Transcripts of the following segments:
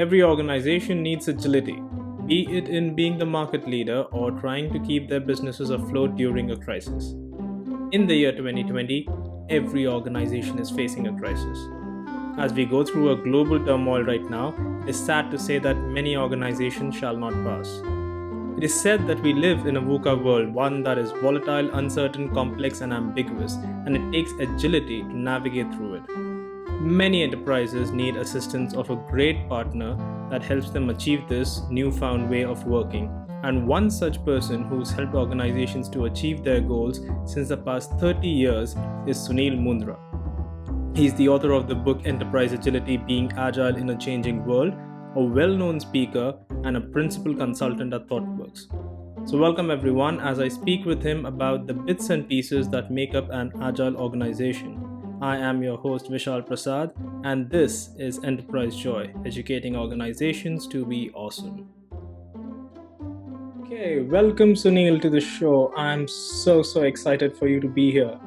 Every organization needs agility, be it in being the market leader or trying to keep their businesses afloat during a crisis. In the year 2020, every organization is facing a crisis. As we go through a global turmoil right now, it's sad to say that many organizations shall not pass. It is said that we live in a VUCA world, one that is volatile, uncertain, complex, and ambiguous, and it takes agility to navigate through it. Many enterprises need assistance of a great partner that helps them achieve this newfound way of working. And one such person who's helped organizations to achieve their goals since the past 30 years is Sunil Mundra. He's the author of the book Enterprise Agility Being Agile in a Changing World, a well known speaker, and a principal consultant at ThoughtWorks. So, welcome everyone as I speak with him about the bits and pieces that make up an agile organization. I am your host Vishal Prasad, and this is Enterprise Joy, educating organizations to be awesome. Okay, welcome Sunil to the show. I'm so excited for you to be here.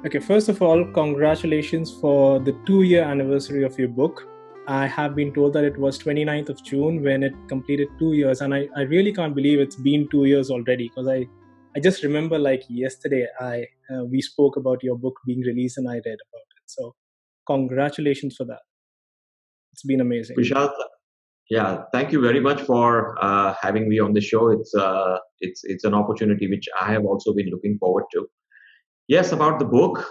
Okay, first of all, congratulations for the 2-year anniversary of your book. I have been told that it was 29th of June when it completed 2 years, and I really can't believe it's been 2 years already, because I just remember like yesterday we spoke about your book being released and I read about it. So congratulations for that. It's been amazing. Vishal, yeah, thank you very much for having me on the show. It's an opportunity which I have also been looking forward to. Yes, about the book,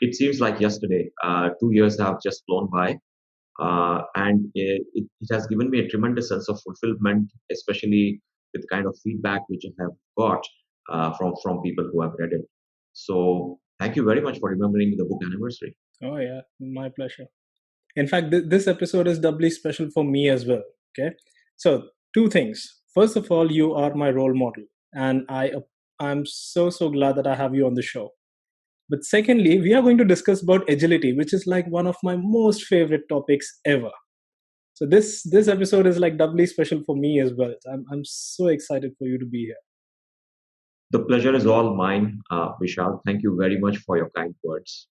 it seems like yesterday. 2 years have just flown by, and it has given me a tremendous sense of fulfillment, especially with the kind of feedback which I have got from people who have read it. So thank you very much for remembering the book anniversary. Oh yeah, my pleasure. In fact, this episode is doubly special for me as well. Okay, so two things. First of all, you are my role model, and I'm so glad that I have you on the show. But secondly, we are going to discuss about agility, which is like one of my most favorite topics ever. So this episode is like doubly special for me as well. I'm so excited for you to be here. The pleasure is all mine, Vishal. Thank you very much for your kind words.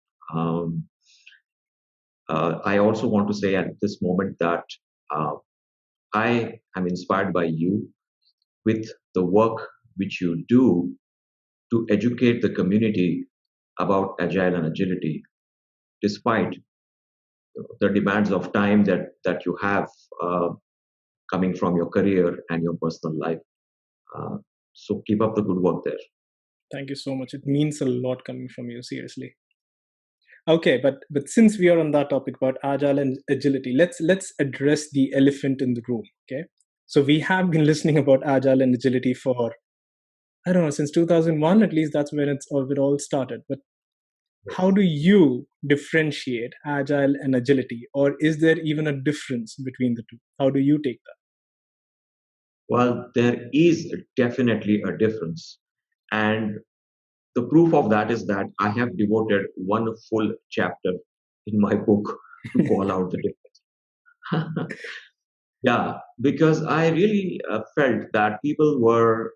I also want to say at this moment that I am inspired by you with the work which you do to educate the community about agile and agility, despite the demands of time that you have coming from your career and your personal life. So keep up the good work there. Thank you so much. It means a lot coming from you, seriously. Okay, but since we are on that topic about agile and agility, let's address the elephant in the room. Okay, so we have been listening about agile and agility for, I don't know, since 2001 at least. That's when it all started. But how do you differentiate agile and agility, or is there even a difference between the two? How do you take that? Well, there is definitely a difference, and the proof of that is that I have devoted one full chapter in my book to call out the difference. Yeah, because I really felt that people were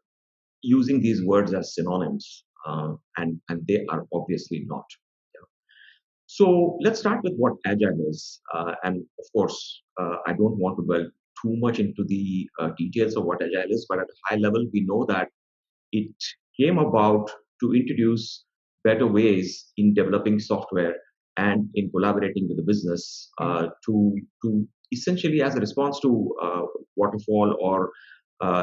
using these words as synonyms, and they are obviously not. Yeah. So let's start with what agile is, and of course, I don't want to dwell too much into the details of what agile is, but at a high level, we know that it came about to introduce better ways in developing software and in collaborating with the business to essentially as a response to waterfall or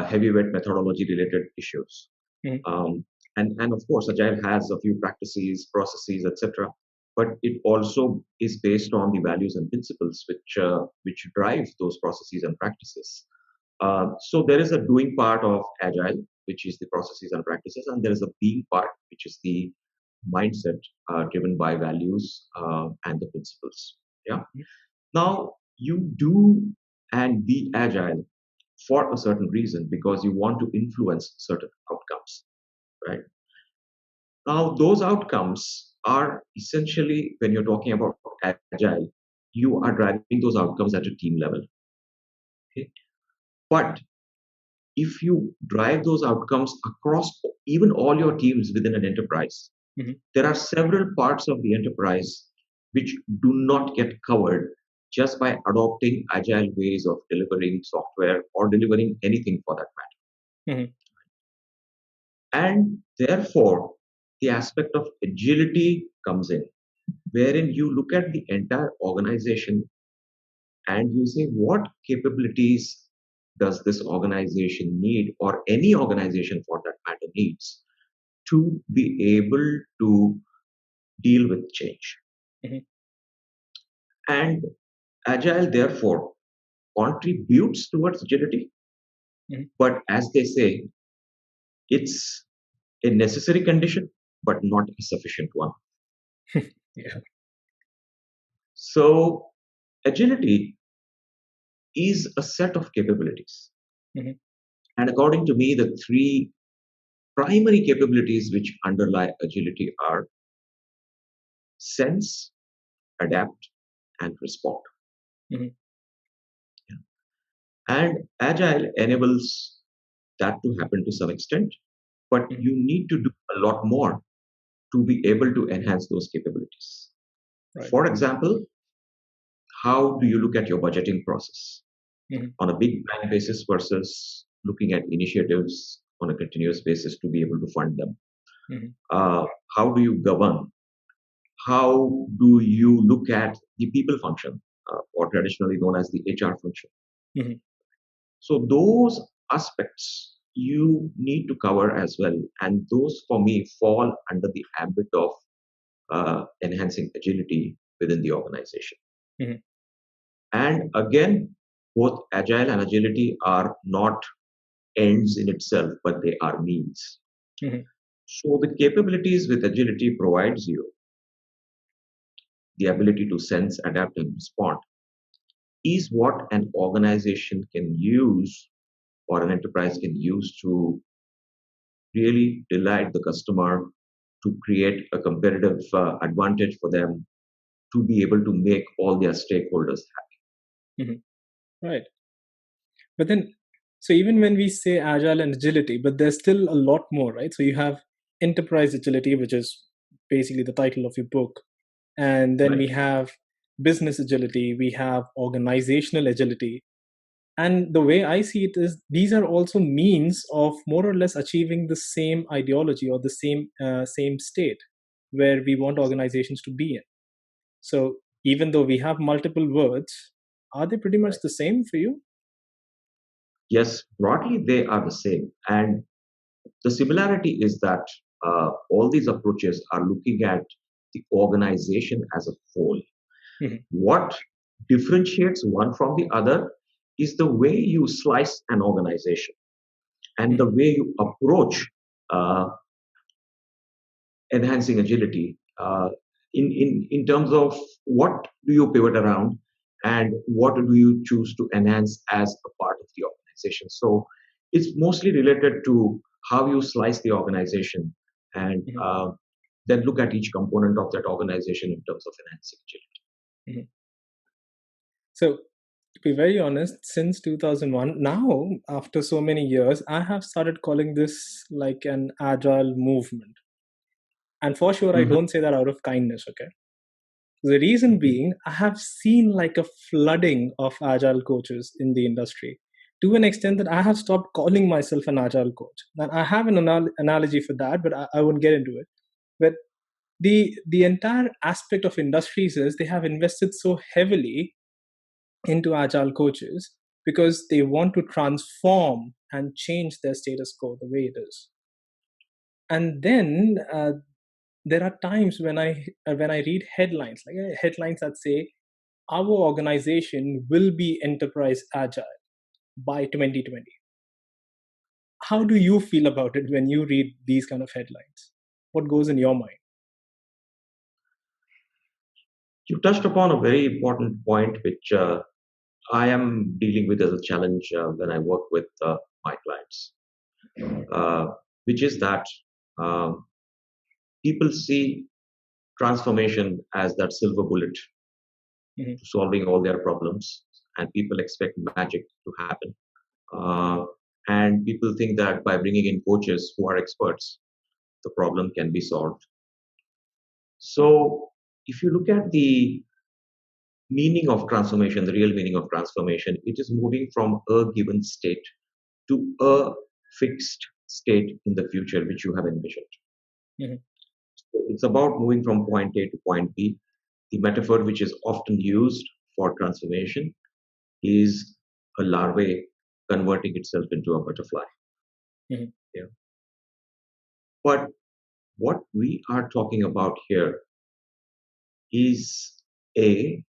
heavyweight methodology related issues. And of course, Agile has a few practices, processes, etc. But it also is based on the values and principles which drive those processes and practices. So there is a doing part of Agile, which is the processes and practices, and there is a being part, which is the mindset driven by values and the principles. Yeah. Now you do and be agile for a certain reason because you want to influence certain outcomes, right? Now those outcomes are essentially, when you're talking about agile, you are driving those outcomes at a team level. Okay, but if you drive those outcomes across even all your teams within an enterprise, there are several parts of the enterprise which do not get covered just by adopting agile ways of delivering software or delivering anything for that matter. Mhm. And therefore, the aspect of agility comes in, wherein you look at the entire organization and you say, what capabilities does this organization need, or any organization for that matter needs, to be able to deal with change? Mhm. And agile, therefore, contributes towards agility, Mhm. but as they say, it's a necessary condition, but not a sufficient one. Yeah. So, agility is a set of capabilities. Mhm. And according to me, the three primary capabilities which underlie agility are sense, adapt, and respond. Mhm. And agile enables that to happen to some extent, but Mhm. you need to do a lot more to be able to enhance those capabilities. Right. For example, how do you look at your budgeting process Mhm. on a big bang basis versus looking at initiatives on a continuous basis to be able to fund them? Mhm. Uh, how do you govern? How do you look at the people function, or traditionally known as the HR function? Mhm. So those aspects you need to cover as well, and those for me fall under the ambit of enhancing agility within the organization. Mhm. And again, both agile and agility are not ends in itself, but they are means. Mhm. So the capabilities with agility provides you the ability to sense, adapt, and respond is what an organization can use or an enterprise can use to really delight the customer, to create a competitive advantage for them, to be able to make all their stakeholders Mhm. Right. But then, so even when we say agile and agility, but there's still a lot more, right? So you have enterprise agility, which is basically the title of your book. And happy. then we Right. have business agility, we have organizational agility. And the way I see it is these are also means of more or less achieving the same ideology or the same state where we want organizations to be in. So even though we have multiple words, are they pretty much Right. the same for you? Yes, broadly they are the same. And the similarity is that all these approaches are looking at the organization as a whole. Mhm. What differentiates one from the other is the way you slice an organization and the Mhm. way you approach uh, enhancing agility in terms of what do you pivot around and what do you choose to enhance as a part of the organization. So it's mostly related to how you slice the organization and Mhm. then look at each component of that organization in terms of enhancing agility. Mhm. So, to be very honest, since 2001, now after so many years, I have started calling this like an agile movement. And for sure, I Mhm. don't say that out of kindness, okay? The reason being, I have seen like a flooding of agile coaches in the industry to an extent that I have stopped calling myself an agile coach. And I have an analogy for that, but I won't get into it. But the entire aspect of industries is they have invested so heavily into agile coaches because they want to transform and change their status quo the way it is. And then there are times when I read headlines like headlines that say our organization will be enterprise agile by 2020. How do you feel about it when you read these kind of headlines? What goes in your mind? You touched upon a very important point, which I am dealing with as a challenge when I work with my clients, uh, which is that um, people see transformation as that silver bullet Mhm. to solving all their problems, and people expect magic to happen. Uh, and people think that by bringing in coaches who are experts, the problem can be solved. So, if you look at the meaning of transformation, the real meaning of transformation, it is moving from a given state to a fixed state in the future which you have envisioned. Mhm. So it's about moving from point A to point B. The metaphor which is often used for transformation is a larvae converting itself into a butterfly. Mhm. Yeah. But what we are talking about here is a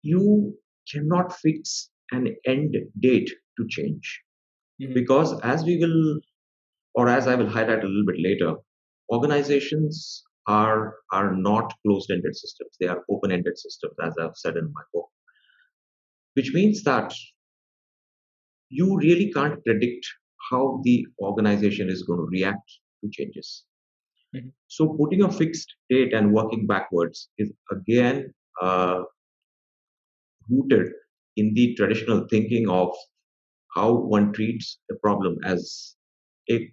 you cannot fix an end date to change, Mhm. because as we will, or as I will highlight a little bit later, organizations are not closed-ended systems. They are open-ended systems, as I've said in my book, which means that you really can't predict how the organization is going to react to changes. Mhm. So putting a fixed date and working backwards is again rooted in the traditional thinking of how one treats a problem as a,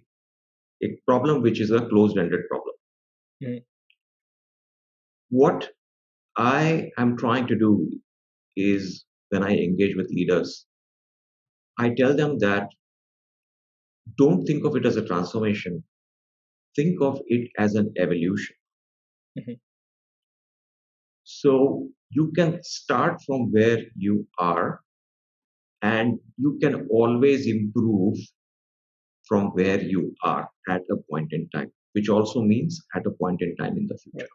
a problem which is a closed-ended problem. Mhm. What I am trying to do is, when I engage with leaders, I tell them that don't think of it as a transformation, think of it as an evolution. Mhm. So you can start from where you are, and you can always improve from where you are at a point in time, which also means at a point in time in the future. Right.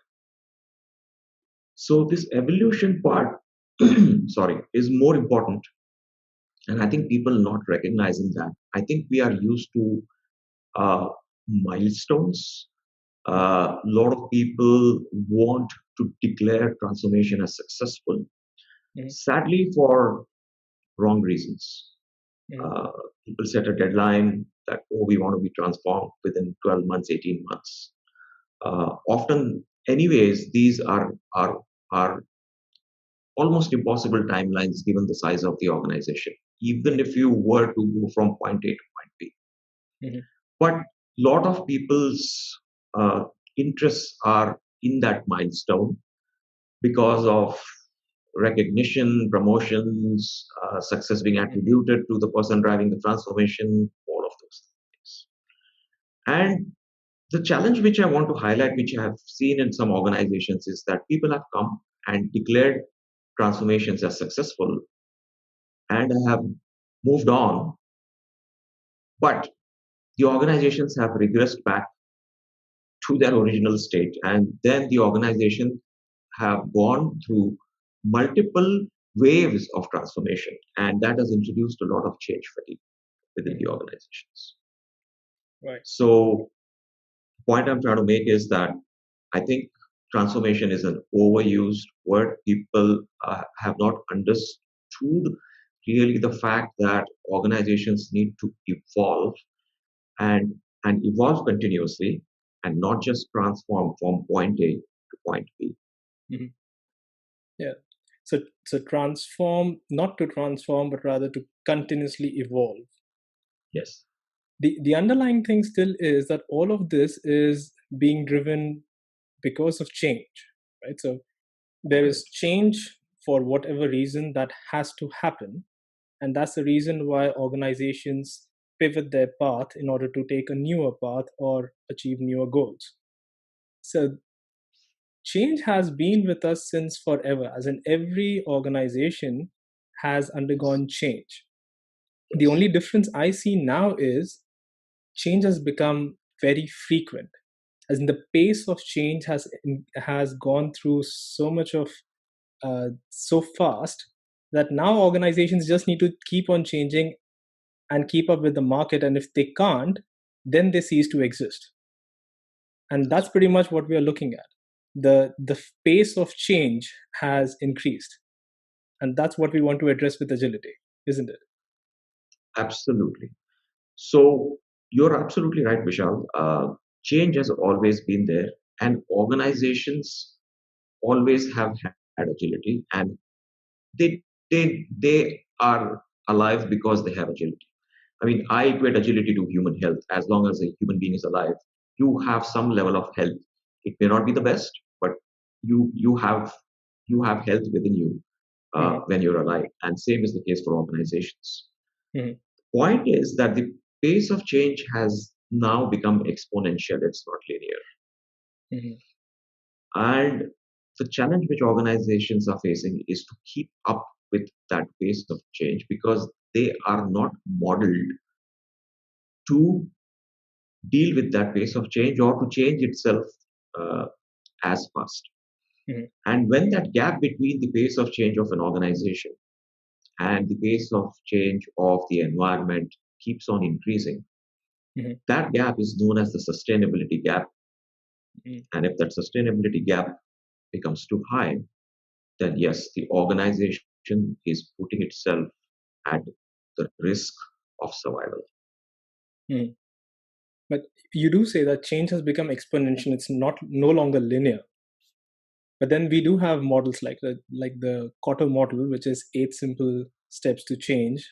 So this evolution part, sorry, is more important. And I think people not recognizing that. I think we are used to uh, milestones. A lot of people want to declare transformation as successful, Mhm. sadly, for wrong reasons. Mhm. Uh, People set a deadline that, oh, we want to be transformed within 12 months, 18 months. Often, anyways, these are almost impossible timelines given the size of the organization, even if you were to go from point A to point B. Mhm. But lot of people's uh, interests are in that milestone because of recognition, promotions, success being Mhm. attributed to the person driving the transformation, all of those things. And the challenge which I want to highlight, which I have seen in some organizations, is that people have come and declared transformations as successful and have moved on, but the organizations have regressed back to their original state, and then the organization have gone through multiple waves of transformation, and that has introduced a lot of change fatigue within the Mhm. organizations. Right. So the point I'm trying to make is that I think transformation is an overused word. People have not understood really the fact that organizations need to evolve and evolve continuously, and not just transform from point A to point B. Mhm. Yeah. So transform, not to transform, but rather to continuously evolve. Yes, The underlying thing still is that all of this is being driven because of change, right? So there is correct. change for whatever reason that has to happen, and that's the reason why organizations pivot their path in order to take a newer path or achieve newer goals. So change has been with us since forever, as in every organization has Yes, undergone change. The yes, only difference I see now is change has become very frequent, as in the pace of change has gone through so much of so fast that now organizations just need to keep on changing and keep up with the market, and if they can't, then they cease to exist. And that's that's pretty much what we are looking at. The pace of change has increased, and that's what we want to address with agility, isn't it? absolutely. So you're absolutely right, Vishal. Change has always been there, and organizations always have had agility, and they are alive because they have agility. I mean, I equate agility to human health. As long as a human being is alive, you have some level of health. It may not be the best, but you have you have health within you Mhm. when you're alive. And same is the case for organizations. Mhm. Point is that the pace of change has now become exponential. It's not linear. Mhm. And the challenge which organizations are facing is to keep up with that pace of change because they are not modeled to deal with that pace of change or to change itself uh, as fast. Mhm. And when that gap between the pace of change of an organization and the pace of change of the environment keeps on increasing, Mhm. that gap is known as the sustainability gap. Mhm. And if that sustainability gap becomes too high, then yes, the organization is putting itself at the risk of survival. Mhm. But you do say that change has become exponential. It's not no longer linear. But then we do have models like the Kotter model, which is 8 simple steps to change.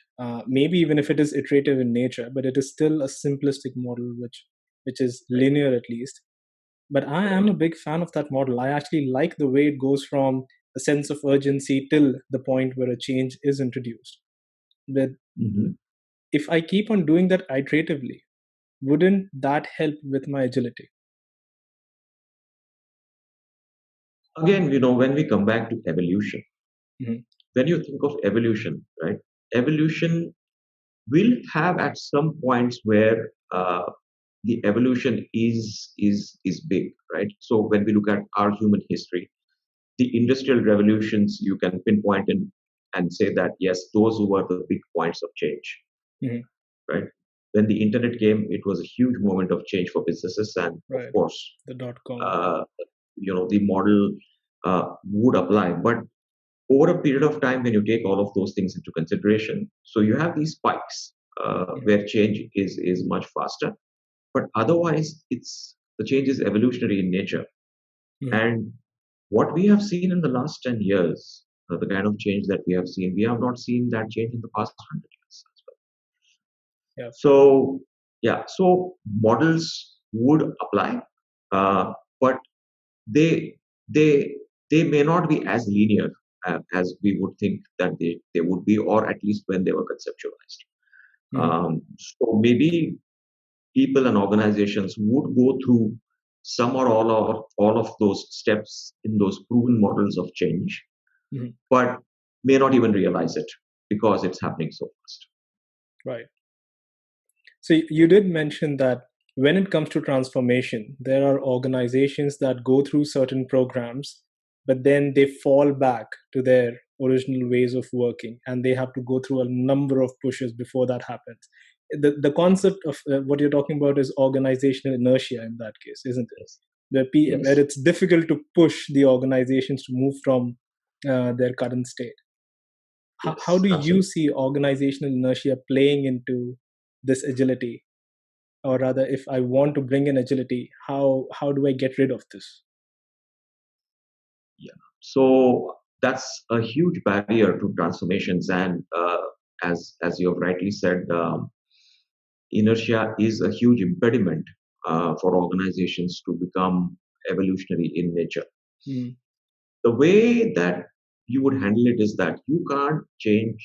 Maybe even if it is iterative in nature, but it is still a simplistic model, which is Right. linear at least. But I am Right. a big fan of that model. I actually like the way it goes from a sense of urgency till the point where a change is introduced. But Mhm. if I keep on doing that iteratively, wouldn't that help with my agility? Again, when we come back to evolution, Mhm. when you think of evolution, right? Evolution will have at some points where the evolution is big, right? So when we look at our human history, the industrial revolutions you can pinpoint and say that yes, those were the big points of change, Mhm. right? When the internet came, it was a huge moment of change for businesses, and of Right. course, The dot com. uh, the model would apply. But over a period of time, when you take all of those things into consideration, so you have these spikes Mhm. where change is much faster. But otherwise, it's the change is evolutionary in nature. Mhm. And what we have seen in the last 10 years, the kind of change that we have seen, we have not seen that change in the past 100 years as well. Yeah. So, yeah, so models would apply, but they they they may not be as linear as we would think that they would be, or at least when they were conceptualized. Mhm. So maybe people and organizations would go through some or all of those steps in those proven models of change, Mhm. but may not even realize it because it's happening so fast. Right. So you did mention that when it comes to transformation, there are organizations that go through certain programs, but then they fall back to their original ways of working, and they have to go through a number of pushes before that happens. The concept of what you're talking about is organizational inertia in that case, isn't it? Yes. Where Yes. it's difficult to push the organizations to move from their current state. How Yes. do you Absolutely. see organizational inertia playing into this agility, or rather if I want to bring in agility, how do I get rid of this? Yeah. So that's a huge barrier to transformations, and as you have rightly said, inertia is a huge impediment for organizations to become evolutionary in nature. Mm. The way that you would handle it is that you can't change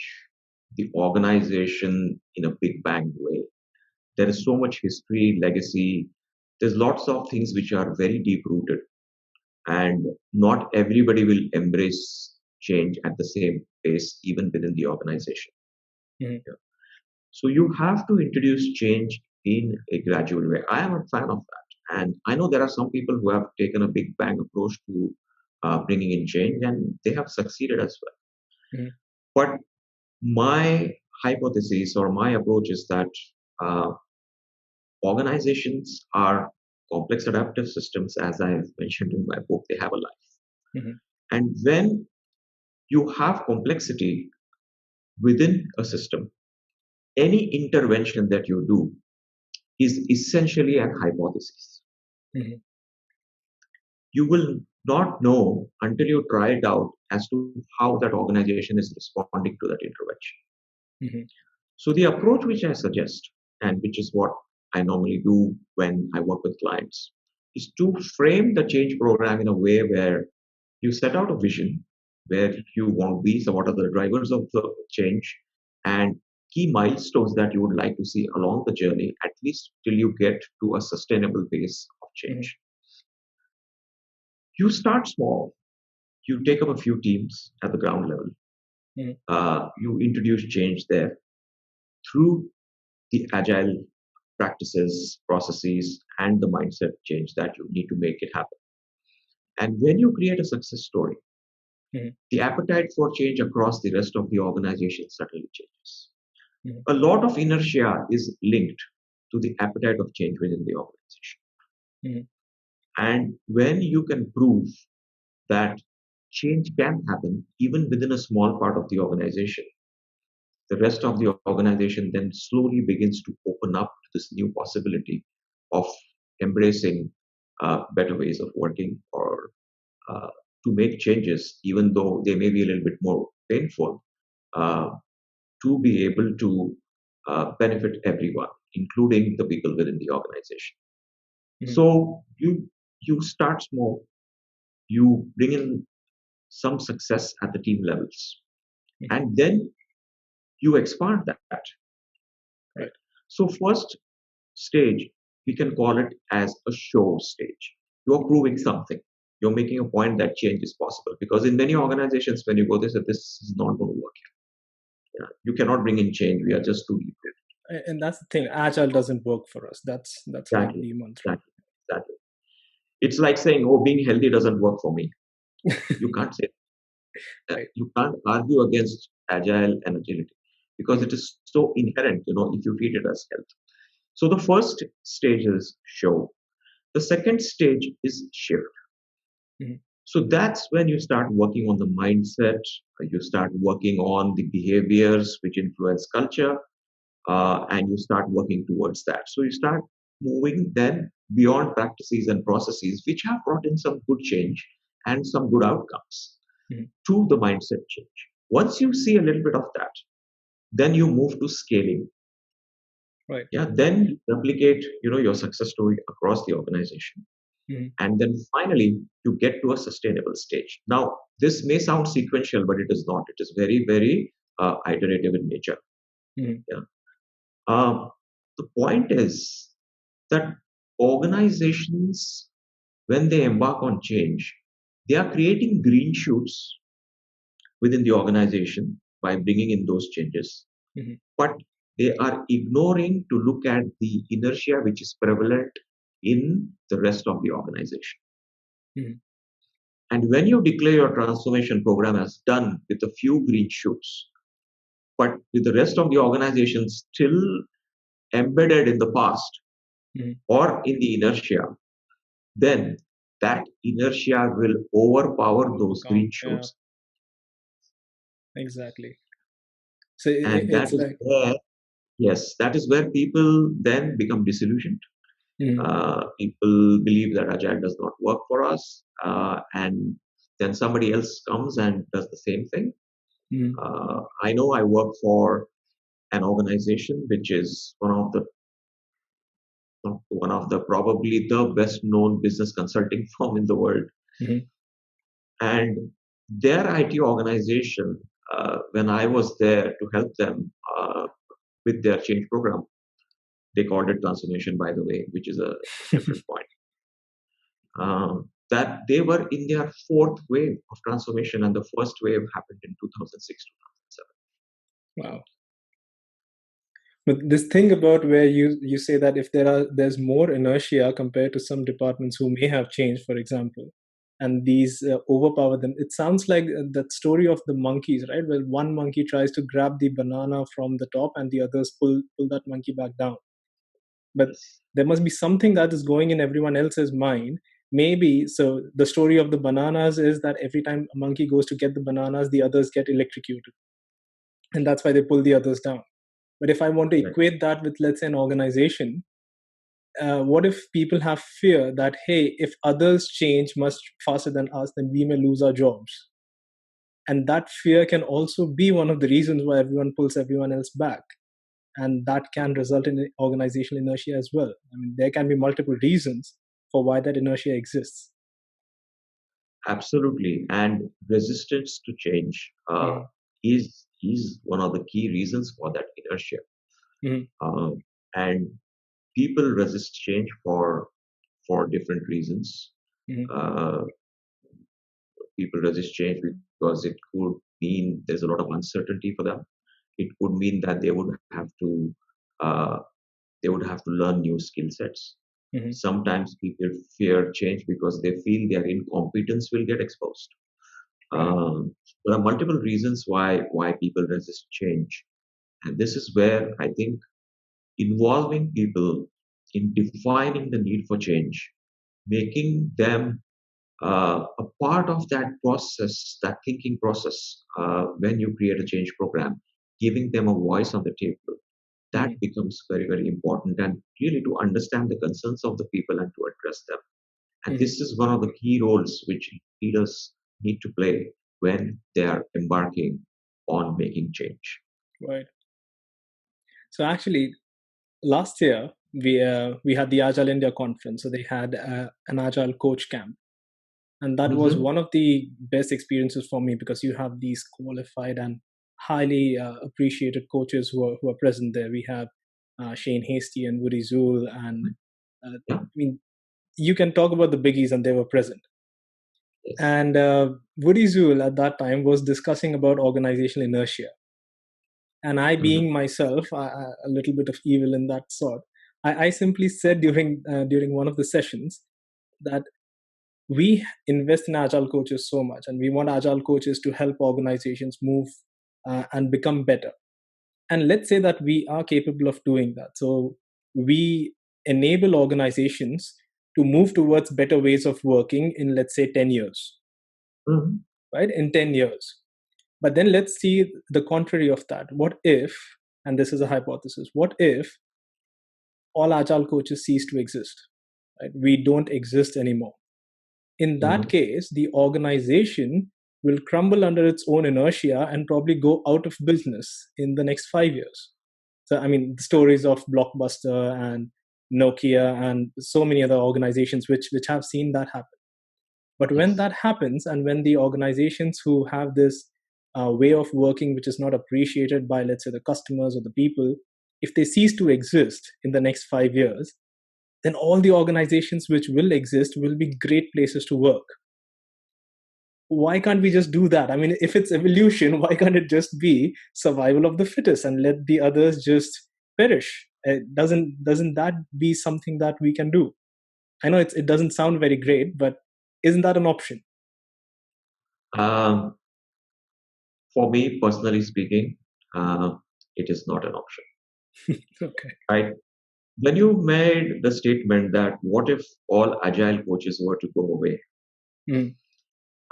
the organization in a big bang way. There is so much history, legacy. There's lots of things which are very deep rooted, and not everybody will embrace change at the same pace, even within the organization. Mhm. Yeah. So you have to introduce change in a gradual way. I am a fan of that, and I know there are some people who have taken a big bang approach to bringing in change, and they have succeeded as well. Mhm. But my hypothesis or my approach is that uh, organizations are complex adaptive systems, as I have mentioned in my book. They have a life, Mhm. and when you have complexity within a system, any intervention that you do is essentially an hypothesis. Mhm. You will not know until you try it out as to how that organization is responding to that intervention. Mhm. So, the approach which I suggest, and which is what I normally do when I work with clients, is to frame the change program in a way where you set out a vision, where you want to be, so what are the drivers of the change, and key milestones that you would like to see along the journey, at least till you get to a sustainable base of Mhm. change. You start small. You take up a few teams at the ground level. Mhm. You introduce change there through the agile practices, processes, and the mindset change that you need to make it happen. And when you create a success story, Mhm. the appetite for change across the rest of the organization suddenly changes. Mhm. A lot of inertia is linked to the appetite of change within the organization. Mhm. And when you can prove that change can happen even within a small part of the organization, the rest of the organization then slowly begins to open up to this new possibility of embracing better ways of working, or uh, to make changes, even though they may be a little bit more painful, uh, to be able to benefit everyone, including the people within the organization. Mhm. So you start small, you bring in some success at the team levels, Mhm. and then you expand that. Right. Right. So first stage, we can call it as a show stage. You're proving something. You're making a point that change is possible. Because in many organizations, when you go, this is not going to work here. Yeah. You cannot bring in change. We are just too limited. And that's the thing. Agile doesn't work for us. That's like Exactly. the mantra. Exactly. Exactly. It's like saying, oh, being healthy doesn't work for me. You can't say that. Right. You can't argue against agile and agility because Mhm. it is so inherent, if you treat it as health. So the first stage is show. The second stage is shift. Mhm. So that's when you start working on the mindset, you start working on the behaviors which influence culture, and you start working towards that. So you start moving then beyond practices and processes which have brought in some good change and some good outcomes Mhm. to the mindset change. Once you see a little bit of that, then you move to scaling. Right. Yeah, then you replicate, your success story across the organization. Mhm. And then finally, you get to a sustainable stage. Now, this may sound sequential, but it is not. It is very, very iterative in nature. Mhm. Yeah. Um, the point is that organizations, when they embark on change, they are creating green shoots within the organization by bringing in those changes. Mhm. But they are ignoring to look at the inertia which is prevalent in the rest of the organization. Mhm. And when you declare your transformation program as done with a few green shoots, but with the rest of the organization still embedded in the past Mhm. or in the inertia, then that inertia will overpower those Overcome. green Yeah. shoots. Exactly. So And that it's is like. where, yes, that is where people then become disillusioned. Mhm. People believe that agile does not work for us, and then somebody else comes and does the same thing. Mhm. I know I work for an organization which is one of the probably the best known business consulting firm in the world, Mhm. and their IT organization, when I was there to help them with their change program, they called it transformation, by the way, which is a different point. That they were in their fourth wave of transformation, and the first wave happened in 2006, 2007. Wow. But this thing about where you say that if there's more inertia compared to some departments who may have changed, for example, and these overpower them, it sounds like that story of the monkeys, right? Where one monkey tries to grab the banana from the top, and the others pull that monkey back down. But Yes. there must be something that is going in everyone else's mind. Maybe so. The story of the bananas is that every time a monkey goes to get the bananas, the others get electrocuted, and that's why they pull the others down. But if I want to Right. equate that with, let's say, an organization, what if people have fear that, hey, if others change much faster than us, then we may lose our jobs? And that fear can also be one of the reasons why everyone pulls everyone else back. And that can result in organizational inertia as well. I mean, there can be multiple reasons for why that inertia exists. Absolutely. And resistance to change Mhm, is one of the key reasons for that inertia. mhm, Um, and people resist change for different reasons. mhm, Uh, People resist change because it could mean there's a lot of uncertainty for them. It could mean that uh, they would have to learn new skill sets. mhm. Sometimes people fear change because they feel their incompetence will get exposed. Right. There are multiple reasons why people resist change, and this is where I think involving people in defining the need for change, making them a part of that process, that thinking process, when you create a change program, giving them a voice on the table, that Mhm, becomes very, very important. And really to understand the concerns of the people and to address them. And mhm. this is one of the key roles which leaders need to play when they are embarking on making change. Right. So actually, last year we had the Agile India conference. So they had an Agile coach camp, and that was Hmm. one of the best experiences for me because you have these qualified and highly appreciated coaches who are present there. We have Shane Hasty and Woody Zool, and Yeah. I mean, you can talk about the biggies, and they were present. Yes. And Woody Zool at that time was discussing about organizational inertia, and I, Hmm. being myself a little bit of evil in that sort, I simply said during one of the sessions that we invest in agile coaches so much, and we want agile coaches to help organizations move and become better. And let's say that we are capable of doing that. So we enable organizations to move towards better ways of working in, let's say, 10 years, Hmm. right? In 10 years. But then let's see the contrary of that. What if, and this is a hypothesis, what if all agile coaches cease to exist? Right? We don't exist anymore. In that Hmm. case, the organization will crumble under its own inertia and probably go out of business in the next 5 years. So, I mean, the stories of Blockbuster and Nokia and so many other organizations which have seen that happen. But when Yes. that happens, and when the organizations who have this way of working, which is not appreciated by, let's say, the customers or the people, if they cease to exist in the next 5 years, then all the organizations which will exist will be great places to work. Why can't we just do that? I mean, if it's evolution, why can't it just be survival of the fittest and let the others just perish? Doesn't that be something that we can do? I know it doesn't sound very great, but isn't that an option? Um, for me, personally speaking, uh, it is not an option. Okay. Right? When you made the statement that what if all agile coaches were to go away? Mm,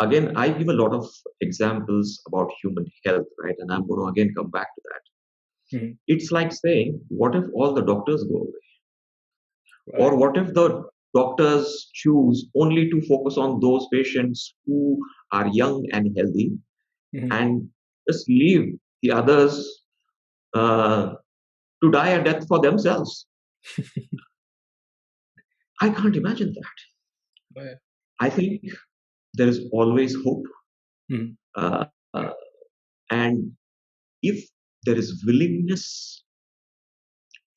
Again, I give a lot of examples about human health, right? And I'm going to again come back to that. mm, It's like saying, what if all the doctors go away? Or right. what if the doctors choose only to focus on those patients who are young and healthy Mm, and just leave the others uh, to die a death for themselves? I can't imagine that. right. I think there is always hope. Mm, Uh, uh, and if there is willingness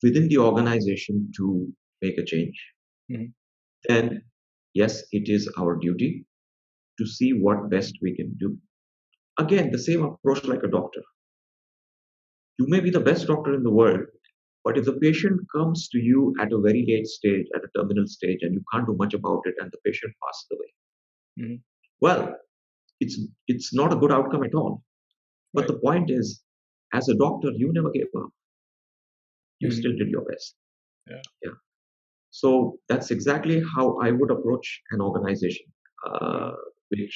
within the organization to make a change, mm, then yes, it is our duty to see what best we can do. Again, the same approach like a doctor. You may be the best doctor in the world, but if the patient comes to you at a very late stage, at a terminal stage, and you can't do much about it, and the patient passes away, mm, well, it's not a good outcome at all. But right. the point is, as a doctor, you never gave up. You Mm, still did your best. yeah. Yeah. So that's exactly how I would approach an organization, uh, Mm,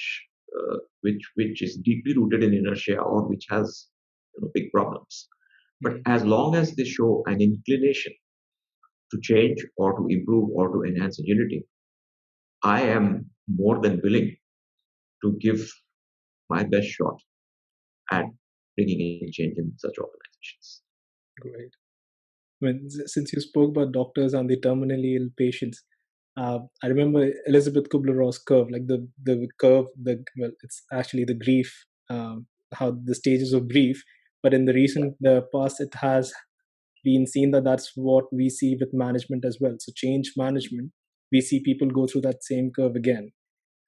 which which is deeply rooted in inertia or which has big problems. But mm, as long as they show an inclination to change or to improve or to enhance agility, I am more than willing to give my best shot at mm, bringing in change in such organizations. great. Since you spoke about doctors and the terminally ill patients, I remember Elizabeth Kubler-Ross curve, like the curve, it's actually the grief, how the stages of grief. But in the recent past, it has been seen that that's what we see with management as well. So change management, we see people go through that same curve again.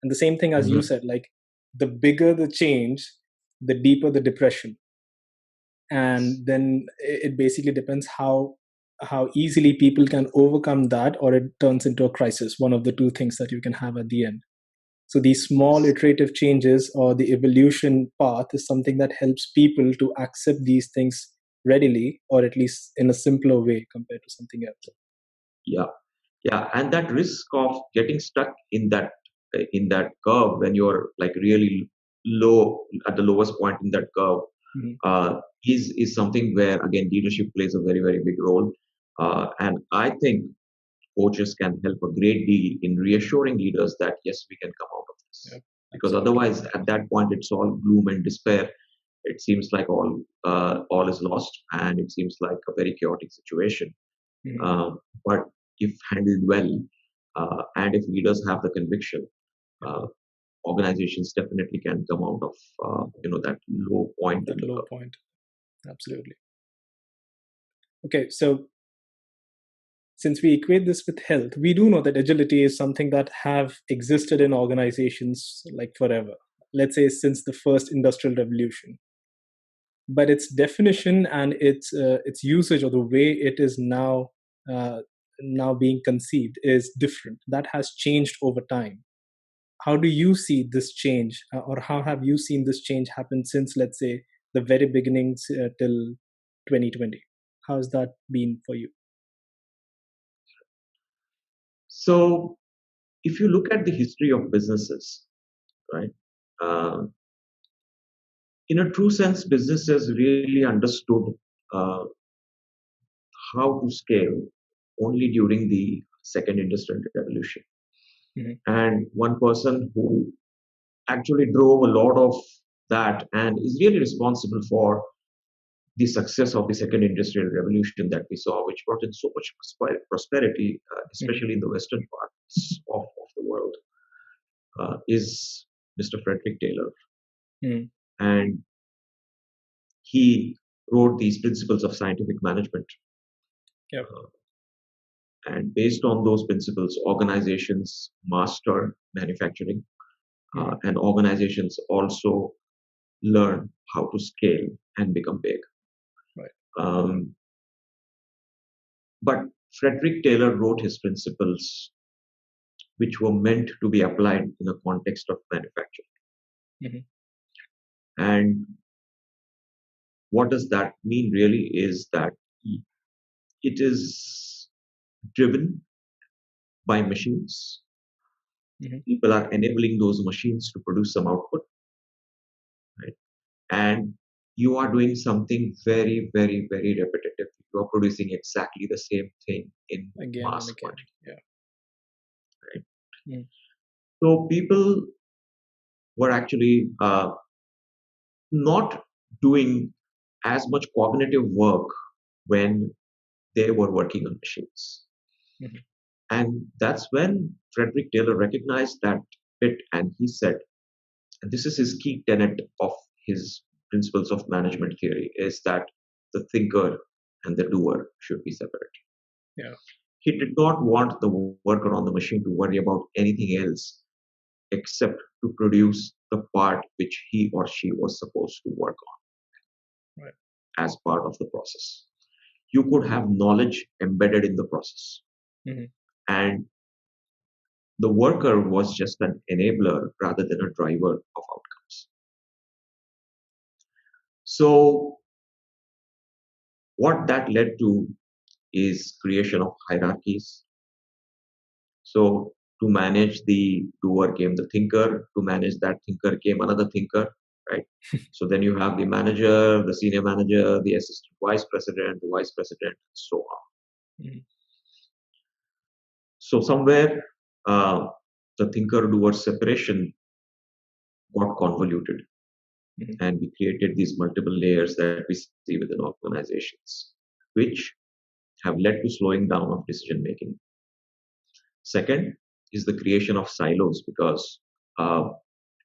And the same thing as you Mhm. said, like the bigger the change, the deeper the depression. And then it basically depends how easily people can overcome that, or it turns into a crisis, one of the two things that you can have at the end. So these small Yes. iterative changes or the evolution path is something that helps people to accept these things readily, or at least in a simpler way compared to something else. Yeah. Yeah, and that risk of getting stuck in that curve when you're like really low at the lowest point in that curve Mhm. is something where again leadership plays a very big role, and I think coaches can help a great deal in reassuring leaders that yes, we can come out of this, Yep, because absolutely. otherwise at that point it's all gloom and despair. It seems like all is lost, and it seems like a very chaotic situation. Mhm. But if handled well, and if leaders have the conviction, Yep, uh, organizations definitely can come out of that low point in that the low curve. point. Absolutely. Okay, so since we equate this with health, we do know that agility is something that have existed in organizations like forever. Let's say since the first industrial revolution. But its definition and its usage, or the way it is uh, now being conceived, is different. That has changed over time. How do you see this change, or how have you seen this change happen since, let's say, the very beginnings till 2020? How has that been for you? So, if you look at the history of businesses, right, uh, in a true sense, businesses really understood uh, how to scale only during the second industrial revolution. Mhm. And one person who actually drove a lot of that and is really responsible for the success of the second industrial revolution that we saw, which brought in so much prosperity, Mhm. especially in the western parts of the world, is Mr. Frederick Taylor. Mhm. And he wrote these principles of scientific management. Yep. Uh, and based on those principles, organizations master manufacturing, Mhm. and organizations also learn how to scale and become big. Right. Um, but Frederick Taylor wrote his principles which were meant to be applied in a context of manufacturing. Mhm. And what does that mean really is that it is driven by machines. Mhm. People are enabling those machines to produce some output, right? And you are doing something very repetitive. You are producing exactly the same thing in Again and mass again. quantity, Yeah. right? Mhm. So people were actually not doing as much cognitive work when they were working on machines. Mhm. And that's when Frederick Taylor recognized that bit, and he said, and this is his key tenet of his principles of management theory, is that the thinker and the doer should be separate. Yeah. He did not want the worker on the machine to worry about anything else except to produce the part which he or she was supposed to work Right. on as part of the process. You could have knowledge embedded in the process, Mhm. and the worker was just an enabler rather than a driver of outcomes. So what that led to is creation of hierarchies. So to manage the doer came the thinker, to manage that thinker came another thinker, right? So then you have the manager, the senior manager, the assistant vice president, and so on. Mhm. So somewhere uh, the thinker doer separation got convoluted, Mhm. and we created these multiple layers that we see within organizations, which have led to slowing down of decision making. Second, is the creation of silos because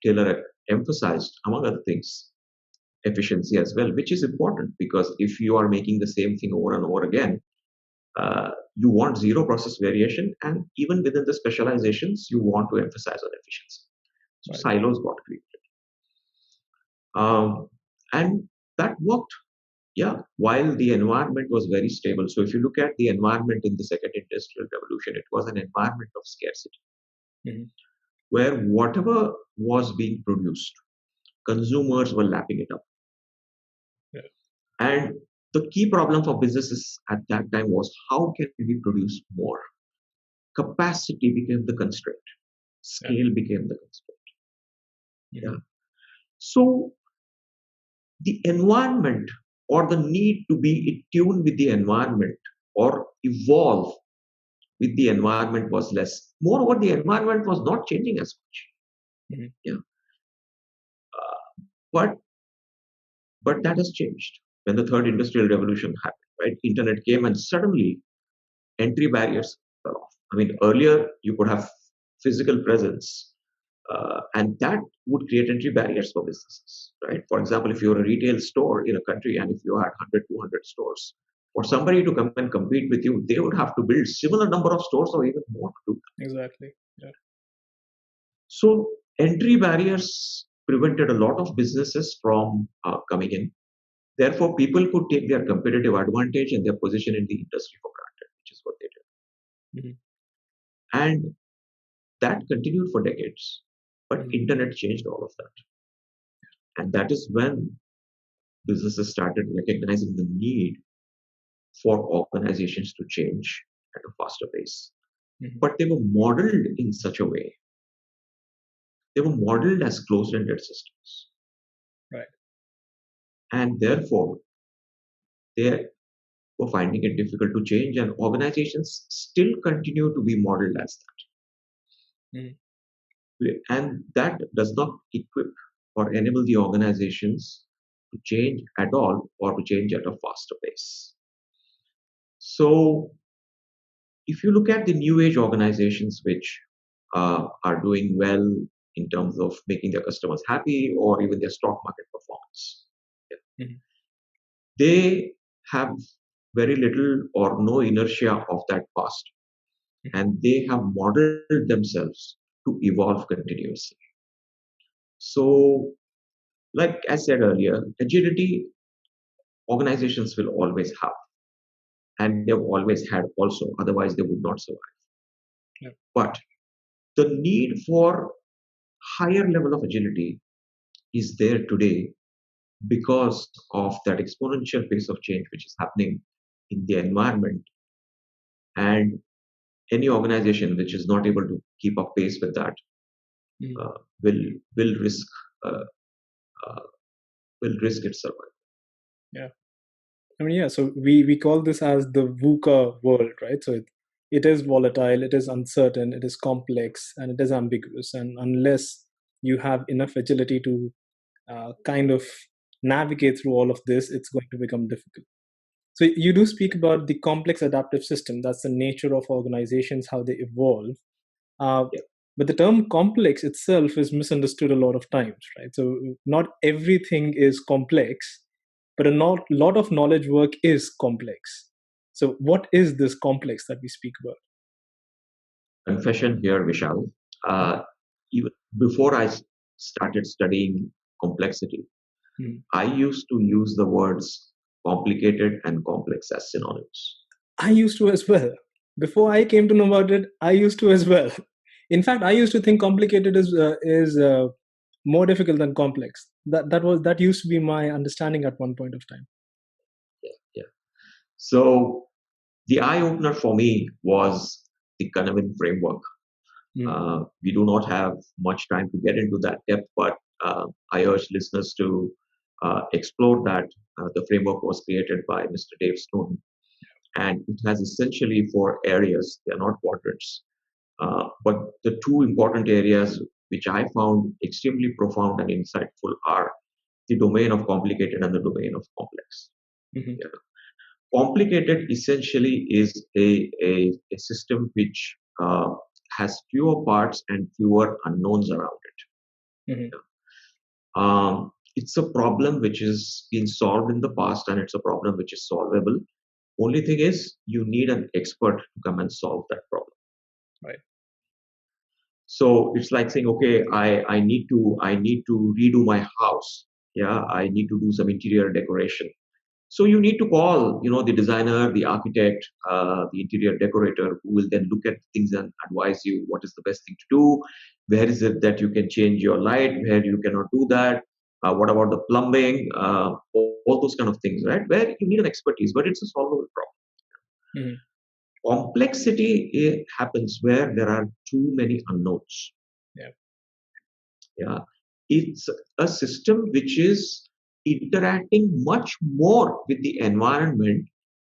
Taylor emphasized, among other things, efficiency as well, which is important because if you are making the same thing over and over again, you want zero process variation, and even within the specializations, you want to emphasize on efficiency. So Right. silos got created, and that worked. Yeah, while the environment was very stable. So if you look at the environment in the second industrial revolution, it was an environment of scarcity, Mhm. where whatever was being produced, consumers were lapping it up. Yeah. And the key problem for businesses at that time was how can we produce more? Capacity became the constraint, Yeah. scale became the constraint. Mhm. Yeah. So the environment or the need to be in tune with the environment or evolve with the environment was less. Moreover, the environment was not changing as much. Mhm. Yeah. But but that has changed when the third industrial revolution happened, right? Internet came and suddenly entry barriers fell off. I mean, earlier you could have physical presence, and that would create entry barriers for businesses, right? For example, if you're a retail store in a country and if you had 100, 200 stores, for somebody to come and compete with you, they would have to build similar number of stores or even more to do that. Exactly. Yeah. So entry barriers prevented a lot of businesses from coming in. Therefore, people could take their competitive advantage and their position in the industry for granted, which is what they did. Mhm. And that continued for decades. But Mhm. internet changed all of that. And that is when businesses started recognizing the need for organizations to change at a faster pace. Mhm. But they were modeled in such a way, they were modeled as closed-ended systems. Right. And therefore, they were finding it difficult to change, and organizations still continue to be modeled as Mhm. that. And that does not equip or enable the organizations to change at all or to change at a faster pace. So, if you look at the new age organizations which are doing well in terms of making their customers happy or even their stock market performance, Mhm. they have very little or no inertia of that past, Mhm. and they have modeled themselves to evolve continuously. So, like I said earlier, agility organizations will always have, and they've always had also, otherwise, they would not survive. Yeah. But the need for higher level of agility is there today because of that exponential pace of change which is happening in the environment, and any organization which is not able to keep up pace with that Mhm. uh, will will risk uh, uh, will risk its survival. Yeah. I mean, yeah. So we call this as the VUCA world, right? So it is volatile, it is uncertain, it is complex, and it is ambiguous. And unless you have enough agility to kind of navigate through all of this, it's going to become difficult. So you do speak about the complex adaptive system. That's the nature of organizations, how they evolve. Uh, Yeah. but the term complex itself is misunderstood a lot of times, right? So not everything is complex, but lot of knowledge work is complex. So what is this complex that we speak about? Confession here, Vishal. Uh, Even before started studying complexity, Hmm. I used to use the words complicated and complex as synonyms. I used to as well. Before I came to know about it, I used to as well. In fact, I used to think complicated is more difficult than complex. That used to be my understanding at one point of time. Yeah, yeah. So the eye opener for me was the Kahneman framework. Mm. We do not have much time to get into that depth, but I urge listeners to explore that. The framework was created by Mr. Dave Stone, and it has essentially four areas. They are not quadrants, but the two important areas which I found extremely profound and insightful are the domain of complicated and the domain of complex. Hmm. Yeah. Complicated essentially is a system which has fewer parts and fewer unknowns around it. Mhm. It's a problem which is been solved in the past, and it's a problem which is solvable. Only thing is, you need an expert to come and solve that problem. Right. So it's like saying, okay, I need to redo my house. Yeah, I need to do some interior decoration. So you need to call, the designer, the architect, the interior decorator, who will then look at things and advise you what is the best thing to do. Where is it that you can change your light? Where you cannot do that? What about the plumbing? All those kind of things, right? Where you need an expertise, but it's a solvable problem. Mhm. Complexity happens where there are too many unknowns. Yeah. Yeah, it's a system which is interacting much more with the environment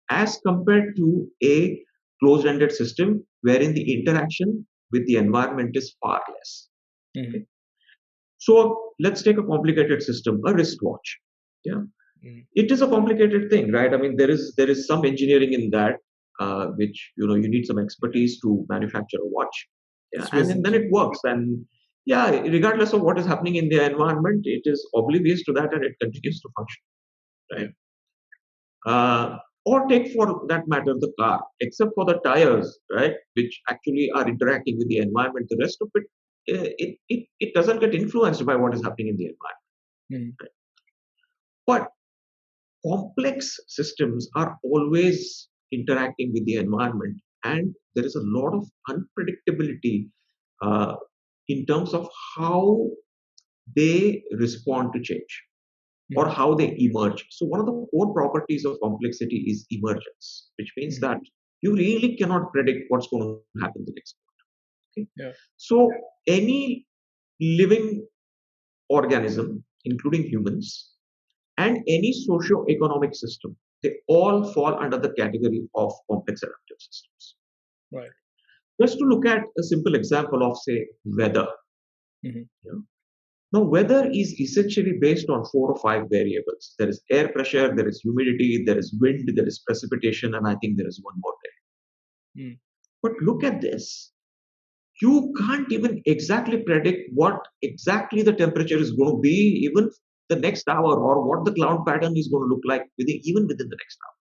as compared to a closed-ended system wherein the interaction with the environment is far less. Mhm. Okay? So let's take a complicated system, a wristwatch. Yeah, Mhm. it is a complicated thing, right? I mean, there is some engineering in that, which you need some expertise to manufacture a watch. Yeah, and Swiss then it engineer. works. And yeah, regardless of what is happening in the environment, it is oblivious to that and it continues to function, Yeah. right? Or take for that matter the car, except for the tires, right, which actually are interacting with the environment. The rest of it, it doesn't get influenced by what is happening in the environment. Mhm. Right? But complex systems are always interacting with the environment, and there is a lot of unpredictability uh, in terms of how they respond to change or Mhm. how they emerge. So one of the core properties of complexity is emergence, which means Mhm. that you really cannot predict what's going to happen the next month. Okay? Yeah. So any living organism, including humans, and any socio-economic system, they all fall under the category of complex adaptive systems. Right. Just to look at a simple example of, say, weather. Mhm. You know. Now, weather is essentially based on 4 or 5 variables. There is air pressure, there is humidity, there is wind, there is precipitation, and I think there is one more there. Mhm. But look at this. You can't even exactly predict what exactly the temperature is going to be, even the next hour, or what the cloud pattern is going to look like even within the next hour.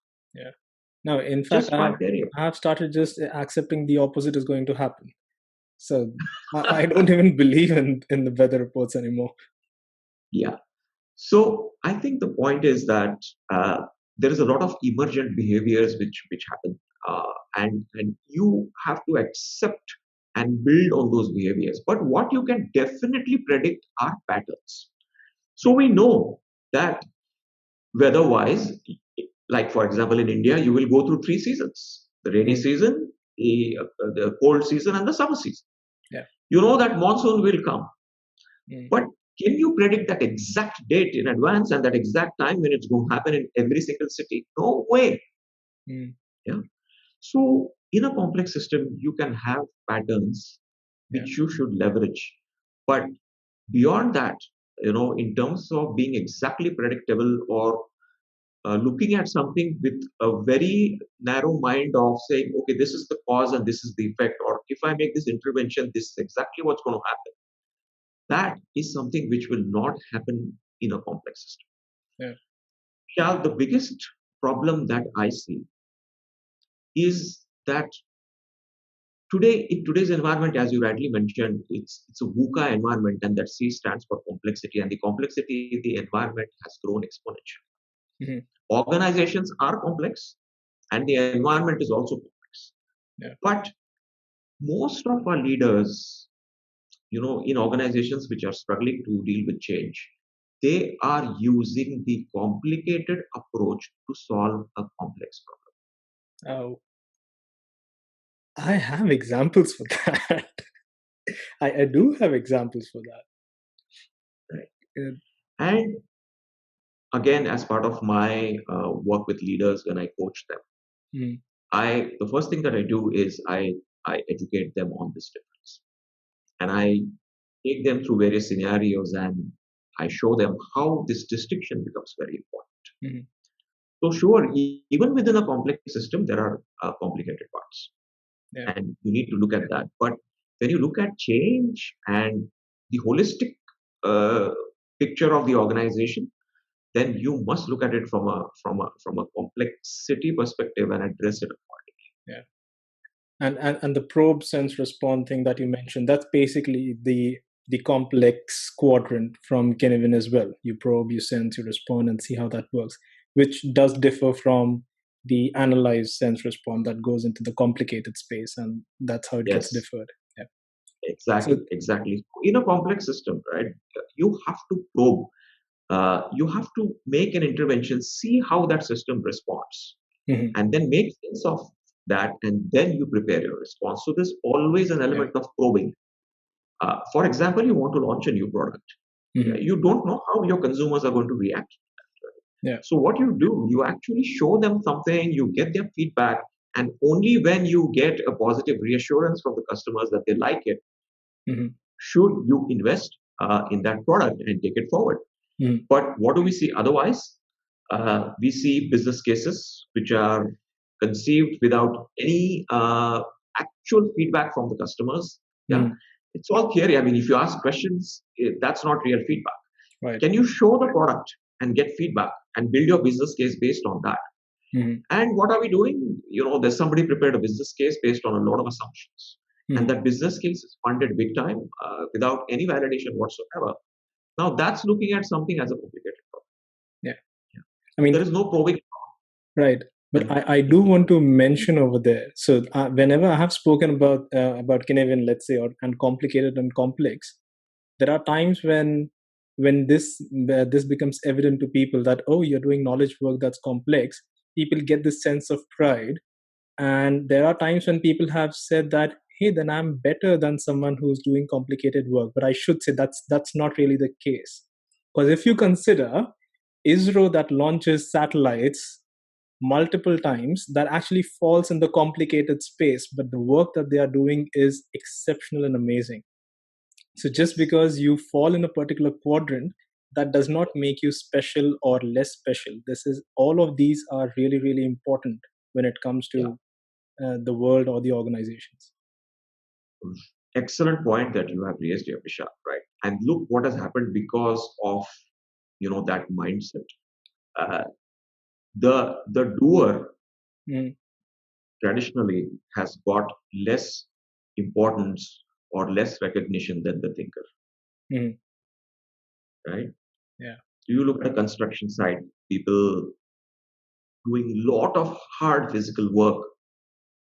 Yeah. No, in fact, Just 5 variables. I have started just accepting the opposite is going to happen. So I don't even believe in the weather reports anymore. Yeah. So I think the point is that there is a lot of emergent behaviors which happen, and you have to accept and build on those behaviors. But what you can definitely predict are patterns. So we know that weather-wise, like for example in India, you will go through 3 seasons: the rainy Mm. season, the cold season, and the summer season. Yeah. You know that monsoon will come. Mm. But can you predict that exact date in advance and that exact time when it's going to happen in every single city? No way. Mm. Yeah. So in a complex system, you can have patterns Yeah. which you should leverage. But beyond that, in terms of being exactly predictable or looking at something with a very narrow mind of saying, okay, this is the cause and this is the effect, or if I make this intervention, this is exactly what's going to happen. That is something which will not happen in a complex system. Yeah. Yeah, the biggest problem that I see is that today, in today's environment, as you rightly mentioned, it's a VUCA environment, and that C stands for complexity, and the complexity in the environment has grown exponentially. Mhm. Organizations are complex, and the environment is also complex. Yeah. But most of our leaders, in organizations which are struggling to deal with change, they are using the complicated approach to solve a complex Oh, I have examples for that. I do have examples for that. problem, Uh, right? And again, as part of my work with leaders when I coach them, mm. the first thing that I do is I educate them on this difference, and I take them through various scenarios, and I show them how this distinction becomes very important. Mhm. So, sure, even within a complex system, there are complicated parts, Yeah. and you need to look at that. But when you look at change and the holistic uh, picture of the organization, then you must look at it from a complexity perspective and address it accordingly. Yeah. And the probe sense respond thing that you mentioned, that's basically the complex quadrant from Kinevin as well. You probe, you sense, you respond, and see how that works, which does differ from the analyze, sense, respond that goes into the complicated space, and that's how it gets Yes, differed. Yeah. So, exactly. In a complex system, right, you have to probe. You have to make an intervention, see how that system responds, mhm, and then make sense of that, and then you prepare your response. So there's always an yeah. element of probing. For example, you want to launch a new product. Yeah, Mhm, you don't know how your consumers are going to react. yeah. So what you do, you actually show them something, you get their feedback, and only when you get a positive reassurance from the customers that they like it, Mhm, should you invest in that product and take it forward. mhm, But what do we see otherwise? We see business cases which are conceived without any actual feedback from the customers. Yeah, mhm, it's all theory. I mean, if you ask questions, that's not real feedback. right. Can you show the product and get feedback and build your business case based on that? Mhm, And what are we doing? There's somebody prepared a business case based on a lot of assumptions. And mhm, that business case is funded big time without any validation whatsoever. Now that's looking at something as a complicated problem. yeah. Yeah. I So there mean, is no probing. right. But And I do want to mention over there. So whenever I have spoken about Kinevin, let's say, or and complicated and complex, there are times when this becomes evident to people that, oh, you're doing knowledge work that's complex. People get this sense of pride, and there are times when people have said that, hey, then I'm better than someone who's doing complicated work. But I should say that's not really the case, because if you consider ISRO that launches satellites multiple times, that actually falls in the complicated space, but the work that they are doing is exceptional and amazing. So just yes, because you fall in a particular quadrant, that does not make you special or less special. This is all of these are really, really important when it comes yeah, to the world or the organizations. excellent point that you have raised here, Vishal. Right, and look what has happened because of that mindset. Uh, the doer Mm, traditionally has got less importance or less recognition than the thinker. mm, Right? yeah. You look at the construction site, people doing lot of hard physical work.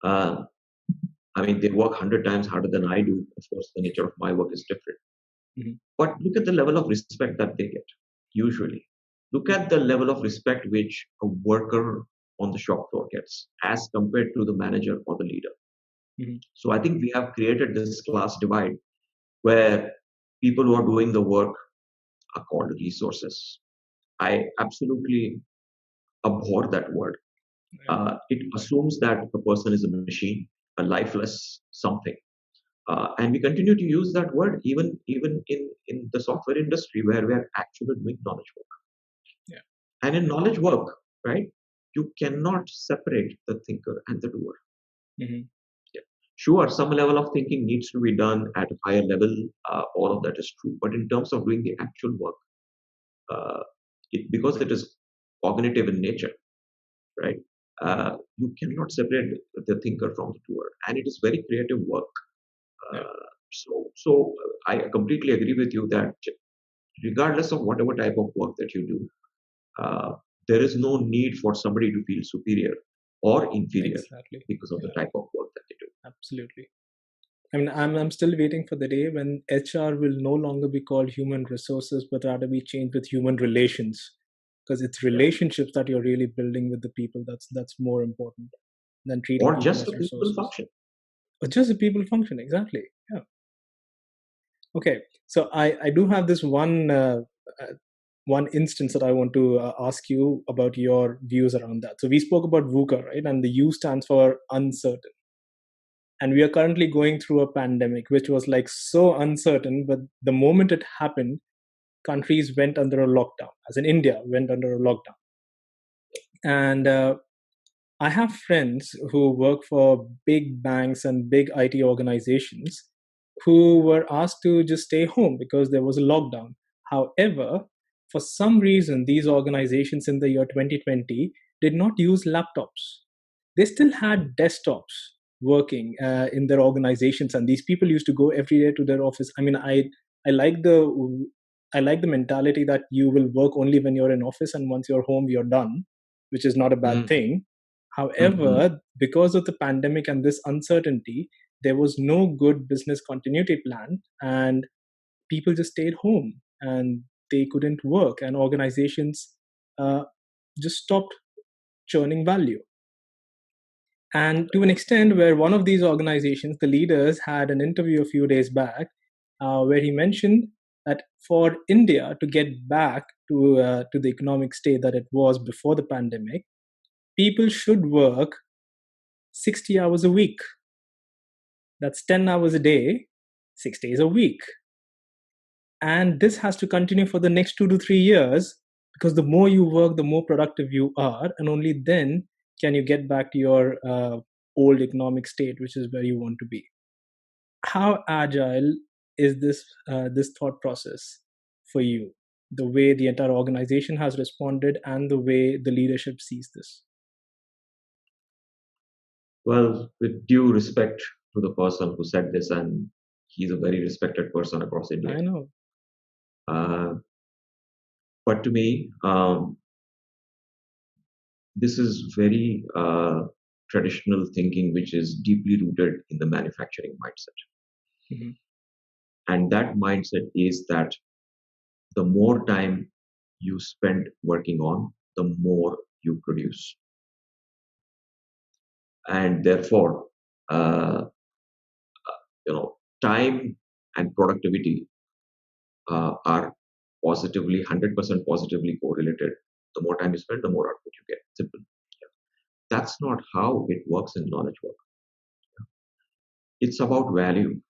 Uh, I mean, they work 100 times harder than I do. Of course, the nature of my work is different. Mhm, But look at the level of respect that they get, usually. Look at the level of respect which a worker on the shop floor gets as compared to the manager or the leader. mhm, So I think we have created this class divide where people who are doing the work are called resources. I absolutely abhor that word. yeah. It assumes that the person is a machine, a lifeless something. And we continue to use that word even in the software industry where we are actually doing knowledge work. Yeah. And in knowledge work, right, you cannot separate the thinker and the doer. Mhm, Yeah. Sure, some level of thinking needs to be done at a higher level. All of that is true. But in terms of doing the actual work, uh, because it is cognitive in nature, right? You cannot separate the thinker from the doer, and it is very creative work. yeah. I completely agree with you that regardless of whatever type of work that you do, there is no need for somebody to feel superior or inferior Exactly. because of the Yeah. type of work that they do. Absolutely. I mean, I'm still waiting for the day when HR will no longer be called human resources, but rather be changed with human relations, because it's Yeah. relationships that you're really building with the people. That's more important than treating Or people just as a people resources. function. Or just the people function exactly. Yeah. Okay. So I do have this uh, one instance that I want to ask you about your views around that. So we spoke about VUCA, right? And the U stands for uncertain. And we are currently going through a pandemic which was like so uncertain, but the moment it happened, countries went under a lockdown, as in India went under a lockdown. And I have friends who work for big banks and big IT organizations, who were asked to just stay home because there was a lockdown. However, for some reason, these organizations in the year 2020 did not use laptops. They still had desktops working in their organizations, and these people used to go every day to their office. I mean, I like the I like the mentality that you will work only when you're in office, and once you're home, you're done, which is not a bad Mm, thing. mm, However, because of the pandemic and this uncertainty, there was no good business continuity plan, and people just stayed home and they couldn't work, and organizations uh, just stopped churning value. And to an extent, where one of these organizations, the leaders, had an interview a few days back where he mentioned that for India to get back to the economic state that it was before the pandemic, people should work 60 hours a week. That's 10 hours a day, 6 days a week. And this has to continue for the next 2 to 3 years, because the more you work, the more productive you are. And only then can you get back to your old economic state, which is where you want to be. How agile is this thought process for you? The way the entire organization has responded and the way the leadership sees this. Well, with due respect to the person who said this, and he's a very respected person across India. I know. Uh, but to me, this is very traditional thinking, which is deeply rooted in the manufacturing mindset. Mhm. And that mindset is that the more time you spend working on, the more you produce. And therefore, uh, time and productivity are positively, 100% positively correlated. The more time you spend, the more output you get. Simple. That's not how it works in knowledge work. It's about value.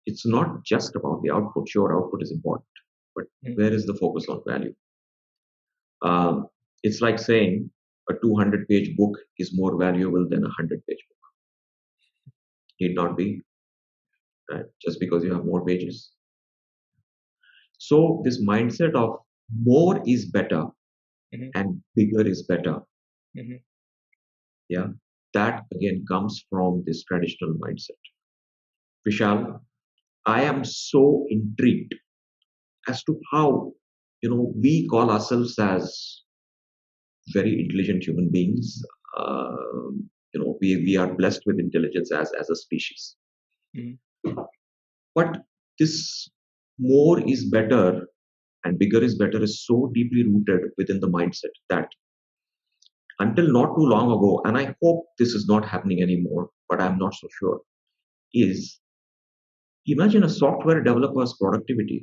It's not just about the output. Sure, output is important, but Mhm. where is the focus on value? It's like saying a 200-page book is more valuable than a 100-page book. Need not be, right? Just because you have more pages. So this mindset of more is better Mhm. and bigger is better, Mhm. yeah, that again comes from this traditional mindset. Vishal, I am so intrigued as to how we call ourselves as very intelligent human beings. We are blessed with intelligence as a species. Mhm. But this more is better and bigger is better is so deeply rooted within the mindset that until not too long ago, and I hope this is not happening anymore, but I'm not so sure, is imagine a software developer's productivity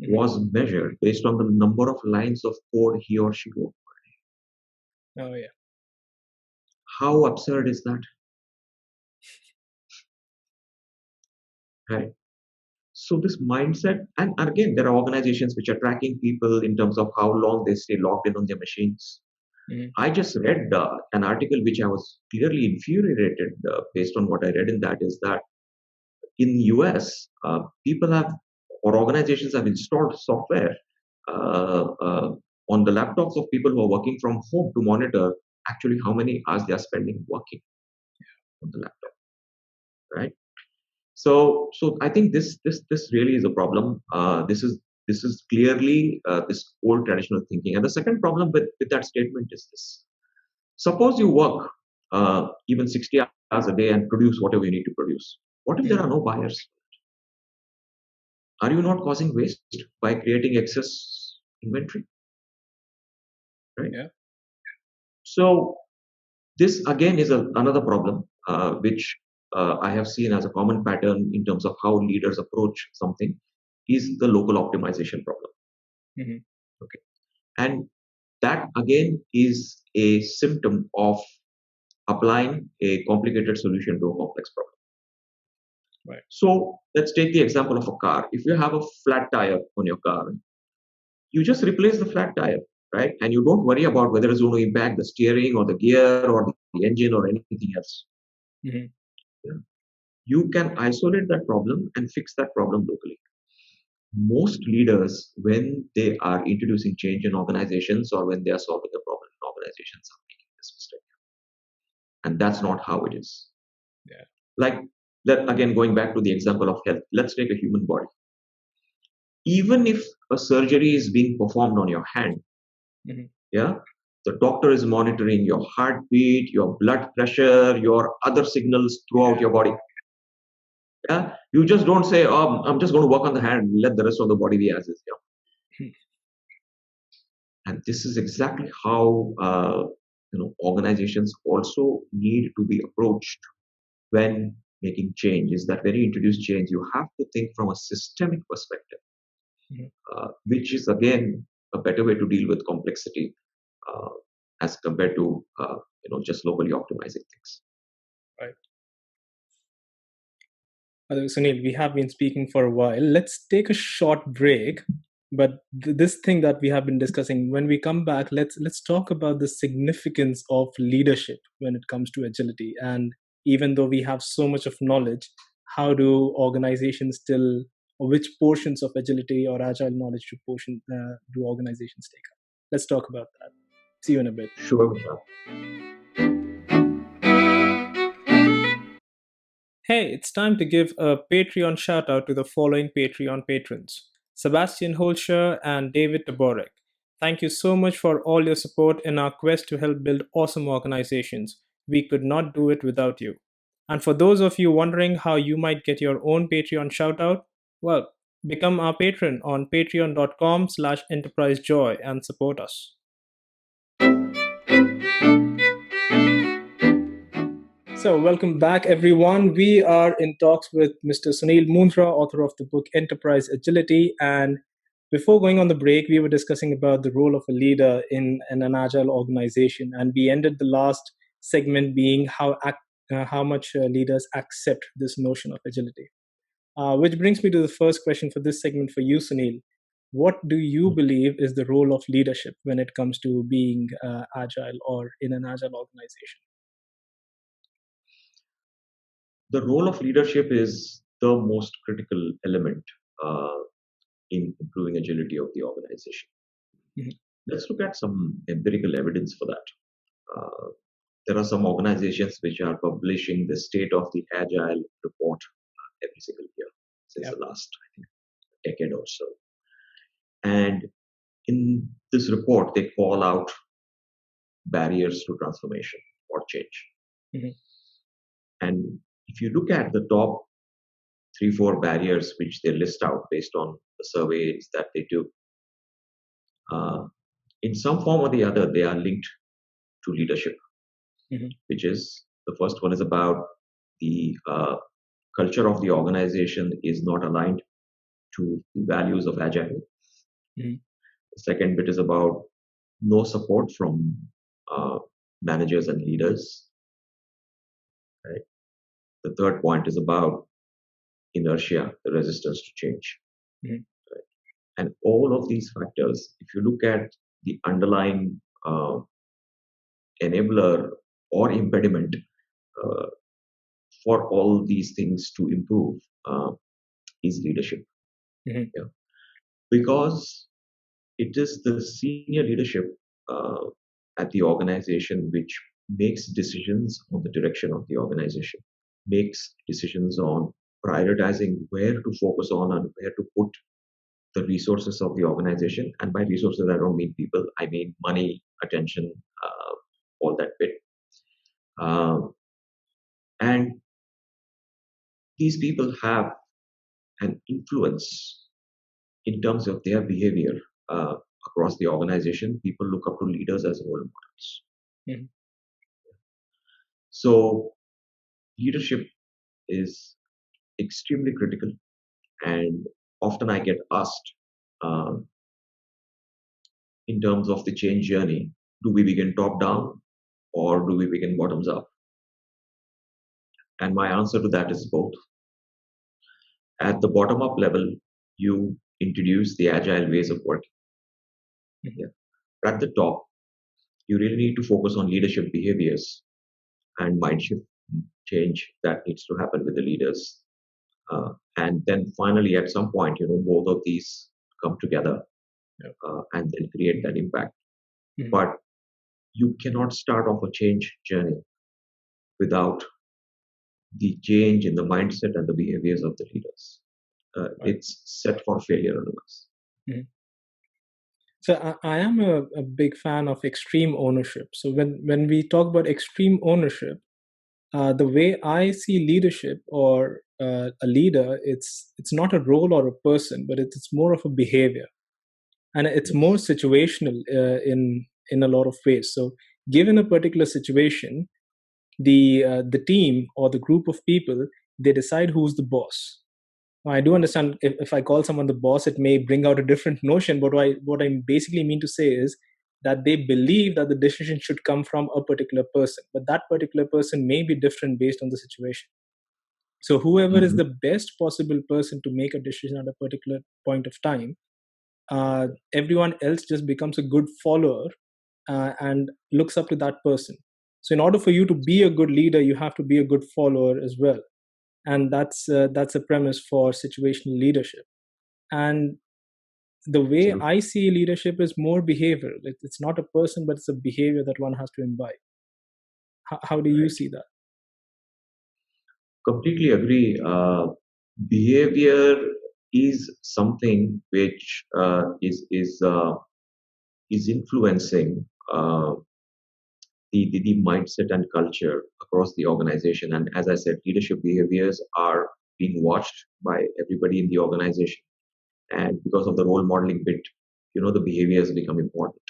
Mhm. was measured based on the number of lines of code he or she wrote. Oh yeah. How absurd is that? Right? So this mindset, and again, there are organizations which are tracking people in terms of how long they stay logged in on their machines. Mhm. I just read an article which I was clearly infuriated based on what I read in that is that in US, people have or organizations have installed software uh, uh, on the laptops of people who are working from home to monitor actually how many hours they are spending working on the laptop, right? So I think this really is a problem. This is clearly this old traditional thinking. And the second problem with that statement is this: suppose you work even 60 hours a day and produce whatever you need to produce. What if there Mhm. are no buyers? Are you not causing waste by creating excess inventory? Right. Yeah. So this again is another problem which I have seen as a common pattern in terms of how leaders approach something is the local optimization problem. Mhm. Okay, and that again is a symptom of applying a complicated solution to a complex problem. Right. So let's take the example of a car. If you have a flat tire on your car, you just replace the flat tire, right? And you don't worry about whether it's going to impact the steering or the gear or the engine or anything else. Mhm. Yeah. you can isolate that problem and fix that problem locally. Most leaders, when they are introducing change in organizations or when they are solving a problem in organizations, are making this mistake. And that's not how it is. Yeah. Like, again, going back to the example of health, let's take a human body. Even if a surgery is being performed on your hand, Mhm. yeah, the doctor is monitoring your heartbeat, your blood pressure, your other signals throughout your body. Yeah, you just don't say, "Oh, I'm just going to work on the hand, let the rest of the body be as is." Yeah. Hmm. And this is exactly how organizations also need to be approached when making change. Is that when you introduce change, you have to think from a systemic perspective, Mhm. which is again a better way to deal with complexity uh, as compared to just locally optimizing things. Right. Sunil, we have been speaking for a while. Let's take a short break. But this thing that we have been discussing, when we come back, let's talk about the significance of leadership when it comes to agility. And even though we have so much of knowledge, how do organizations still, or which portions of agility or agile knowledge do organizations take up? Let's talk about that. See you in a bit. Sure, Vishal. Hey, it's time to give a Patreon shout out to the following Patreon patrons: Sebastian Holscher and David Taborek. Thank you so much for all your support in our quest to help build awesome organizations. We could not do it without you. And for those of you wondering how you might get your own Patreon shout out, well, become our patron on patreon.com/enterprisejoy and support us. So, welcome back, everyone. We are in talks with Mr. Sunil Mundra, author of the book Enterprise Agility. And before going on the break, we were discussing about the role of a leader in an agile organization. And we ended the last segment being how much leaders accept this notion of agility. Which brings me to the first question for this segment for you, Sunil. What do you believe is the role of leadership when it comes to being agile or in an agile organization? The role of leadership is the most critical element uh, in improving agility of the organization. Mhm. Let's look at some empirical evidence for that. There are some organizations which are publishing the state of the agile report every single year since Yep. the last, I think, decade or so. And in this report, they call out barriers to transformation or change. Mhm. And if you look at the top three, four barriers which they list out based on the surveys that they do, uh, in some form or the other, they are linked to leadership, Mhm. which is the first one is about the culture of the organization is not aligned to the values of agile. Mhm. The second bit is about no support from uh, managers and leaders. Right? The third point is about inertia, the resistance to change. Mhm. Right? And all of these factors, if you look at the underlying enabler or impediment uh, for all these things to improve is leadership. Mhm. Yeah. Because it is the senior leadership uh, at the organization which makes decisions on the direction of the organization, makes decisions on prioritizing where to focus on and where to put the resources of the organization. And by resources, I don't mean people, I mean money, attention, all that bit. Um, and these people have an influence in terms of their behavior uh, across the organization. People look up to leaders as role models. Mhm. So leadership is extremely critical, and often I get asked um, in terms of the change journey: do we begin top down or do we begin bottoms up? And my answer to that is both. At the bottom up level, you introduce the agile ways of working. Mhm. Yeah. At the top, you really need to focus on leadership behaviors and mind shift. change that needs to happen with the leaders. And then finally, at some point, both of these come together Yeah. and then create that impact. Mhm. But you cannot start off a change journey without the change in the mindset and the behaviors of the leaders. Right. It's set for failure otherwise. Mhm. So I am a big fan of extreme ownership. So when we talk about extreme ownership, the way I see leadership or a leader, it's not a role or a person, but it's more of a behavior, and it's more Yes. situational in a lot of ways. So given a particular situation, the team or the group of people, they decide who's the boss. I do understand if I call someone the boss, it may bring out a different notion. But what I basically mean to say is that they believe that the decision should come from a particular person, but that particular person may be different based on the situation. So whoever is Mhm. the best possible person to make a decision at a particular point of time, everyone else just becomes a good follower and looks up to that person. So in order for you to be a good leader, you have to be a good follower as well, and that's a premise for situational leadership. And the way Absolutely. I see leadership is more behavioral. It's not a person, but it's a behavior that one has to imbibe. How do you Right. see that? Completely agree. Behavior is something which is influencing the mindset and culture across the organization. And as I said, leadership behaviors are being watched by everybody in the organization. And because of the role modeling bit, the behaviors become important.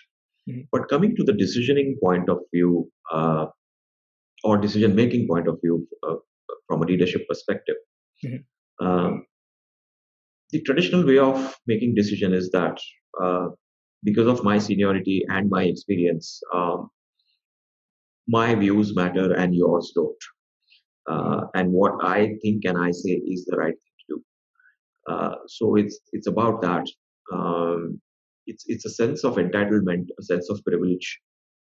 Mhm. But coming to the decisioning point of view or decision making point of view from a leadership perspective, Mhm. um, the traditional way of making decision is that because of my seniority and my experience, my views matter and yours don't. Mhm. And what I think and I say is the right thing to do. So it's about that. It's a sense of entitlement, a sense of privilege,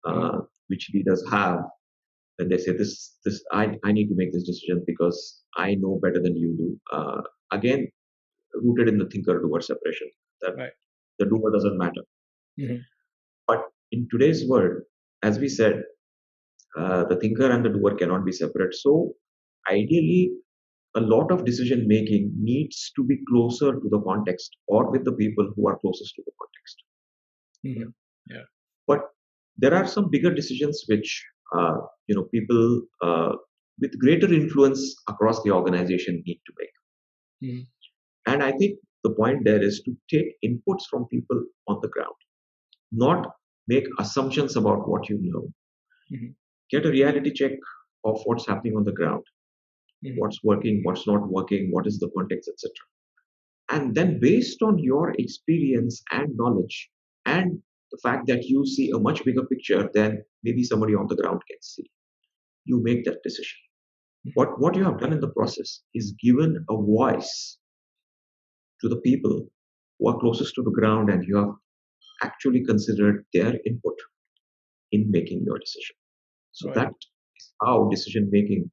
Mhm. which leaders have when they say this I need to make this decision because I know better than you do. Again, rooted in the thinker doer separation, that Right. the doer doesn't matter. Mhm. But in today's world, as we said, the thinker and the doer cannot be separate. So ideally, a lot of decision making needs to be closer to the context or with the people who are closest to the context. Mhm. Yeah. But there are some bigger decisions which people with greater influence across the organization need to make. Mhm. And I think the point there is to take inputs from people on the ground, not make assumptions about what you know. Mhm. Get a reality check of what's happening on the ground, Mhm. what's working, what's not working, what is the context, etc. And then, based on your experience and knowledge, and the fact that you see a much bigger picture than maybe somebody on the ground can see, you make that decision. Mhm. What you have done in the process is given a voice to the people who are closest to the ground, and you have actually considered their input in making your decision. So Right. that is how decision making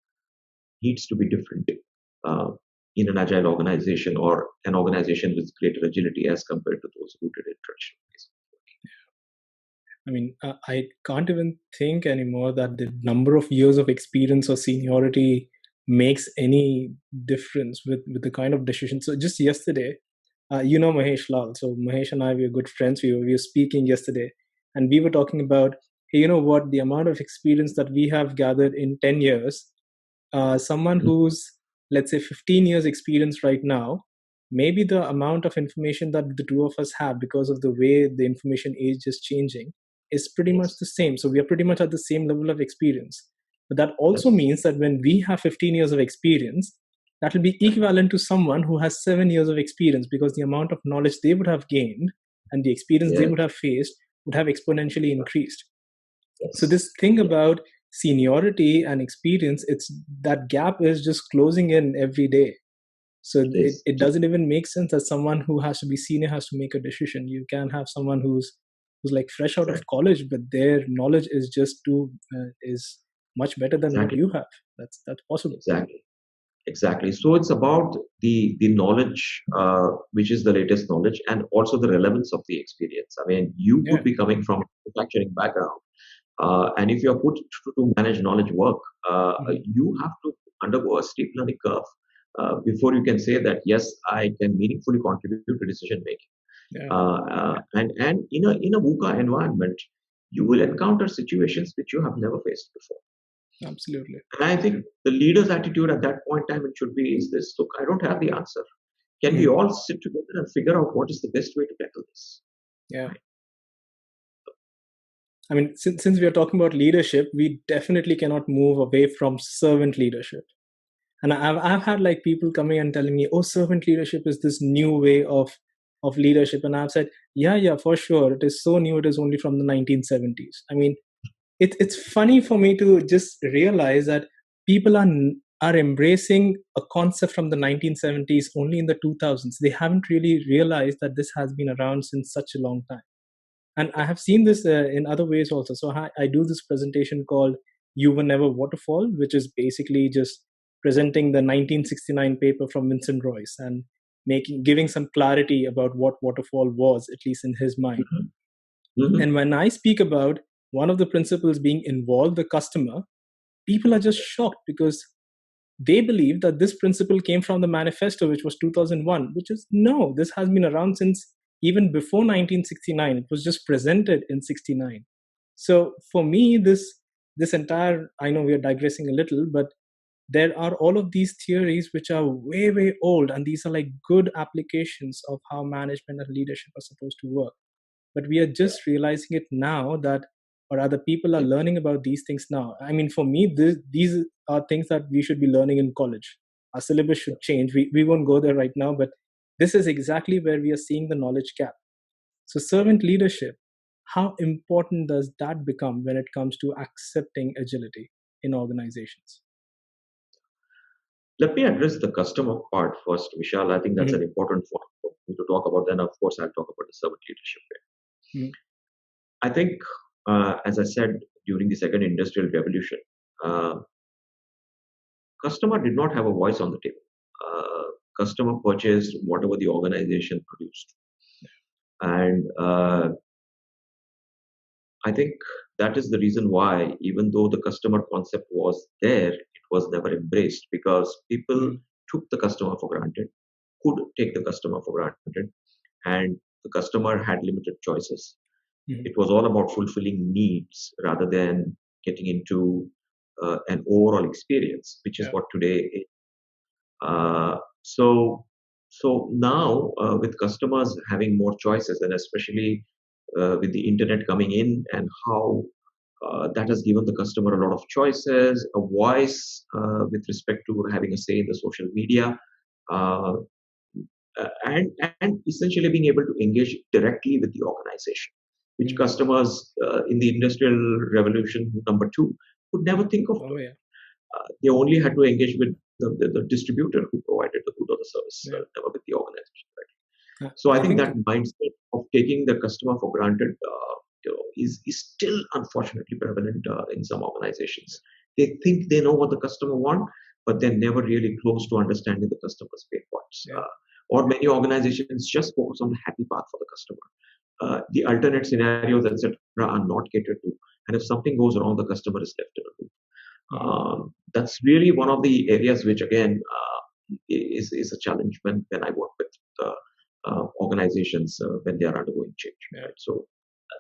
needs to be different uh, in an agile organization or an organization with greater agility as compared to those rooted in traditional ways. I mean, I can't even think anymore that the number of years of experience or seniority makes any difference with the kind of decision. So just yesterday, Mahesh Lal. So Mahesh and I, we are good friends. We were speaking yesterday, and we were talking about, hey, you know what, the amount of experience that we have gathered in 10 years, someone Mhm. who's, let's say, 15 years experience right now, maybe the amount of information that the two of us have because of the way the information age is changing is pretty much Yes, the same. So we are pretty much at the same level of experience. But that also yes, means that when we have 15 years of experience, that will be right. equivalent to someone who has 7 years of experience, because the amount of knowledge they would have gained and the experience they Yes, would have faced would have exponentially increased. So yes, this thing yeah, about seniority and experience, it's that gap is just closing in every day. So it it, is. it doesn't even make sense that someone who has to be senior has to make a decision. You can have someone who's like fresh out of Right. college, but their knowledge is just too is much better than what Exactly. you have. That's possible. Exactly. Exactly. So it's about the knowledge, which is the latest knowledge, and also the relevance of the experience. I mean, you could Yeah. be coming from a manufacturing background, and if you're put to manage knowledge work, Mhm. you have to undergo a steep learning curve before you can say that yes, I can meaningfully contribute to decision making. Yeah. And in a VUCA environment, you will encounter situations which you have never faced before. Absolutely. And I think the leader's attitude at that point in time it should be is this: look, I don't have the answer. Can we Mhm. all sit together and figure out what is the best way to tackle this? Yeah. Right. I mean, since we are talking about leadership, we definitely cannot move away from servant leadership. And I've had like people coming and telling me, oh, servant leadership is this new way of leadership. And I've said, yeah, for sure. It is so new. It is only from the 1970s. I mean, it's funny for me to just realize that people are embracing a concept from the 1970s only in the 2000s. They haven't really realized that this has been around since such a long time. And I have seen this in other ways also. So I do this presentation called "You Were Never Waterfall," which is basically just presenting the 1969 paper from Vincent Royce and giving some clarity about what waterfall was, at least in his mind. Mhm. Mhm. And when I speak about one of the principles being involve the customer, people are just shocked because they believe that this principle came from the manifesto, which was 2001, which is no, this has been around since even before 1969. It was just presented in 69. So for me, this entire, I know we are digressing a little, but there are all of these theories which are way old, and these are like good applications of how management and leadership are supposed to work, but we are just realizing it now, that or other people are Yeah. learning about these things now. I mean, for me, these are things that we should be learning in college. Our syllabus should change. We won't go there right now, but this is exactly where we are seeing the knowledge gap. So servant leadership, how important does that become when it comes to accepting agility in organizations? Let me address the customer part first, Vishal. I think that's Mhm. an important one for me to talk about. Then, of course, I'll talk about the servant leadership. Mhm. I think, as I said during the second industrial revolution, uh, customer did not have a voice on the table. Customer purchased whatever the organization produced, and I think that is the reason why, even though the customer concept was there, it was never embraced because people Mhm. took the customer for granted, could take the customer for granted, and the customer had limited choices. Mhm. It was all about fulfilling needs rather than getting into an overall experience, which is Yeah. what today is. Uh, so, so now with customers having more choices, and especially with the internet coming in, and how that has given the customer a lot of choices, a voice with respect to having a say in the social media, uh, and essentially being able to engage directly with the organization, which Mhm. customers in the industrial revolution number two could never think of Oh doing. yeah. They only had to engage with the distributor who provided the good or the service, Yeah. never with the organization. Right? So I I think think. that mindset of taking the customer for granted is still unfortunately prevalent in some organizations. They think they know what the customer want, but they're never really close to understanding the customer's pain points. Yeah. Or many organizations just focus on the happy path for the customer. The alternate scenarios, etc., are not catered to. And if something goes wrong, the customer is left in a loop. Mhm. That's really one of the areas which, again, is a challenge when I work with organizations when they are undergoing change. Yeah. Right? So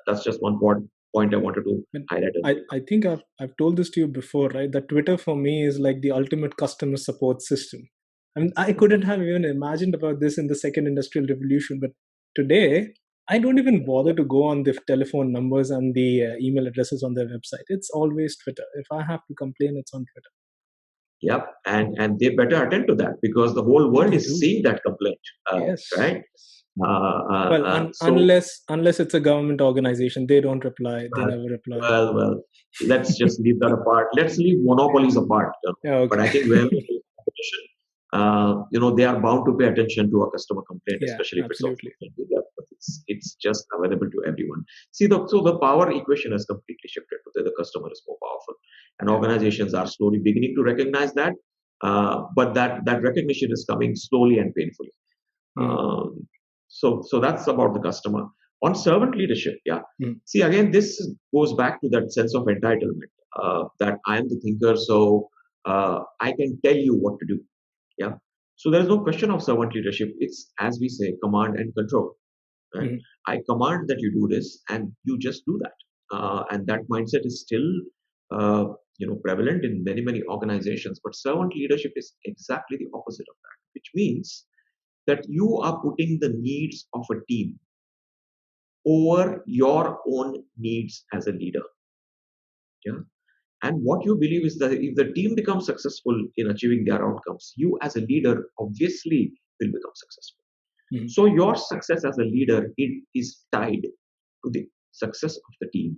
that's just one point I wanted to But highlight and bring I up. think I've told this to you before, right? That Twitter for me is like the ultimate customer support system. I mean, I couldn't have even imagined about this in the second industrial revolution, but today I don't even bother to go on the telephone numbers and the email addresses on their website. It's always Twitter. If I have to complain, it's on Twitter. Yep, and they better attend to that because the whole Yeah, world they is do. seeing that complaint, Yes. right? Uh, uh, Well, uh, so unless it's a government organization, they don't reply. They uh, never reply. well, let's just leave that apart. Let's leave monopolies apart. Yeah. But I Okay. think where there is competition, they are bound to pay attention to a customer complaint, Yeah. especially if it's on Absolutely. social media. But it's just available to everyone. See, so the power equation has completely shifted. Today, the customer is more powerful. and Yeah. organizations are slowly beginning to recognize that. But that recognition is coming slowly and painfully. Mm. Um, so that's about the customer. On servant leadership, yeah. Mm. See, again, this goes back to that sense of entitlement, that I am the thinker, so I can tell you what to do. Yeah. So there is no question of servant leadership. It's, as we say, command and control. Right? Mm. I command that you do this, and you just do that. And that mindset is still, uh, prevalent in many organizations. But servant leadership is exactly the opposite of that, which means that you are putting the needs of a team over your own needs as a leader. Yeah. And what you believe is that if the team becomes successful in achieving their outcomes, you as a leader obviously will become successful. Mm. So your success as a leader, it is tied to the success of the team.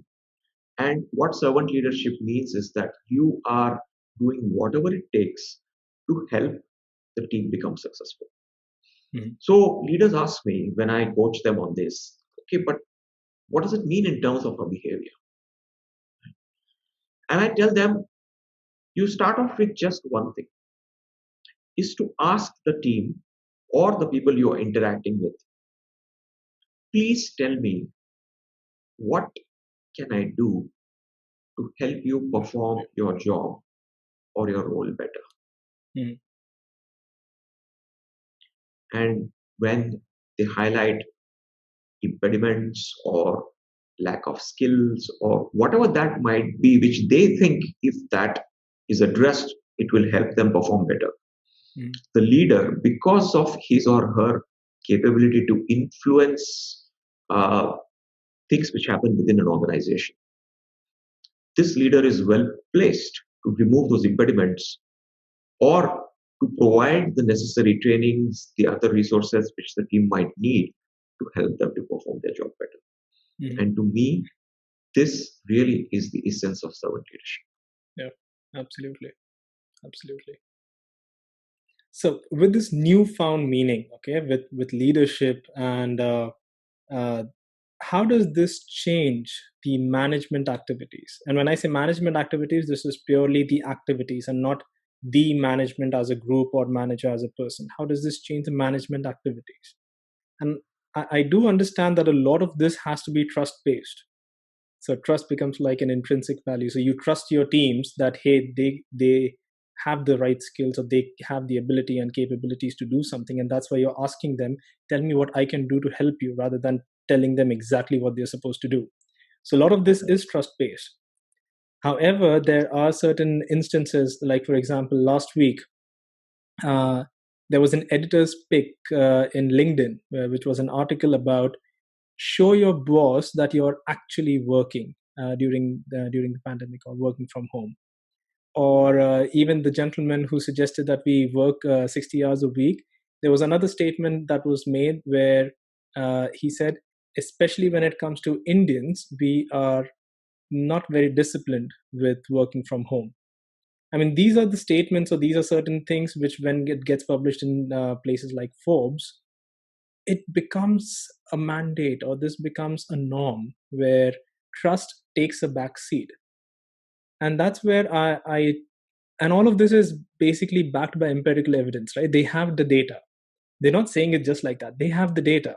And what servant leadership means is that you are doing whatever it takes to help the team become successful. Mm. So leaders ask me when I coach them on this, okay, but what does it mean in terms of our behavior? And I tell them, you start off with just one thing, is to ask the team or the people you are interacting with, please tell me, what can I do to help you perform your job or your role better? Mm. And when they highlight impediments or lack of skills or whatever that might be, which they think if that is addressed, it will help them perform better. Mm. The leader, because of his or her capability to influence uh, things which happen within an organization, this leader is well placed to remove those impediments or to provide the necessary trainings, the other resources which the team might need to help them to perform their job better. Mm. And to me, this really is the essence of servant leadership. Yeah. Absolutely. Absolutely. So with this newfound meaning, okay, with leadership and uh, how does this change the management activities? And when I say management activities, this is purely the activities and not the management as a group or manager as a person. How does this change the management activities? And I do understand that a lot of this has to be trust based. So trust becomes like an intrinsic value. So you trust your teams that hey, they have the right skills or they have the ability and capabilities to do something, and that's why you're asking them, tell me what I can do to help you, rather than telling them exactly what they're supposed to do. So a lot of this is trust based. However, there are certain instances, like for example, last week uh, there was an editor's pick in LinkedIn, which was an article about show your boss that you're actually working during the pandemic or working from home. Or even the gentleman who suggested that we work 60 hours a week, there was another statement that was made where he said, especially when it comes to Indians, we are not very disciplined with working from home. I mean, these are the statements, or these are certain things which, when it gets published in places like Forbes, it becomes a mandate, or this becomes a norm where trust takes a back seat. And that's where I and all of this is basically backed by empirical evidence, right? They have the data. They're not saying it just like that. They have the data.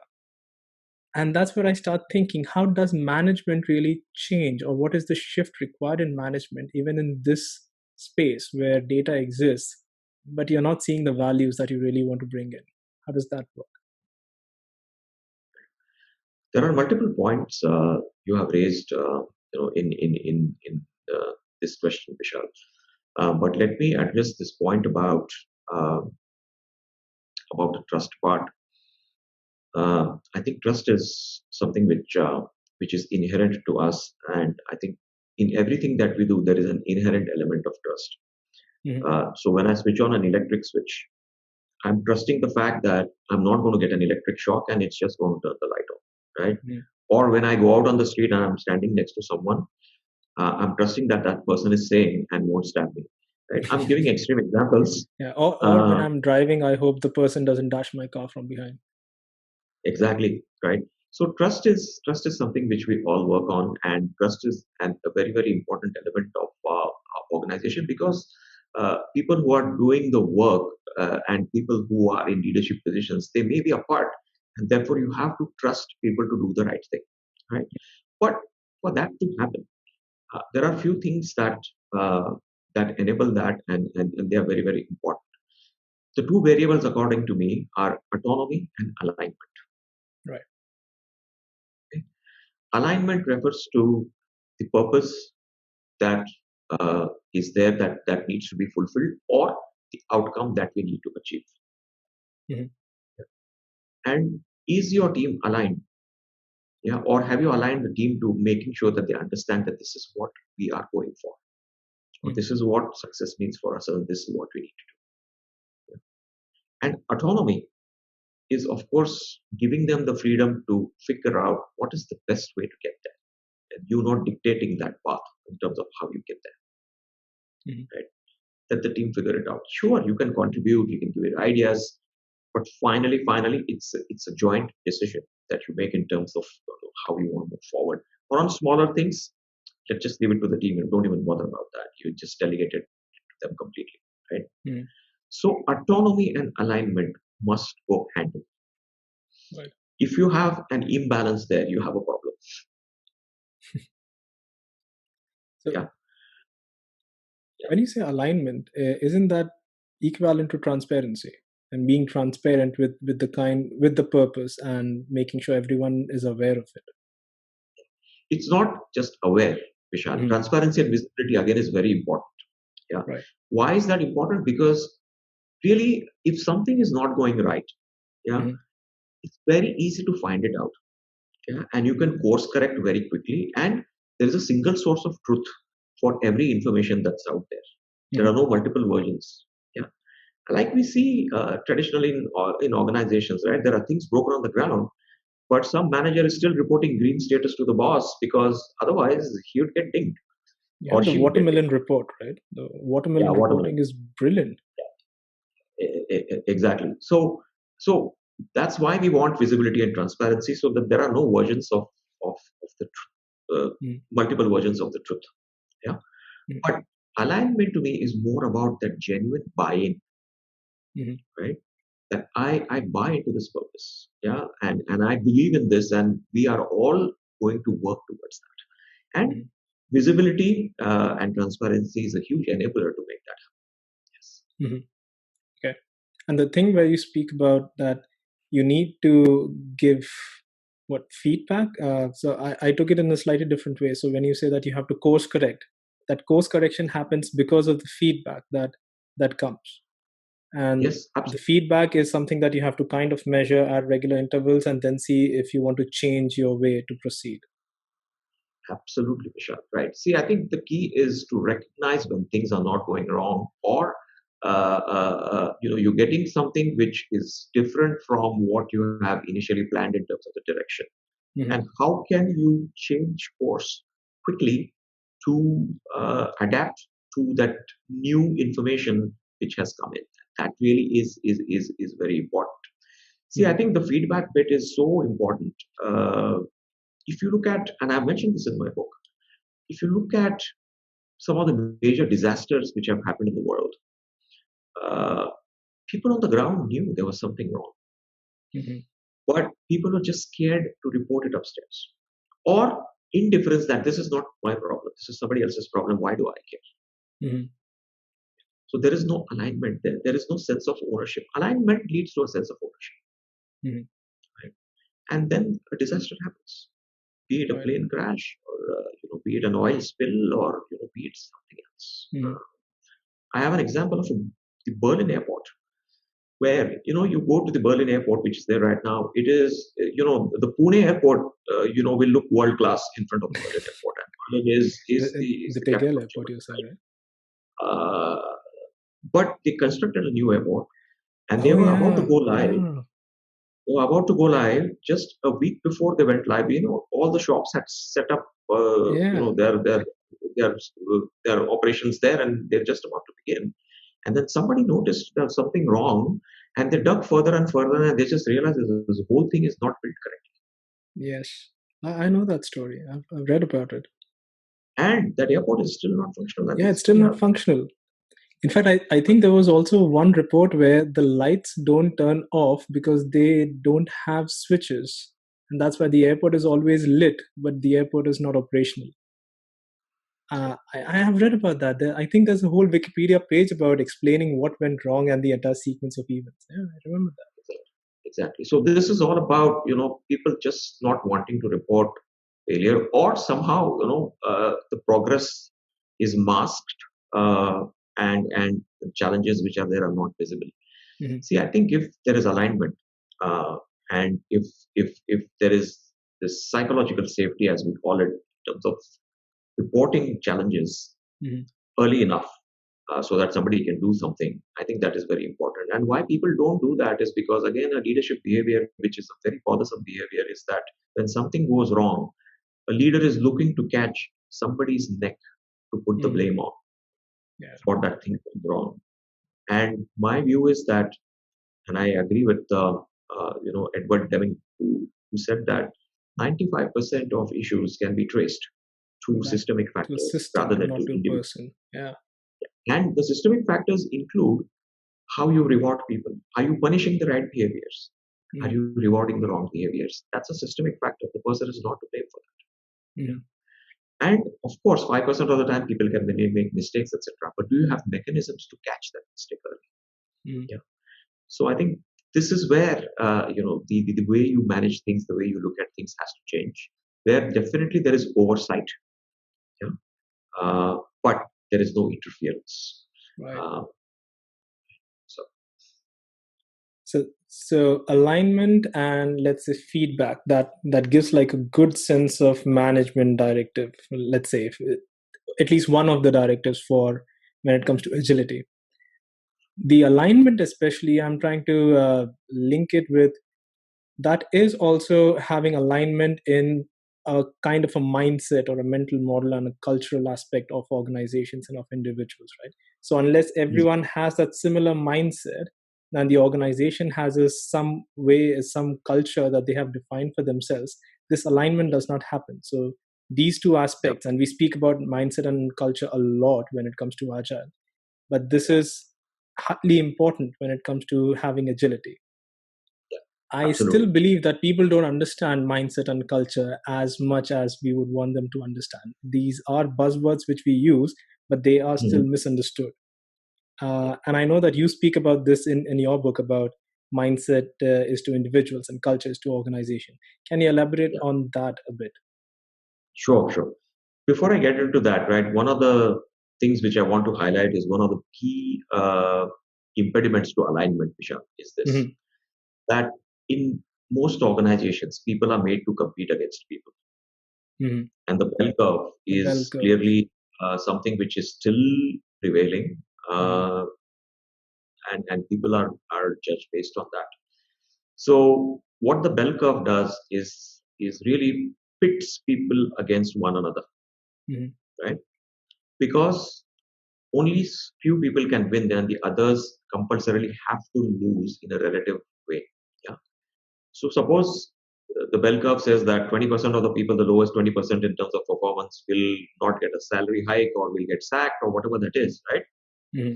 And that's where I start thinking, how does management really change, or what is the shift required in management, even in this space where data exists, but you're not seeing the values that you really want to bring in? How does that work? There are multiple points you have raised, in this question, Vishal. But let me address this point uh, about the trust part. I think trust is something which is inherent to us, and I think in everything that we do, there is an inherent element of trust. Mhm. So when I switch on an electric switch, I'm trusting the fact that I'm not going to get an electric shock and it's just going to turn the light on, right? Mhm. Or when I go out on the street and I'm standing next to someone, I'm trusting that that person is sane and won't stab me, right? I'm giving extreme examples. Yeah, or when Uh, I'm driving, I hope the person doesn't dash my car from behind. exactly, right? So trust is something which we all work on, and trust is a very important element of organization, because people who are doing the work and people who are in leadership positions, they may be apart, and therefore you have to trust people to do the right thing, right? But for that to happen, there are few things uh, that enable that, and they are very, very important. The two variables, according to me, are autonomy and alignment. Right. Okay? Alignment refers to the purpose that is there, that needs to be fulfilled, or the outcome that we need to achieve. Mm-hmm. And is your team aligned? Yeah, or have you aligned the team to making sure that they understand that this is what we are going for, or Mm-hmm. this is what success means for us, and this is what we need to do. And autonomy is, of course, giving them the freedom to figure out what is the best way to get there, and you not dictating that path in terms of how you get there, Mm-hmm. right? Let the team figure it out. Sure, you can contribute, you can give it ideas, but finally, it's a joint decision that you make in terms of how you want to move forward. Or on smaller things, let's just leave it to the team and don't even bother about that. You just delegate it to them completely, right? Mm-hmm. So autonomy and alignment must go hand in hand. Right. If you have an imbalance there, you have a problem. So Yeah. when you say alignment, isn't that equivalent to transparency and being transparent with the purpose and making sure everyone is aware of it? It's not just aware, Vishal. Mm-hmm. Transparency and visibility again is very important. Yeah. Right. Why is that important? Because really, if something is not going right, yeah, Mm-hmm. it's very easy to find it out. Yeah, and you can course correct very quickly. And there is a single source of truth for every information that's out there. There Mm-hmm. are no multiple versions. Yeah, like we see traditionally in organizations, right? There are things broken on the ground, but some manager is still reporting green status to the boss because otherwise he would get dinged Yeah, or the she would get watermelon dinged. report, right? The Yeah, watermelon whatever. reporting is brilliant. Exactly. So that's why we want visibility and transparency, so that there are no versions of the Mm-hmm. multiple versions of the truth. Yeah. Mm-hmm. But alignment to me is more about that genuine buy-in, Mm-hmm. right? That I buy into this purpose. Yeah. And I believe in this, and we are all going to work towards that. And Mm-hmm. visibility and transparency is a huge enabler to make that happen. Yes. Mm-hmm. Okay. And the thing where you speak about that you need to give what feedback. So I took it in a slightly different way. So when you say that you have to course correct, that course correction happens because of the feedback that comes. And Yes, the absolutely. feedback is something that you have to kind of measure at regular intervals and then see if you want to change your way to proceed. Absolutely, Vishal. Right. See, I think the key is to recognize when things are not going wrong, or you're getting something which is different from what you have initially planned in terms of the direction. Mm-hmm. And how can you change course quickly to adapt to that new information which has come in? That really is very important. See, I Mm-hmm. think the feedback bit is so important. If you look at, and I've mentioned this in my book, if you look at some of the major disasters which have happened in the world, uh, people on the ground knew there was something wrong, Mm-hmm. but people were just scared to report it upstairs, or indifference that this is not my problem, this is somebody else's problem. Why do I care? Mm-hmm. So there is no alignment there. There is no sense of ownership. Alignment leads to a sense of ownership, Mm-hmm. right? And then a disaster happens, be it a Right. plane crash, or be it an oil spill, or be it something else. Mm-hmm. I have an example of the Berlin airport, where you go to the Berlin airport, which is there right now. It is the Pune airport, will look world class in front of the Berlin airport, and Berlin is The the capital Tegel of airport, Germany, you're saying, right? right? But they constructed a new airport, and they Oh, were about to yeah. go live. Yeah. They were about to go live just a week before they went live. All the shops had set up, Yeah. their their operations there, and they're just about to begin. And then somebody noticed there's something wrong, and they dug further and further, and they just realized this whole thing is not built correctly. Yes. I know that story. I've read about it. And that airport is still not functional, and Yeah, they it's still still not have. functional. In fact, I think there was also one report where the lights don't turn off because they don't have switches. And that's why the airport is always lit, but the airport is not operational. I have read about that. I think there's a whole Wikipedia page about explaining what went wrong and the entire sequence of events. Yeah, I remember that. Exactly. So this is all about people just not wanting to report failure, or somehow the progress is masked, uh, and the challenges which are there are not visible. Mhm. See, I think if there is alignment, uh, and if there is this psychological safety, as we call it, in terms of reporting challenges Mhm. early enough, so that somebody can do something. I think that is very important. And why people don't do that is because, again, a leadership behavior, which is a very bothersome behavior, is that when something goes wrong, a leader is looking to catch somebody's neck to put the Mhm. blame on Yeah. for that thing going wrong. And my view is that, and I agree with Edward Deming, who said that 95% of issues can be traced to Back systemic to a factors system rather and than not to to a individual. person. Yeah. And the systemic factors include how you reward people. Are you punishing the right behaviors? Are Mhm. you rewarding the wrong behaviors? That's a systemic factor. The person is not to blame for that. Mhm. Yeah. And of course, 5% of the time people can make mistakes, etc. But do you have mechanisms to catch that mistake early? Mhm. Yeah. So I think this is where the way you manage things, the way you look at things has to change. There definitely there is oversight, yeah, but there is no interference. Right. Uh, so So alignment and, let's say, feedback, that gives like a good sense of management directive. Let's say at least one of the directives for when it comes to agility. The alignment, especially, I'm trying to link it with that is also having alignment in a kind of a mindset or a mental model and a cultural aspect of organizations and of individuals, right? So unless everyone has that similar mindset, then the organization has some way, some culture that they have defined for themselves, this alignment does not happen. So these two yeah, aspects, and we speak about mindset and culture a lot when it comes to agile, but this is highly important when it comes to having agility. I still absolutely. believe that people don't understand mindset and culture as much as we would want them to understand. These are buzzwords which we use, but they are still Mhm. misunderstood. And I know that you speak about this in your book about mindset is to individuals and culture is to organization. Can you elaborate Yeah, on that a bit? sure, sure. Before I get into that, right, one of the things which I want to highlight is one of the key impediments to alignment, Vishal, is this: Hmm. that in most organizations, people are made to compete against people. Hmm. And the bell curve The bell is curve. clearly something which is still prevailing, Hmm. uh, and people are judged based on that. So what the bell curve does is really pits people against one another, Hmm. right? Because only few people can win, then the others compulsorily have to lose in a relative way. Yeah. So suppose the bell curve says that 20% of the people, the lowest 20% in terms of performance, will not get a salary hike or will get sacked or whatever that is, right? Hmm.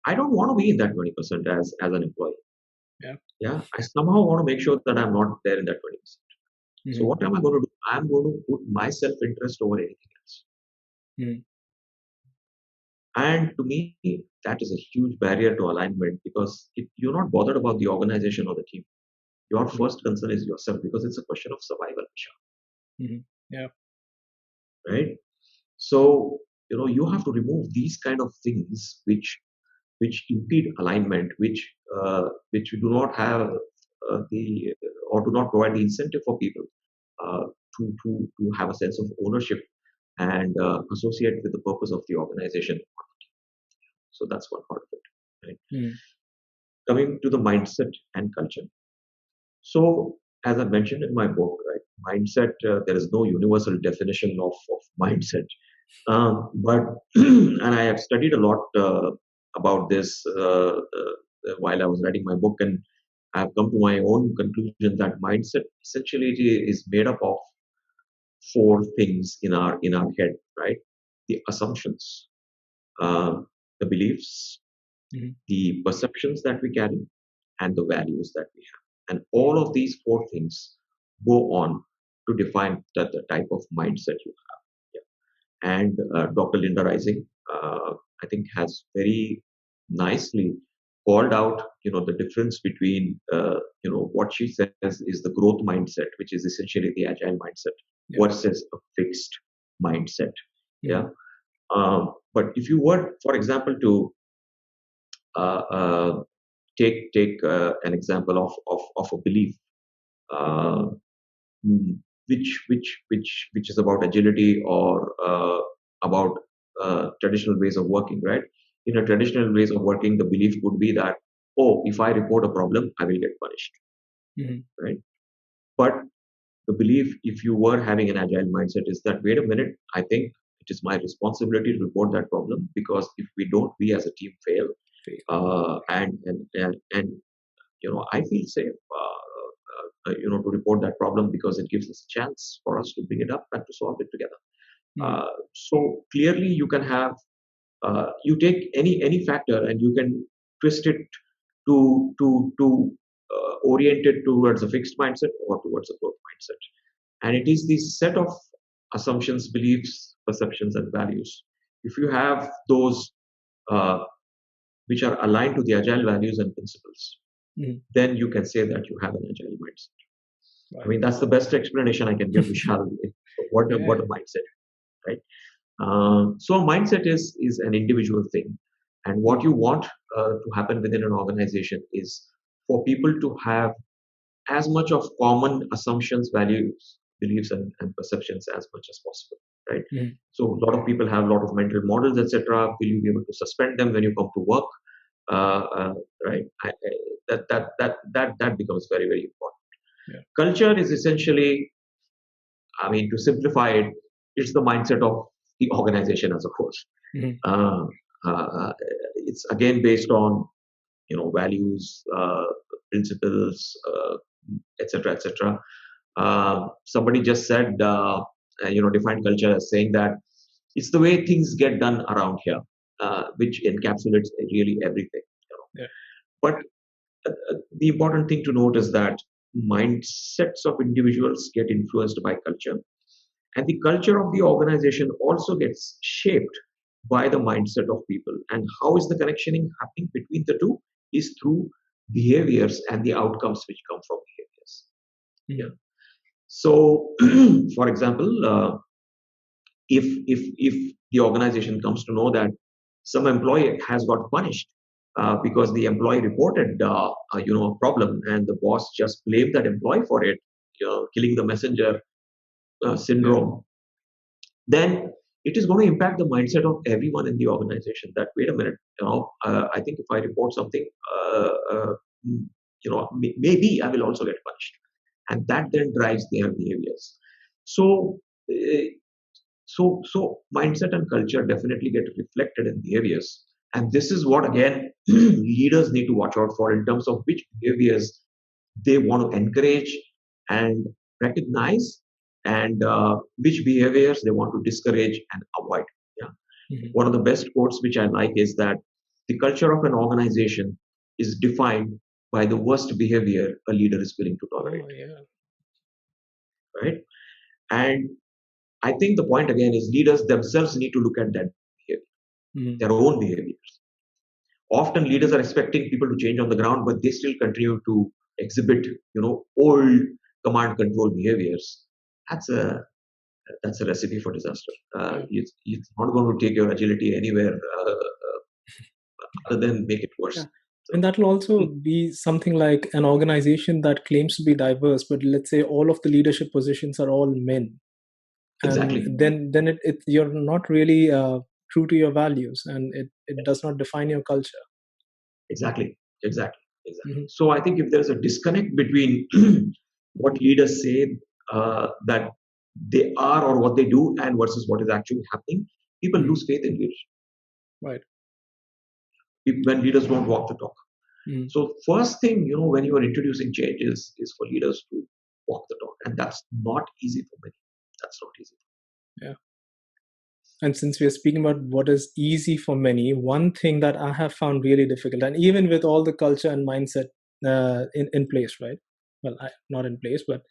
I don't want to be in that 20% as an employee. Yeah. Yeah. I somehow want to make sure that I'm not there in that 20%. So Hmm. what am I going to do? I'm going to put my self-interest over anything else. Hmm. And to me, that is a huge barrier to alignment because you're not bothered about the organization or the team. Your first concern is yourself because it's a question of survival, Isha, Hmm. Yeah. right? So you have to remove these kind of things which impede alignment, which do not have the or do not provide the incentive for people uh, to have a sense of ownership and associate with the purpose of the organization. So that's one part of it. Right? Hmm. Coming to the mindset and culture. So, as I mentioned in my book, right, mindset, there is no universal definition of mindset. But, and I have studied a lot about this while I was writing my book, and I have come to my own conclusion that mindset essentially is made up of four things in our head, right? the assumptions, uh, the beliefs, Mhm. the perceptions that we carry, and the values that we have. And all of these four things go on to define the type of mindset you have. Yeah. And Dr. Linda Rising, I think, has very nicely called out, the difference between, what she says is the growth mindset, which is essentially the agile mindset, Yeah. versus a fixed mindset. Mhm. Yeah. But if you were, for example, to uh, uh, take an example of a belief, uh, mm, which is about agility or about traditional ways of working, right? In a traditional ways of working, the belief would be that, oh, if I report a problem, I will get punished, Mhm. right? But the belief, if you were having an agile mindset, is that, wait a minute, I think it is my responsibility to report that problem, because if we don't, we as a team fail. Fail. And I feel safe, to report that problem, because it gives us a chance for us to bring it up and to solve it together. Mhm. So clearly, you can have, you take any factor and you can twist it to orient it towards a fixed mindset or towards a growth mindset. And it is this set of assumptions, beliefs, perceptions, and values. If you have those, uh, which are aligned to the agile values and principles, Mhm. then you can say that you have an agile mindset. I Right. mean, that's the best explanation I can give, Vishal. What Yeah. a mindset, right? So a mindset is an individual thing, and what Mhm. you want to happen within an organization is for people to have as much of common assumptions, values, beliefs, and perceptions as much as possible, right? Mhm. So a lot of people have a lot of mental models, etc. Will you be able to suspend them when you come to work? Uh, uh, right? That becomes very, very important. Yeah. Culture is essentially, I mean, to simplify it, it's the mindset of the organization as a whole. Mhm. Uh, uh, it's again based on values, principles, etc., etc. Somebody just said, defined culture as saying that it's the way things get done around here, which encapsulates really everything. Yeah. But the important thing to note is that mindsets of individuals get influenced by culture, and the culture of the organization also gets shaped by the mindset of people. And how is the connectioning happening between the two? Is through behaviors and the outcomes which come from behaviors. Mhm. Yeah. So, for example, if the organization comes to know that some employee has got punished because the employee reported a problem, and the boss just blamed that employee for it, killing the messenger Yeah. syndrome, then it is going to impact the mindset of everyone in the organization. That, wait a minute, I think if I report something, mm, maybe I will also get punished, and that then drives their behaviors. So. So mindset and culture definitely get reflected in behaviors. And this is what, again, leaders need to watch out for in terms of which behaviors they want to encourage and recognize, and which behaviors they want to discourage and avoid. Yeah. Mhm. One of the best quotes which I like is that the culture of an organization is defined by the worst behavior a leader is willing to tolerate, Oh, yeah. right? And I think the point again is leaders themselves need to look at that behavior, Mhm. their own behaviors. Often leaders are expecting people to change on the ground, but they still continue to exhibit, old command control behaviors. That's a that's a recipe for disaster. Yeah. It's not going to take your agility anywhere other than make it Yeah. worse. And So, that will also be something like an organization that claims to be diverse, but let's say all of the leadership positions are all men, and exactly, then it you're not really true to your values, and it does not define your culture. exactly, exactly, exactly. Hmm. So I think if there's a disconnect between what leaders say that they are or what they do and versus what is actually happening, people Hmm. lose faith in leadership Right. when leaders don't walk the talk. Hmm. So first thing, when you are introducing changes is for leaders to walk the talk, and that's not easy for many. That's not easy. Yeah. And since we are speaking about what is easy for many, one thing that I have found really difficult, and even with all the culture and mindset in place, right? Well, not in place, but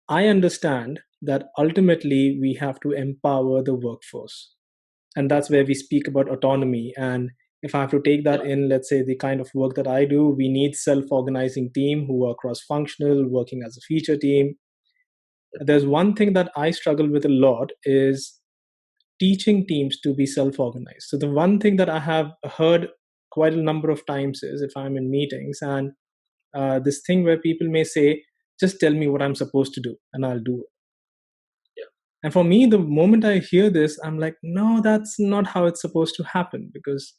I understand that ultimately we have to empower the workforce. And that's where we speak about autonomy. And if I have to take that Yeah. in, let's say, the kind of work that I do, we need self organizing team who are cross functional, working as a feature team. There's one thing that I struggle with a lot is teaching teams to be self organized. So, the one thing that I have heard quite a number of times is if I'm in meetings and this thing where people may say, just tell me what I'm supposed to do and I'll do it. Yeah. And for me, the moment I hear this, I'm like, no, that's not how it's supposed to happen. Because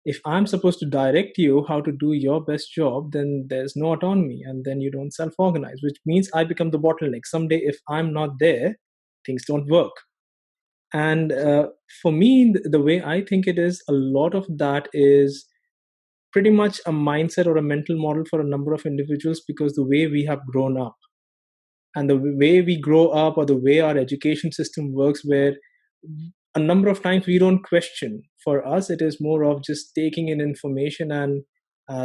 if I'm supposed to direct you how to do your best job, then there's no autonomy and then you don't self organize, which means I become the bottleneck. Someday, if I'm not there, things don't work. And for me, the way I think it is, a lot of that is pretty much a mindset or a mental model for a number of individuals because the way we have grown up and the way we grow up or the way our education system works, where a number of times we don't question. For us, it is more of just taking in information and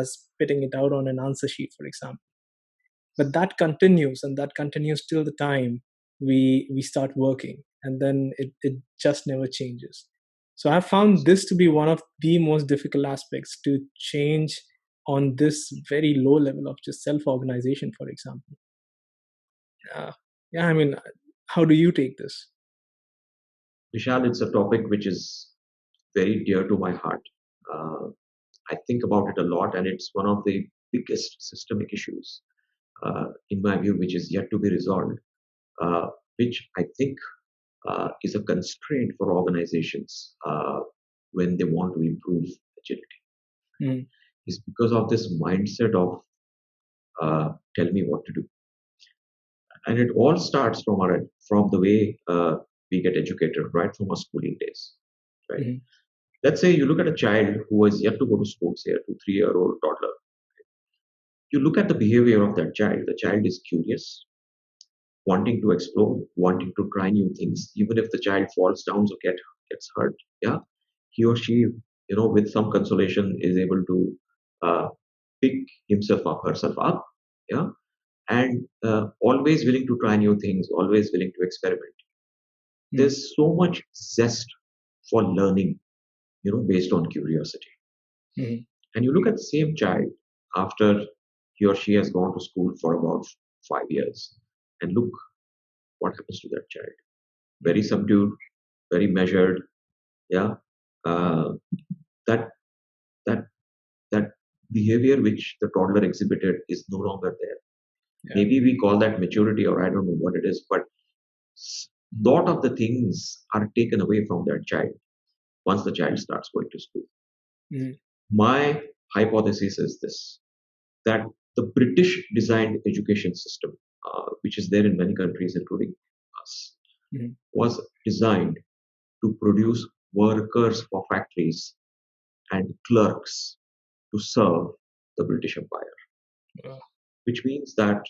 spitting it out on an answer sheet, for example. But that continues, and that continues till the time we start working, and then it just never changes. So I found this to be one of the most difficult aspects to change on this very low level of just self-organization, for example. Yeah, I mean, how do you take this? Vishal, it's a topic which is very dear to my heart. Uh, I think about it a lot, and it's one of the biggest systemic issues, in my view, which is yet to be resolved, which I think is a constraint for organizations when they want to improve agility. Mm, Is because of this mindset of tell me what to do, and it all starts from the way we get educated, right from our schooling days, right? mm, Let's say you look at a child who is yet to go to school, say a 2 3 year old toddler. You look at the behavior of that child. The child is curious, wanting to explore, wanting to try new things, even if the child falls down or gets hurt. Yeah, he or she, with some consolation, is able to uh, pick himself up, herself up. Yeah, and always willing to try new things, always willing to experiment. mm, There's so much zest for learning, based on curiosity. mm, And you look at the same child after he or she has gone to school for about 5 years, and look what happens to that child. Very subdued, very measured. Yeah, uh, that that that behavior which the toddler exhibited is no longer there. yeah. Maybe we call that maturity, or I don't know what it is, but lot of the things are taken away from that child once the child starts going to school. Mm, My hypothesis is this, that the British designed education system, which is there in many countries, including us, mm, was designed to produce workers for factories and clerks to serve the British Empire, uh, which means that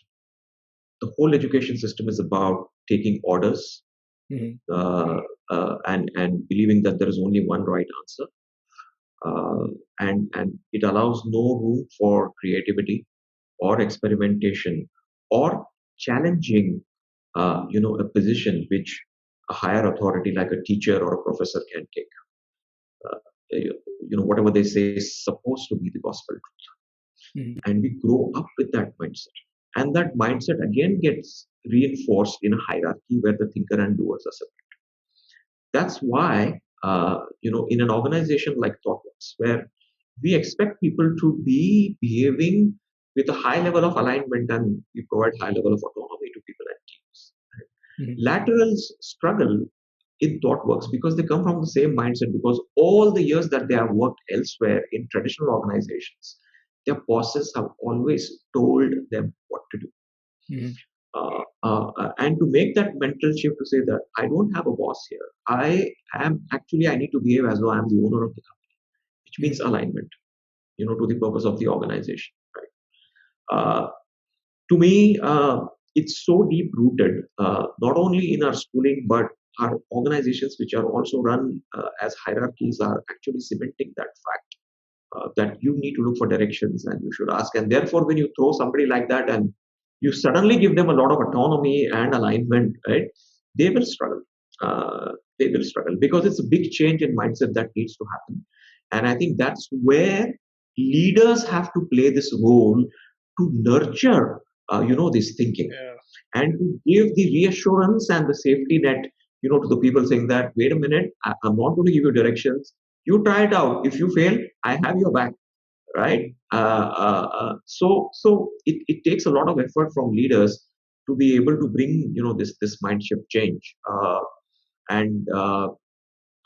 the whole education system is about taking orders, mm, uh, and believing that there is only one right answer, uh, and it allows no room for creativity or experimentation or challenging, a position which a higher authority like a teacher or a professor can take. Uh, Whatever they say is supposed to be the gospel truth, mm, and we grow up with that mindset, and that mindset again gets reinforced in a hierarchy where the thinker and doers are separate. That's why, in an organization like ThoughtWorks, where we expect people to be behaving with a high level of alignment, and we provide high level of autonomy to people and teams. mm, Laterals struggle in ThoughtWorks because they come from the same mindset, because all the years that they have worked elsewhere in traditional organizations, their bosses have always told them what to do. mm, And to make that mental shift to say that I don't have a boss here, I need to behave as though I'm the owner of the company, which means mm, alignment, to the purpose of the organization. Right? To me, it's so deep rooted, not only in our schooling, but our organizations, which are also run as hierarchies, are actually cementing that fact that you need to look for directions and you should ask. And therefore, when you throw somebody like that and you suddenly give them a lot of autonomy and alignment, right? They will struggle. They will struggle because it's a big change in mindset that needs to happen. And I think that's where leaders have to play this role to nurture, this thinking Yeah. and to give the reassurance and the safety net, to the people saying that, wait a minute, I'm not going to give you directions. You try it out. If you fail, I have your back, right? So it takes a lot of effort from leaders to be able to bring, this mind shift change. And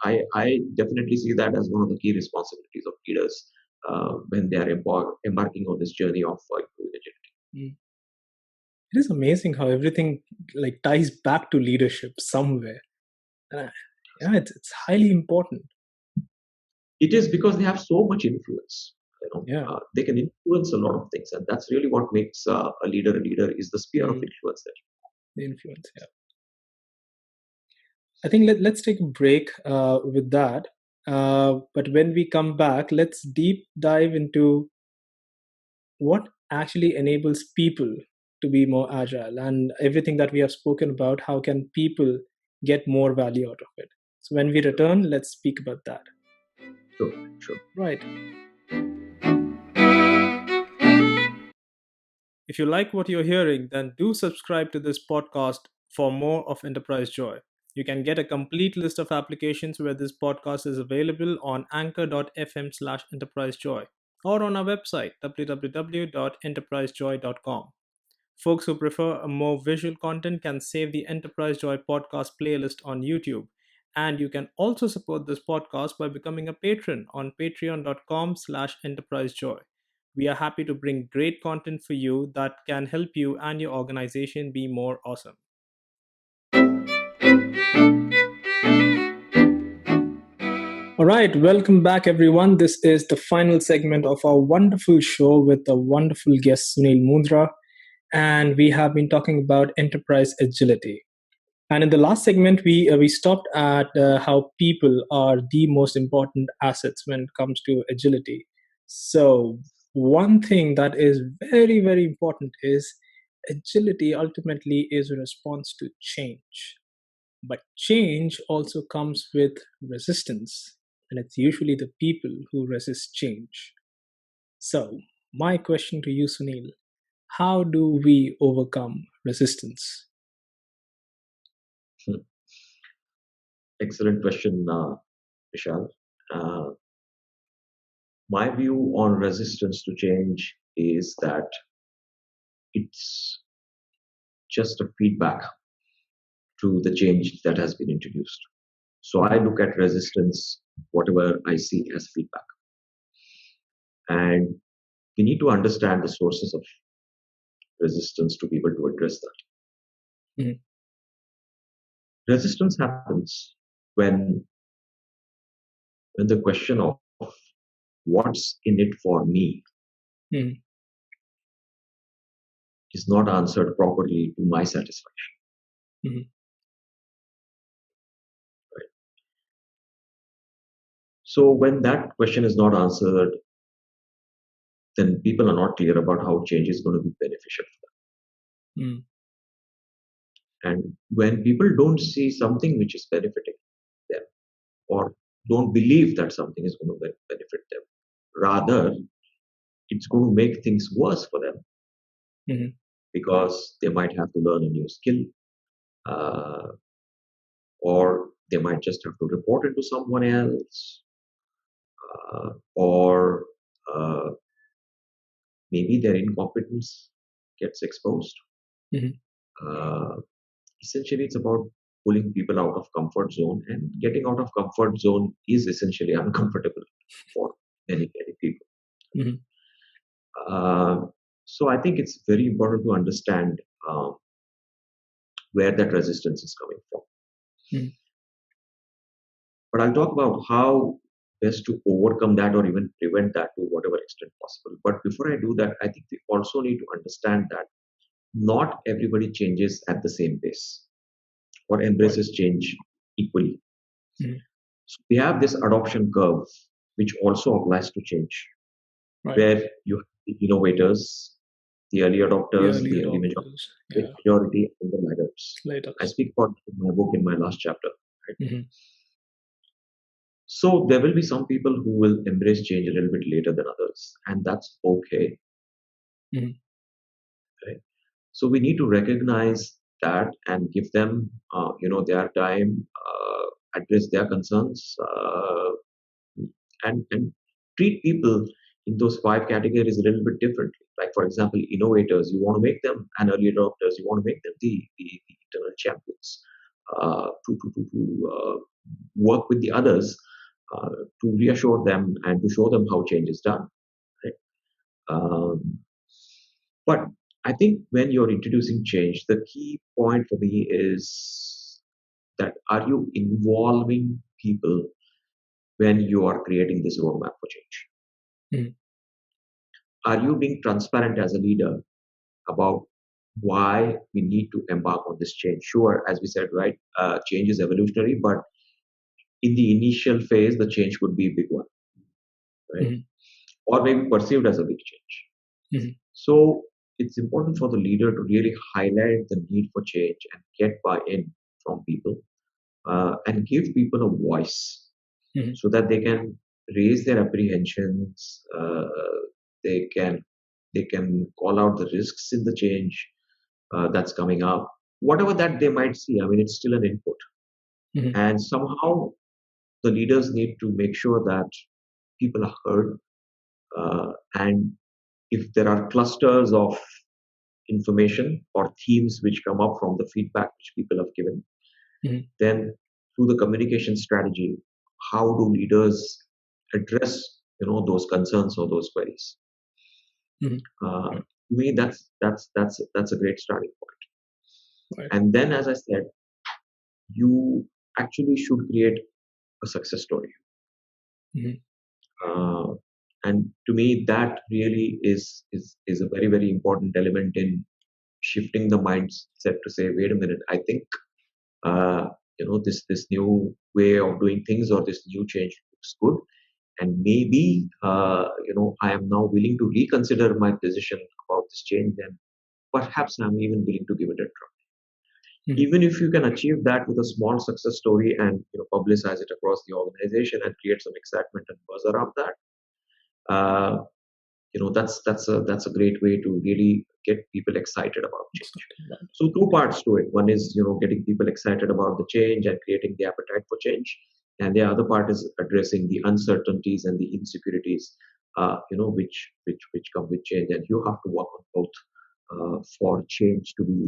I definitely see that as one of the key responsibilities of leaders when they are embarking on this journey of improving agility. Mm. It is amazing how everything like ties back to leadership somewhere. Yeah, it's highly important. It is because they have so much influence. Yeah, They can influence a lot of things, and that's really what makes a leader a leader is the sphere of mm, influence. That the influence. Yeah, I think let's take a break with that. But when we come back, let's deep dive into what actually enables people to be more agile and everything that we have spoken about. How can people get more value out of it? So when we return, let's speak about that. sure, sure. Right. If you like what you're hearing, then do subscribe to this podcast for more of Enterprise Joy. You can get a complete list of applications where this podcast is available on anchor.fm/enterprisejoy or on our website www.enterprisejoy.com. Folks who prefer a more visual content can save the Enterprise Joy podcast playlist on YouTube. And you can also support this podcast by becoming a patron on patreon.com/enterprisejoy. We are happy to bring great content for you that can help you and your organization be more awesome. All right, welcome back, everyone. This is the final segment of our wonderful show with a wonderful guest, Sunil Mundra. And we have been talking about enterprise agility. And in the last segment, we stopped at how people are the most important assets when it comes to agility. So one thing that is very, very important is agility ultimately is a response to change. But change also comes with resistance, and it's usually the people who resist change. So my question to you, Sunil, how do we overcome resistance? Hmm. Excellent question, Vishal. Uh, my view on resistance to change is that it's just a feedback to the change that has been introduced. So I look at resistance, whatever I see as feedback. And we need to understand the sources of resistance to be able to address that. Mhm. Resistance happens when the question of what's in it for me Mhm. is not answered properly to my satisfaction. Mhm. Right? So when that question is not answered, then people are not clear about how change is going to be beneficial for Mhm. them. And when people don't see something which is benefiting them or don't believe that something is going to benefit them, rather it's going to make things worse for them Mhm. because they might have to learn a new skill, uh, or they might just have to report it to someone else, or uh, maybe their incompetence gets exposed. Mhm. Uh, Essentially, it's about pulling people out of comfort zone, and getting out of comfort zone is essentially uncomfortable for many people. Mhm. Uh, so I think it's very important to understand where that resistance is coming from. Mhm. But I'll talk about how best to overcome that or even prevent that to whatever extent possible. But before I do that, I think we also need to understand that not everybody changes at the same pace or Right. embraces change equally. Mhm. So we have this adoption curve, which also applies to change, Right. where you have the innovators, the early The adopters, early the early adopters. Yeah. majority, and the laggards. I Latest. speak about in my book in my last chapter. Right? Hmm. So there will be some people who will embrace change a little bit later than others, and that's okay. Hmm. Right? So we need to recognize that and give them, their time, address their concerns, and treat people in those five categories a little bit differently. Like, for example, innovators, you want to make them, and early adopters, you want to make them the internal champions to work with the others uh, to reassure them and to show them how change is done. Right? Um, but I think when you're introducing change, the key point for me is that are you involving people when you are creating this roadmap for change? Hmm. Are you being transparent as a leader about why we need to embark on this change? Sure, as we said, right, change is evolutionary, but in the initial phase, the change could be a big one, right? Hmm. Or maybe perceived as a big change. Hmm. So it's important for the leader to really highlight the need for change and get buy-in from people and give people a voice Hmm. so that they can raise their apprehensions. They can they can call out the risks in the change that's coming up, whatever that they might see. I mean, it's still an input, Hmm. and somehow the leaders need to make sure that people are heard. And if there are clusters of information or themes which come up from the feedback which people have given, Hmm. then through the communication strategy, how do leaders address those concerns or those queries? Hmm. To Right. me, that's a great starting point. Right. And then, as I said, you actually should create a success story. Hmm. Uh, and to me, that really is a very very important element in shifting the mindset to say, wait a minute, I think this new way of doing things or this new change looks good, and maybe I am now willing to reconsider my decision about this change, and perhaps I'm even willing to give it a try. Hmm. Even if you can achieve that with a small success story and publicize it across the organization and create some excitement and buzz around that, uh, that's a great way to really get people excited about change. Exciting. Right. So two parts to it. One is getting people excited about the change and creating the appetite for change, and the other part is addressing the uncertainties and the insecurities, which come with change. And you have to work on both for change to be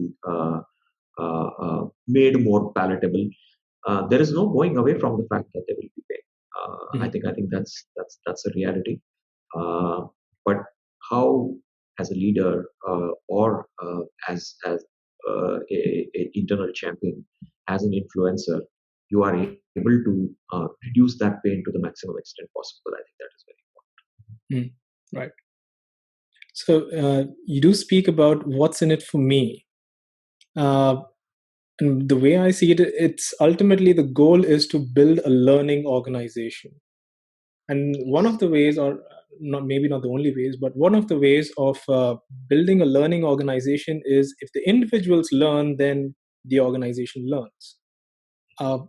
made more palatable. There is no going away from the fact that there will be pain. I Hmm. think that's a reality. Uh, but how, as a leader or as a internal champion, as an influencer, you are able to reduce that pain to the maximum extent possible. I think that is very Hmm. Right. So you do speak about what's in it for me. Uh, and the way I see it, it's ultimately the goal is to build a learning organization. And one of the ways, or not maybe not the only ways, but one of the ways of building a learning organization is if the individuals learn, then the organization learns. Uh,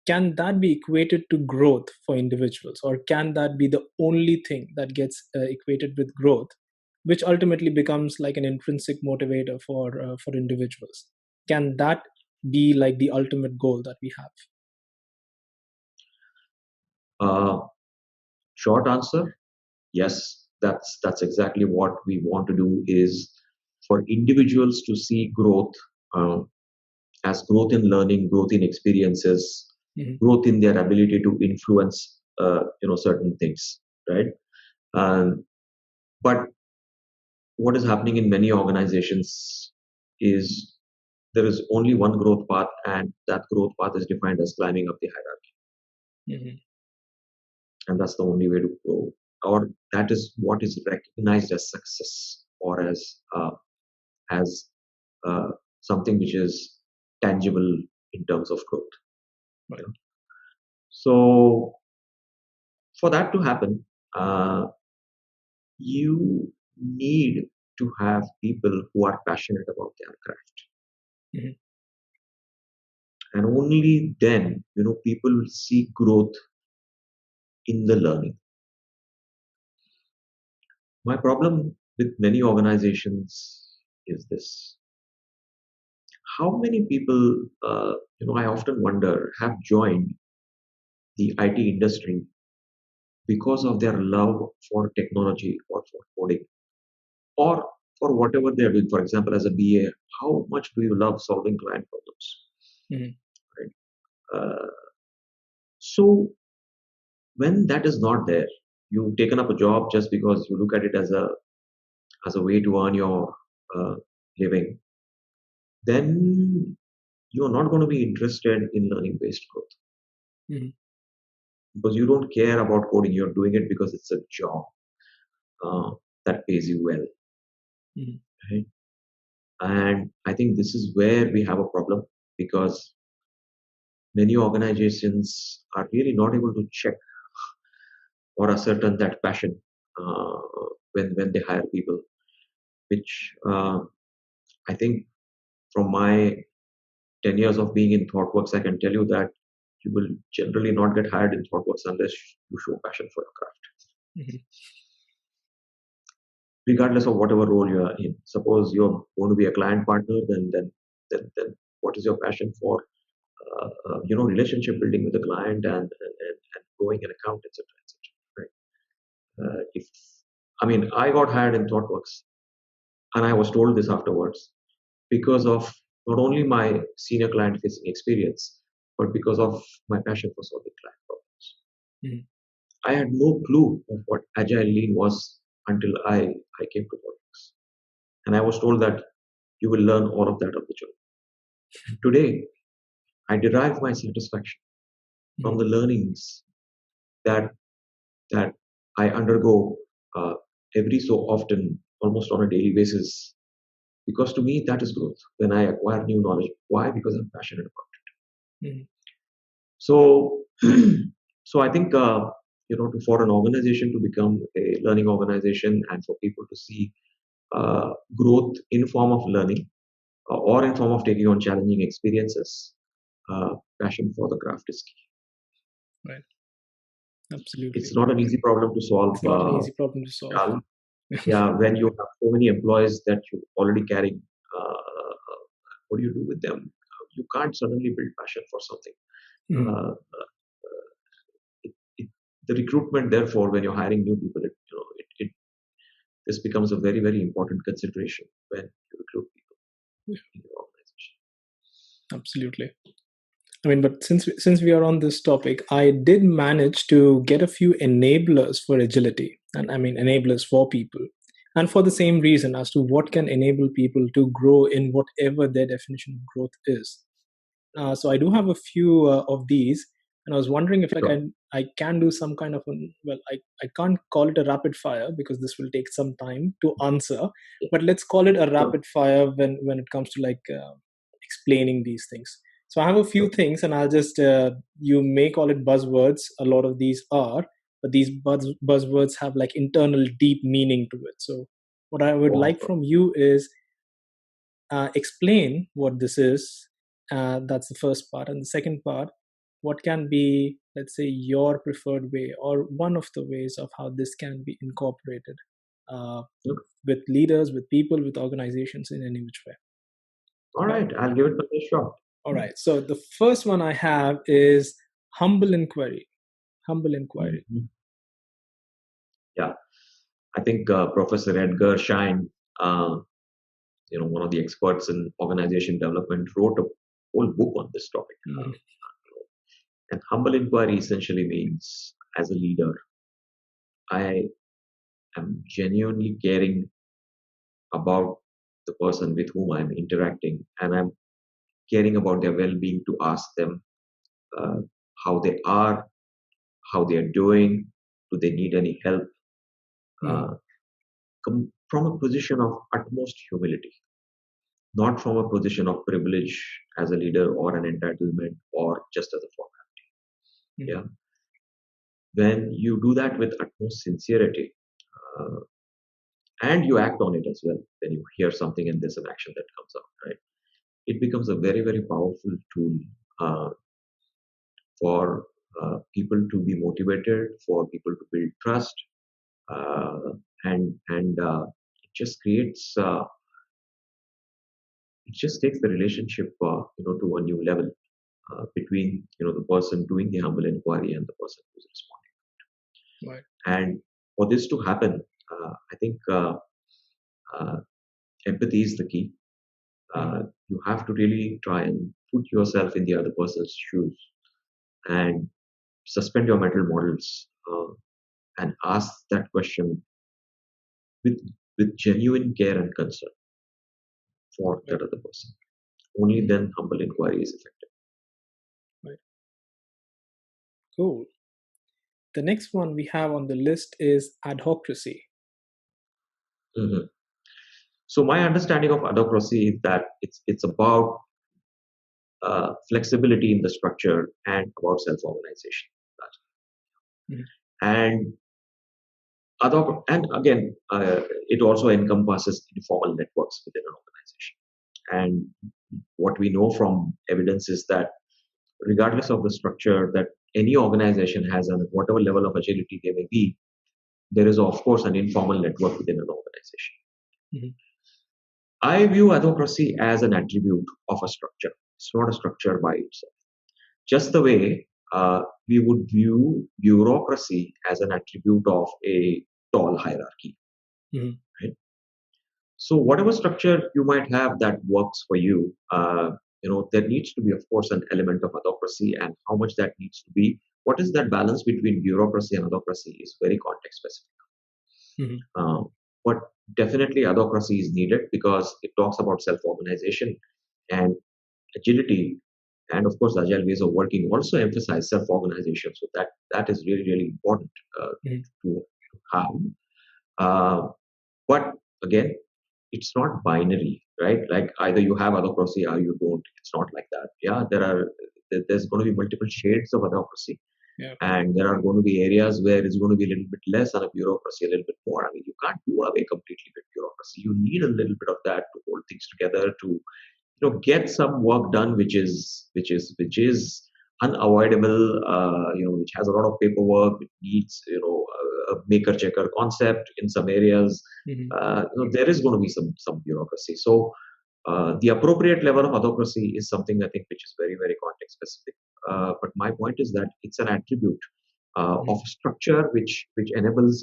can that be equated to growth for individuals, or can that be the only thing that gets equated with growth, which ultimately becomes like an intrinsic motivator for individuals? Can that be like the ultimate goal that we have? important. Short answer: yes. That's exactly what we want to do. Is for individuals to see growth uh, as growth in learning, growth in experiences, Mhm. growth in their ability to influence, certain things, right? Um, but what is happening in many organizations is there is only one growth path, and that growth path is defined as climbing up the hierarchy, Mhm. and that's the only way to grow, or that is what is recognized as success or as something which is tangible in terms of growth. Right. You know? So for that to happen, uh, you need to have people who are passionate about their craft, Mhm. and only then people will see growth in the learning. My problem with many organizations is this: how many people, I often wonder, have joined the IT industry because of their love for technology or for coding or for whatever they're doing. For example, as a BA, how much do you love solving client problems? Mhm. Right? Uh, so when that is not there, you've taken up a job just because you look at it as a way to earn your uh, living, then you're not going to be interested in learning based growth Mhm. because you don't care about coding. You're doing it because it's a job uh, that pays you well. Mhm. Right? And I think this is where we have a problem because many organizations are really not able to check or ascertain that passion uh, when they hire people, which I think from my 10 years of being in ThoughtWorks, I can tell you that you will generally not get hired in ThoughtWorks unless you show passion for your craft, Mhm. regardless of whatever role you are in. Suppose you're going to be a client partner, then what is your passion for relationship building with the client and growing an account, etc., etc. Right? If I mean, I got hired in ThoughtWorks, and I was told this afterwards because of not only my senior client facing experience, but because of my passion for solving client problems. Mhm. I had no clue of what Agile Lean was until I came to ThoughtWorks. And I was told that you will learn all of that on the job. And today, I derive my satisfaction from Mhm. the learnings that that I undergo uh, every so often, almost on a daily basis. Because to me, that is growth when I acquire new knowledge. Why? Because I'm passionate about it. Mhm. So, so I think for an organization to become a learning organization and for people to see growth in form of learning or in form of taking on challenging experiences, passion for the craft is key. Right. Absolutely. It's not an easy problem to solve, It's not an easy problem to solve. Shal. Yeah, when you have so many employees that you already carry, what do you do with them? You can't suddenly build passion for something. Mhm. Uh, it, it, the recruitment, therefore, when you're hiring new people, this becomes a very, very important consideration when you recruit people in your organization. Absolutely. I mean, but since we are on this topic, I did manage to get a few enablers for agility, and I mean enablers for people, and for the same reason as to what can enable people to grow in whatever their definition of growth is. So I do have a few of these, and I was wondering if Sure. I can do some kind of I can't call it a rapid fire because this will take some time to answer, Yeah. but let's call it a Sure. rapid fire when it comes to explaining these things. So I have a few Sure. things, and I'll just you may call it buzzwords. A lot of these are, but these buzzwords have like internal deep meaning to it. So what I would Oh, of like course. from you is explain what this is. That's the first part. And the second part, what can be, let's say, your preferred way or one of the ways of how this can be incorporated uh, Look, with leaders, with people, with organizations in any which way. all Right. right, I'll give it my best shot. All right. So the first one I have is humble inquiry. Humble inquiry. Mhm. Yeah, I think Professor Edgar Schein, uh, one of the experts in organization development, wrote a whole book on this topic. Mhm. And humble inquiry essentially means, as a leader, I am genuinely caring about the person with whom I'm interacting, and I'm caring about their well-being to ask them uh, how they are, how they are doing, do they need any help, Mhm. uh, come from a position of utmost humility, not from a position of privilege as a leader or an entitlement or just as a formality. Mhm. Yeah, when you do that with utmost sincerity, uh, and you act on it as well, when you hear something and there's an action that comes out, right? It becomes a very, very powerful tool uh, for people to be motivated, for people to build trust, uh, and it just creates, it just takes the relationship, to a new level between the person doing the humble inquiry and the person who's responding. Right. And for this to happen, I think uh, empathy is the key. Mhm. You have to really try and put yourself in the other person's shoes and suspend your mental models and ask that question with genuine care and concern for Right. that other person. Only Mhm. then humble inquiry is effective. Right. Cool. The next one we have on the list is adhocracy. Mhm. So my understanding of adhocracy is that it's about flexibility in the structure and about self-organization. Mhm. And and again, it also encompasses informal networks within an organization. And what we know from evidence is that regardless of the structure that any organization has and whatever level of agility they may be, there is of course an informal network within an organization. Mhm. I view adhocracy as an attribute of a structure. It's not a structure by itself. Just the way we would view bureaucracy as an attribute of a tall hierarchy. Mhm. Right? So whatever structure you might have that works for you, there needs to be, of course, an element of adhocracy, and how much that needs to be. What is that balance between bureaucracy and adhocracy is very context specific. Mhm. Uh, but definitely adhocracy is needed because it talks about self-organization and agility, and of course agile ways of working also emphasize self-organization. So that is really, really important Mhm. to have. Uh, but again, it's not binary, right? Like either you have adhocracy or you don't. It's not like that. Yeah, there's going to be multiple shades of adhocracy, Yeah. and there are going to be areas where it's going to be a little bit less and a bureaucracy a little bit more. I mean, you can't do away completely with bureaucracy. You need a little bit of that to hold things together, to get some work done which is unavoidable, which has a lot of paperwork, which needs a maker checker concept in some areas. Mhm. There is going to be some bureaucracy. So the appropriate level of adhocracy is something I think which is very, very context specific. But my point is that it's an attribute Mhm. of structure which enables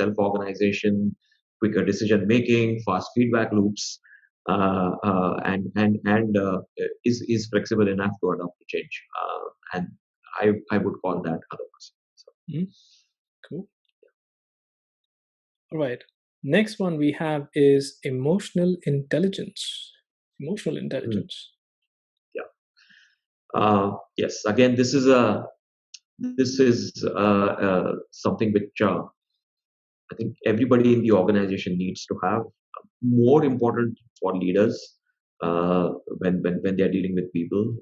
self organization, quicker decision making, fast feedback loops, and is flexible enough to adapt to change. And I would call that adhocracy. So, Mhm. Cool. All right. Next one we have is emotional intelligence. Emotional mm, intelligence. yeah. Yes. Again, this is something which I think everybody in the organization needs to have. More important for leaders uh, when they are dealing with people,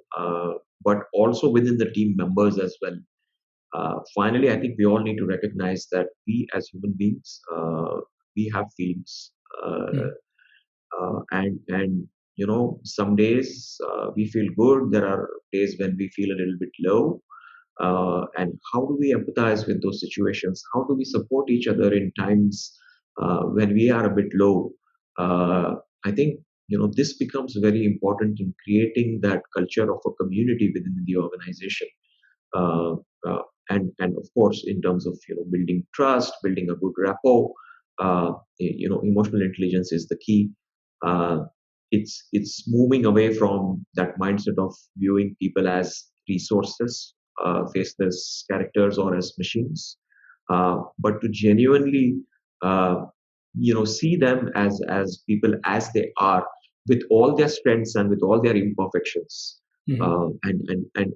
but also within the team members as well. Finally, I think we all need to recognize that we as human beings, we have feelings, Mhm. and some days we feel good. There are days when we feel a little bit low, and how do we empathize with those situations? How do we support each other in times when we are a bit low? uh, I think this becomes very important in creating that culture of a community within the organization. uh, uh, and of course, in terms of building trust, building a good rapport, emotional intelligence is the key. uh, it's moving away from that mindset of viewing people as resources, faceless characters, or as machines, but to genuinely uh, see them as people as they are, with all their strengths and with all their imperfections, Mhm.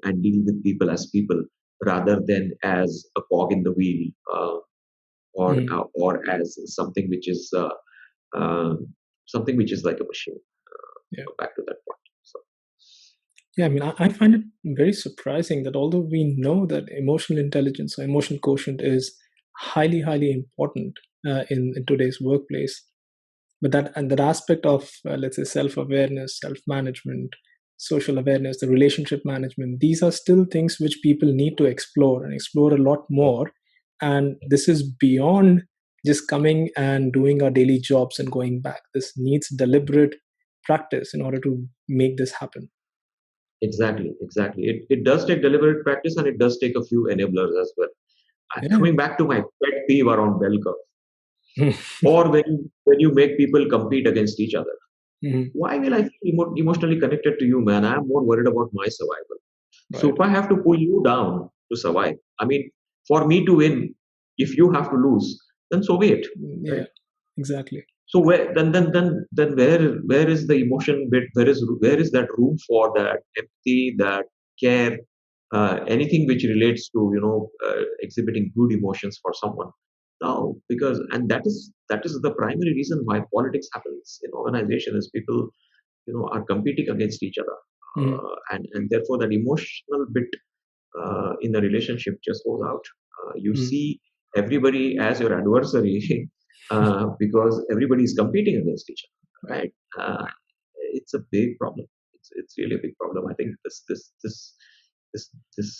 and deal with people as people rather than as a cog in the wheel, Mhm. or as uh, something which is like a machine. Yeah. Back to that point. So. Yeah, I mean, I find it very surprising that although we know that emotional intelligence or emotional quotient is highly, highly important in today's workplace, but that aspect of let's say self-awareness, self-management, social awareness, the relationship management, these are still things which people need to explore and explore a lot more. And this is beyond just coming and doing our daily jobs and going back. This needs deliberate practice in order to make this happen. Exactly, exactly. It does take deliberate practice, and it does take a few enablers as well. Yeah. Coming back to my pet peeve around bell curve, or when you make people compete against each other. Mhm. Why will I feel emotionally connected to you, man? I'm more worried about my survival. So Right. if I have to pull you down to survive, I mean, for me to win, if you have to lose, then so be it, right? Yeah, exactly. So then where is the emotion bit? Where is that room for that empathy, that care, anything which relates to exhibiting good emotions for someone? No, because and that is the primary reason why politics happens in organization is people are competing against each other, Mhm. and therefore that emotional bit in the relationship just goes out. You Mhm. see everybody as your adversary because everybody is competing against each other, Right. right? It's a big problem. It's really a big problem. I think this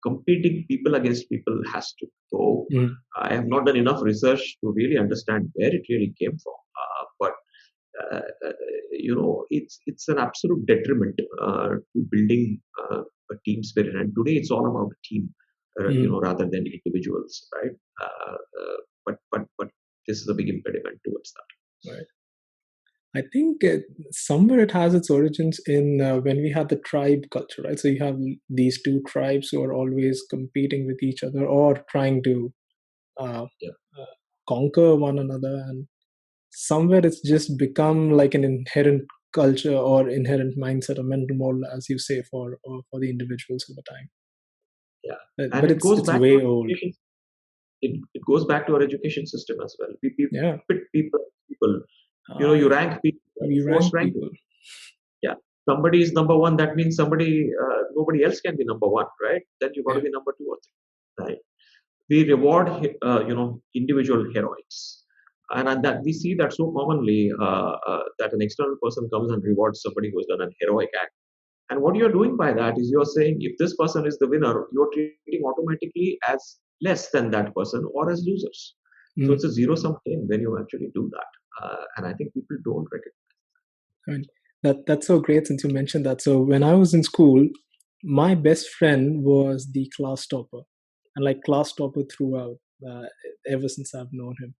competing people against people has to go. Mhm. I have not done enough research to really understand where it really came from, but uh, uh, it's an absolute detriment to building a team spirit. And today it's all about a team, Mhm. rather than individuals, right? But this is a big impediment towards that. Right. I think somewhere it has its origins in when we had the tribe culture, right? So you have these two tribes who are always competing with each other or trying to uh, Yeah, uh, conquer one another, and somewhere it's just become like an inherent culture or inherent mindset or mental model, as you say, for the individuals over time. yeah, But and it goes it's back to way our old. education. It goes back to our education system as well. We Yeah, pit people. You I rank people, we force rank ranking. people. Yeah, somebody is number one. That means nobody else can be number one, right? Then you got to Yeah. be number two or three, right? We reward individual heroics, and that we see that so commonly, that an external person comes and rewards somebody who has done an heroic act. And what you're doing by that is you're saying if this person is the winner, you're treating automatically as less than that person or as losers. So Mm. it's a zero sum game when you actually do that, and I think people don't recognize. I mean, that's so great since you mentioned that. So when I was in school, my best friend was the class topper, and like class topper throughout, uh, ever since I've known him.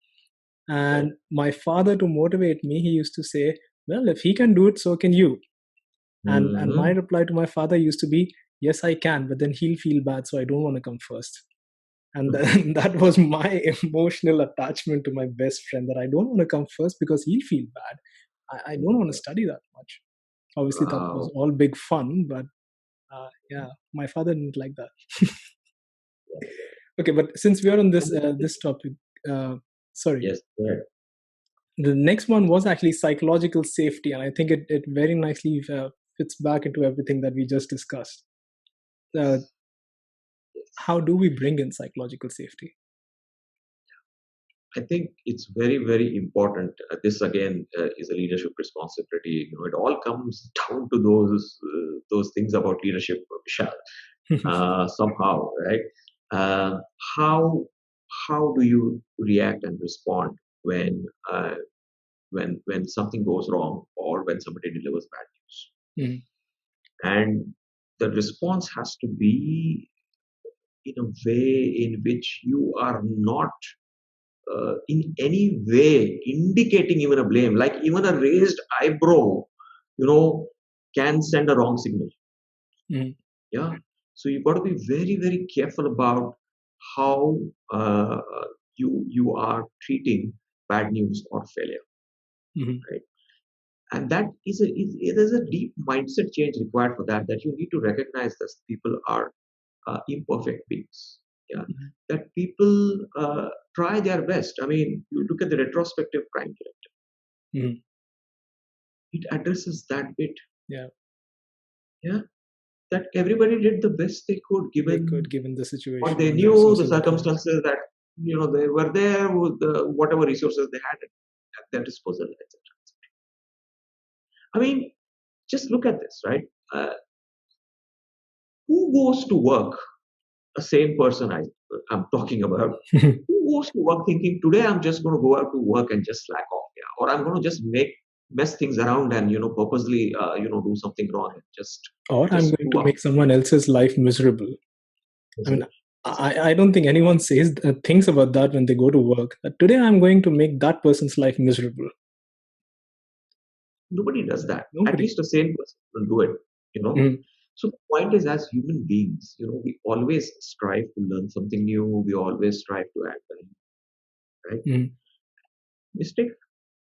Right? And my father, to motivate me, he used to say, "Well, if he can do it, so can you." And my Hmm. reply to my father used to be, "Yes, I can, but then he'll feel bad, so I don't want to come first." And then, that was my emotional attachment to my best friend, that I don't want to come first because he'll feel bad. I don't want to study that much. Obviously, that was Wow. all big fun, but yeah, my father didn't like that. Okay, but since we are on this this topic, uh, sorry, Yes. Right. the next one was actually psychological safety, and I think it very nicely fits back into everything that we just discussed. Uh, Yes. Yes. how do we bring in psychological safety? I think it's very, very important. This again is a leadership responsibility. It all comes down to those things about leadership, Vishal. Somehow, right? Uh, how how do you react and respond when when something goes wrong or when somebody delivers bad news? Mhm. And the response has to be in a way in which you are not in any way indicating even a blame, like even a raised eyebrow, you know, can send a wrong signal. Mhm. Yeah. So you've got to be very, very careful about how you are treating bad news or failure, Mhm. right? And that there's a deep mindset change required for that. That you need to recognize that people are imperfect beings. Yeah, Mhm. that people try their best. I mean, you look at the retrospective crime directive; Mhm. it addresses that bit. Yeah. Yeah, that everybody did the best they could They could, given given the what situation they or the knew, the resources that they had. circumstances that they were there with whatever resources they had at their disposal, etc. I mean, just look at this, right? Who goes to work? A sane person I'm talking about. Who goes to work thinking today I'm just going to go out to work and just slack off, yeah, or I'm going to just mess things around and purposely do something wrong and Or I'm just going screw to up. make someone else's life miserable. I mean, Miserable. I don't think anyone thinks about that when they go to work. That today I'm going to make that person's life miserable. Nobody does that. At Nobody. least a sane person will do it. You know. Mm, So the point is, as human beings, we always strive to learn something new. We always strive to add value. Right? mm, Mistake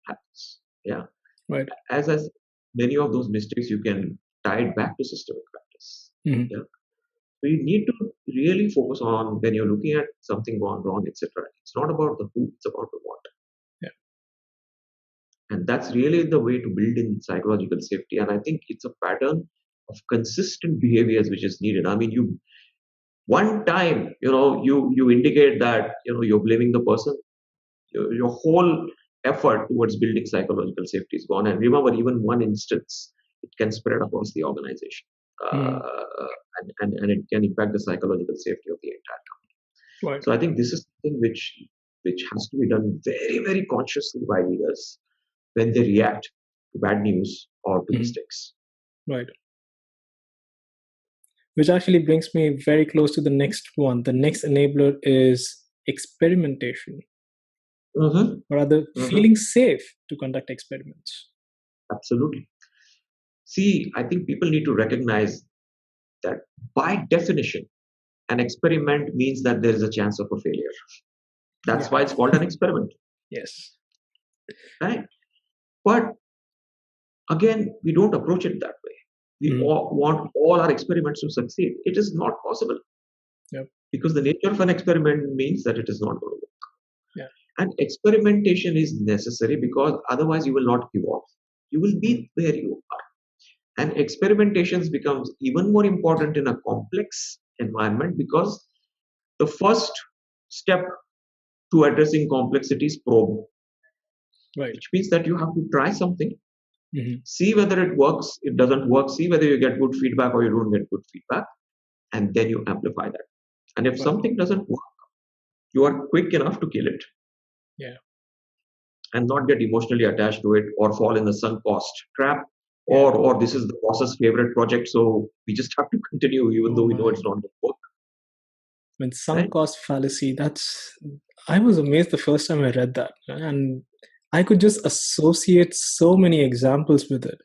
happens. Yeah. right. As many of those mistakes you can tie it back to systemic practice. Mm, Yeah. So you need to really focus on when you're looking at something gone wrong, etc. It's not about the who, it's about the what. yeah. And that's really the way to build in psychological safety. And I think it's a pattern of consistent behaviors which is needed. I mean, you one time, you indicate that you're blaming the person, your whole effort towards building psychological safety is gone. And remember, even one instance, it can spread across the organization. Mm, And it can impact the psychological safety of the entire company. right. So I think this is something which has to be done very, very consciously by leaders when they react to bad news or to Mm, mistakes. right. Which actually brings me very close to the next one. The next enabler is experimentation, Mm-hmm. or rather, Mm-hmm. feeling safe to conduct experiments. Absolutely. See, I think people need to recognize that by definition, an experiment means that there is a chance of a failure. Yeah. That's why it's called an experiment, Yes. right? But again, we don't approach it that way. We Mm, all want all our experiments to succeed. It is not possible yep. because the nature of an experiment means that it is not going to work. Yeah. And experimentation is necessary because otherwise you will not evolve. You will Mm, be where you are. And experimentations becomes even more important in a complex environment because the first step to addressing complexity is probe, right. which means that you have to try something, Mm, see whether it works, it doesn't work, see whether you get good feedback or you don't get good feedback, and then you amplify that. And if right. something doesn't work, you are quick enough to kill it Yeah. and not get emotionally attached to it or fall in the sunk cost trap. Yeah. Or this is the boss's favorite project, so we just have to continue even Oh though we know my. it's not going to work. When sunk Right? cost fallacy, I was amazed the first time I read that. And I could just associate so many examples with it.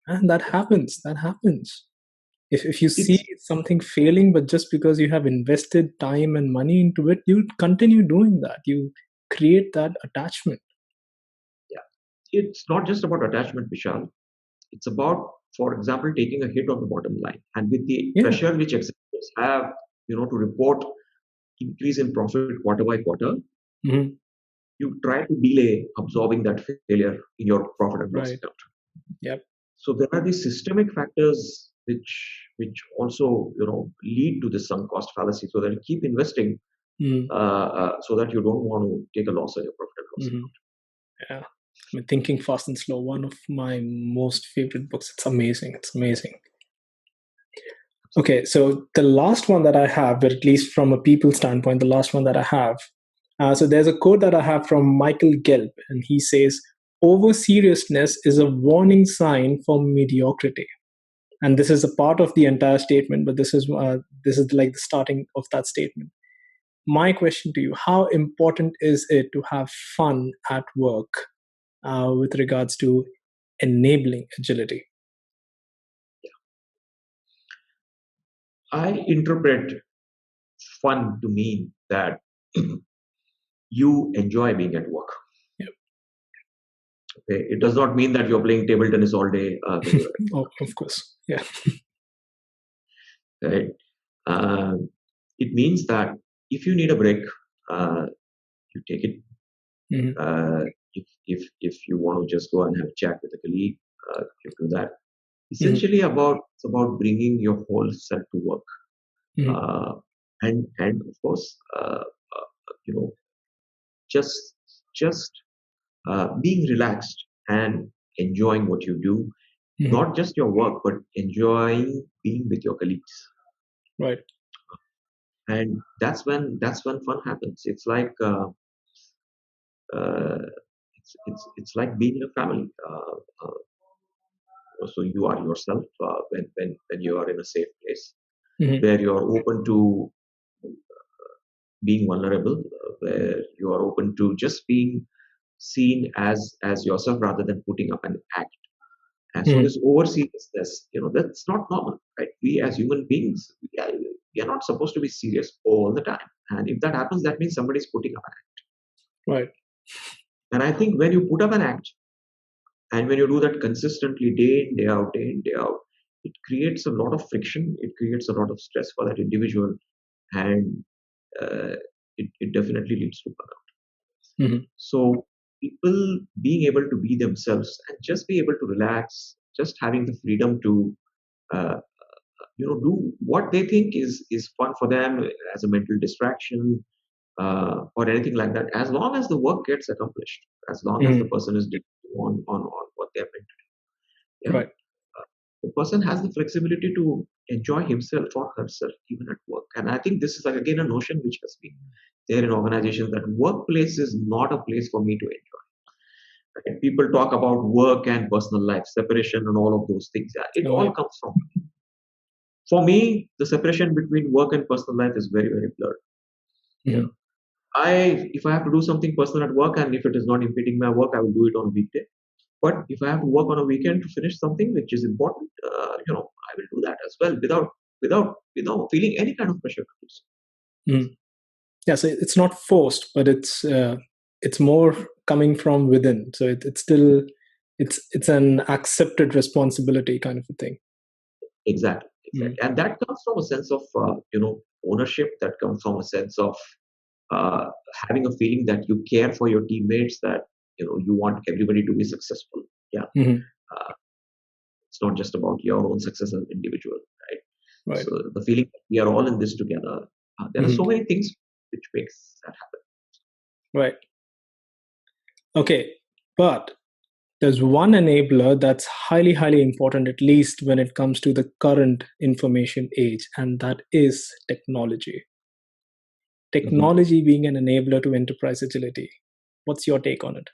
And that happens. That happens. If you see It's something failing, but just because you have invested time and money into it, you continue doing that. You create that attachment. yeah, it's not just about attachment, Vishal. It's about, for example, taking a hit on the bottom line. And with the Yeah. pressure which executives have, to report increase in profit quarter by quarter, Hmm. you try to delay absorbing that failure in your profit and loss Right. account. Yep. So there are these systemic factors which also lead to this sunk cost fallacy. So that you keep investing Mm-hmm. so that you don't want to take a loss on your profit and loss Mm-hmm. account. Yeah. I mean, Thinking Fast and Slow, one of my most favorite books. It's amazing. It's amazing. Okay, so the last one that I have, but at least from a people standpoint, the last one that I have. So there's a quote that I have from Michael Gelb, and he says, "Over seriousness is a warning sign for mediocrity." And this is a part of the entire statement, but this is like the starting of that statement. My question to you: how important is it to have fun at work with regards to enabling agility? I interpret fun to mean that you enjoy being at work. Yep. Okay? It does not mean that you're playing table tennis all day when you're at Oh, of course. Yeah. work. Right? It means that if you need a break, you take it. Mhm. If you want to just go and have a chat with a colleague, you do that. Mm-hmm. Essentially, it's about bringing your whole self to work, Mm-hmm. uh, and of course, you know, just just being relaxed and enjoying what you do, Mm-hmm. not just your work, but enjoying being with your colleagues. Right. And that's when fun happens. It's like uh, it's like being in a family. So you are yourself when you are in a safe place Mm-hmm. where you are open to being vulnerable, where you are open to just being seen as yourself rather than putting up an act. And so Mm-hmm. this over seriousness, that's not normal, right? We as human beings, we are not supposed to be serious all the time. And if that happens, that means somebody's putting up an act. Right. And I think when you put up an act, and when you do that consistently, day in, day out, it creates a lot of friction. It creates a lot of stress for that individual, and uh, it definitely leads to burnout. Mm-hmm. So people being able to be themselves and just be able to relax, just having the freedom to uh, do what they think is fun for them as a mental distraction, or anything like that, as long as the work gets accomplished, as long as the Mm-hmm. person is on what they're meant to do. Yeah. Right. The person has the flexibility to enjoy himself or herself even at work. And I think this is, like, again, a notion which has been there in organizations, that workplace is not a place for me to enjoy. And people talk about work and personal life separation and all of those things. Yeah, it Oh, all yeah. comes from, for me, the separation between work and personal life is very, very blurred. Yeah. Mm-hmm. If I have to do something personal at work, and if it is not impeding my work, I will do it on a weekday. But if I have to work on a weekend to finish something which is important, I will do that as well, without feeling any kind of pressure to do so. Mm-hmm. Yeah. So it's not forced, but it's more coming from within. So it's still it's an accepted responsibility kind of a thing. Exactly, Mm-hmm. exactly, and that comes from a sense of ownership. That comes from a sense of uh, having a feeling that you care for your teammates, that you want everybody to be successful. Yeah, Mm-hmm. uh, it's not just about your own success as an individual, right? Right. So the feeling that we are all in this together. There are Mm-hmm. so many things which makes that happen. Right. Okay. But there's one enabler that's highly, highly important, at least when it comes to the current information age, and that is technology. Mhm. Technology being an enabler to enterprise agility. What's your take on it?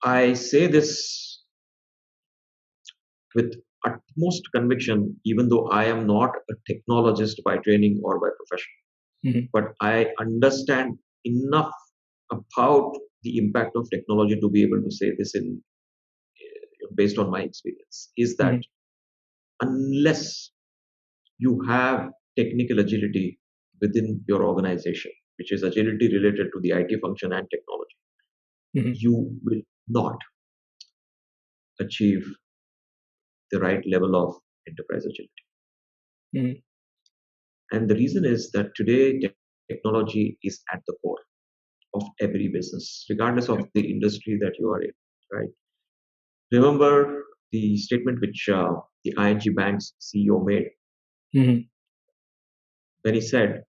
I say this with utmost conviction, even though I am not a technologist by training or by profession. Mhm. But I understand enough about the impact of technology to be able to say this in based on my experience, is that Mhm. unless you have technical agility within your organization, which is agility related to the IT function and technology, Mhm. you will not achieve the right level of enterprise agility. Mhm. And the reason is that today technology is at the core of every business, regardless of Yep. the industry that you are in, right? Remember the statement which the ING Bank's CEO made Mhm. when he said,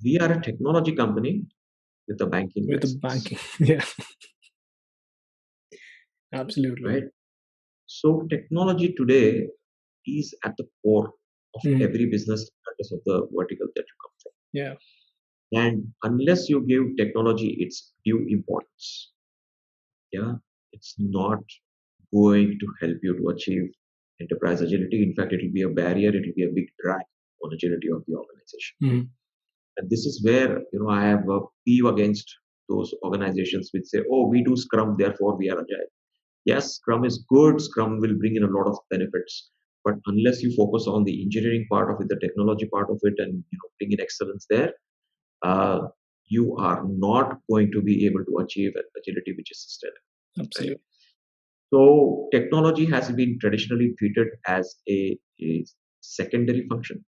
"We are a technology company with a banking With the license," banking. Yeah, absolutely. right? So technology today is at the core of Mhm. every business, regardless of the vertical that you come from. Yeah. And unless you give technology its due importance, yeah, it's not going to help you to achieve enterprise agility. In fact, it will be a barrier, it will be a big drag on agility of the organization. Mhm. And this is where I have a peeve against those organizations which say, "Oh, we do Scrum, therefore we are agile." Yes, Scrum is good. Scrum will bring in a lot of benefits, but unless you focus on the engineering part of it, the technology part of it, and bring in excellence there, uh, you are not going to be able to achieve an agility which is sustainable. Right? Absolutely. So technology has been traditionally treated as a secondary function.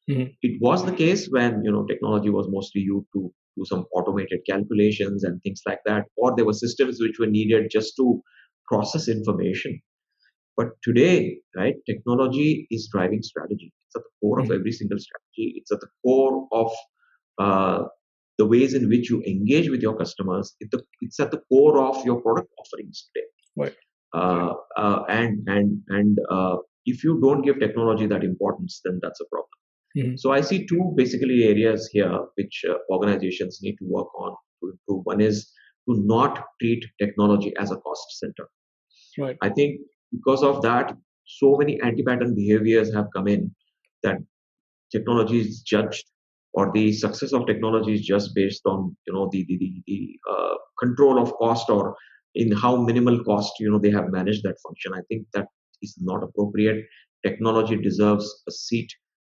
Mhm. It was the case when technology was mostly used to do some automated calculations and things like that, or there were systems which were needed just to process information. But today, right, technology is driving strategy. It's at the core of Mhm. every single strategy. It's at the core of uh, the ways in which you engage with your customers. It's at the core of your product offerings today. Right. And if you don't give technology that importance, then that's a problem. Mhm. So I see two basically areas here which organizations need to work on to improve. One is to not treat technology as a cost center. Right. I think because of that, so many anti-pattern behaviors have come in that technology is judged, or the success of technology is just based on the control of cost, or in how minimal cost they have managed that function. I think that is not appropriate. Technology deserves a seat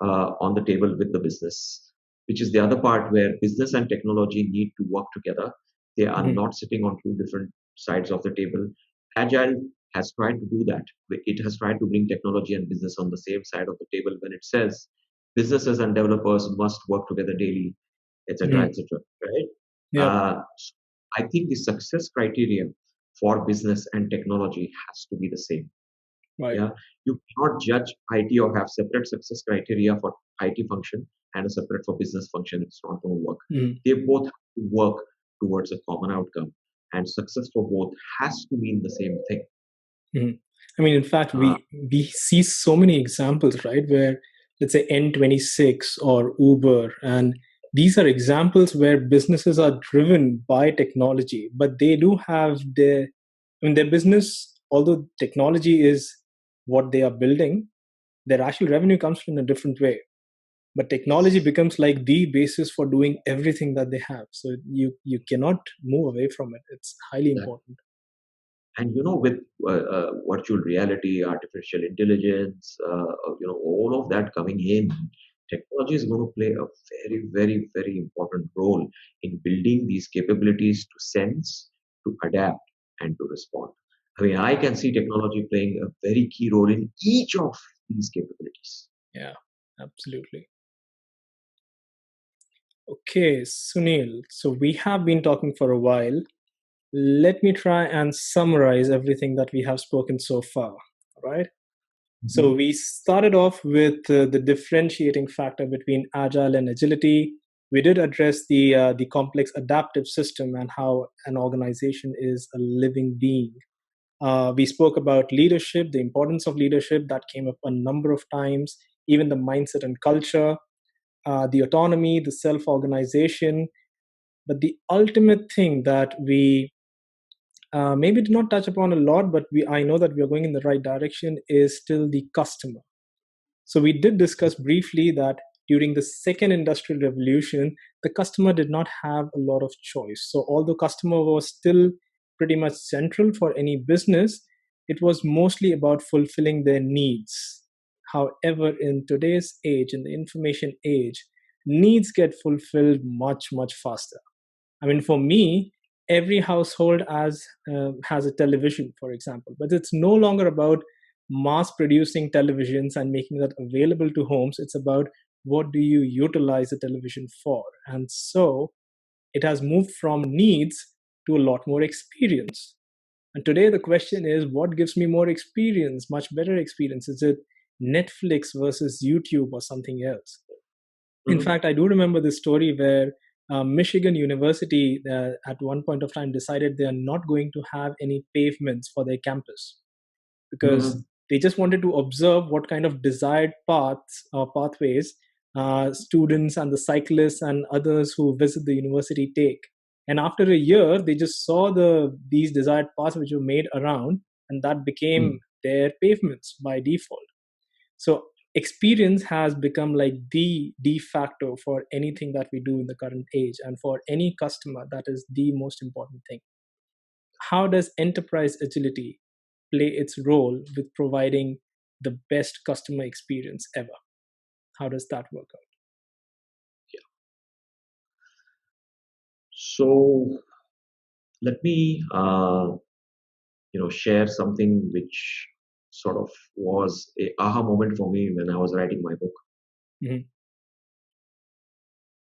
on the table with the business, which is the other part where business and technology need to work together. They are Mhm. not sitting on two different sides of the table. Agile has tried to do that. It has tried to bring technology and business on the same side of the table when it says businesses and developers must work together daily, etc., Mhm. etc. Right? Yeah. So I think the success criteria for business and technology has to be the same. Right. Yeah, you cannot judge IT or have separate success criteria for IT function and a separate for business function. It's not going to work. Mhm. They both have to work towards a common outcome, and success for both has to mean the same thing. Mhm. I mean, in fact, Uh, we see so many examples, right? Where let's say N26 or Uber, and these are examples where businesses are driven by technology, but they do have their, I mean, their business. Although technology is what they are building, their actual revenue comes from a different way. But technology yes. becomes like the basis for doing everything that they have. So you cannot move away from it. It's highly important. And with virtual reality, artificial intelligence, all of that coming in, technology is going to play a very, very, very important role in building these capabilities to sense, to adapt, and to respond. I mean, I can see technology playing a very key role in each of these capabilities. Yeah, absolutely. Okay, Sunil. So we have been talking for a while. Let me try and summarize everything that we have spoken so far. All right. So Mhm. we started off with the differentiating factor between agile and agility. We did address the complex adaptive system and how an organization is a living being. We spoke about leadership, the importance of leadership that came up a number of times, even the mindset and culture, the autonomy, the self organization. But the ultimate thing that we maybe did not touch upon a lot, but I know that we are going in the right direction, is still the customer. So we did discuss briefly that during the second industrial revolution, the customer did not have a lot of choice. So although customer was still pretty much central for any business, it was mostly about fulfilling their needs. However, in today's age, in the information age, needs get fulfilled much, much faster. I mean, for me, every household has a television, for example, but it's no longer about mass producing televisions and making that available to homes. It's about what do you utilize the television for, and so it has moved from needs to a lot more experience. And today the question is, what gives me more experience, much better experience? Is it Netflix versus YouTube or something else? In Mhm. fact, I do remember this story where Michigan University, at one point of time, decided they are not going to have any pavements for their campus because Mhm. they just wanted to observe what kind of desired paths or pathways students and the cyclists and others who visit the university take. And after a year, they just saw these desired paths which were made around, and that became Mhm. their pavements by default. So experience has become like the de facto for anything that we do in the current age, and for any customer, that is the most important thing. How does enterprise agility play its role with providing the best customer experience ever? How does that work out? So let me share something which sort of was a aha moment for me when I was writing my book. Mhm.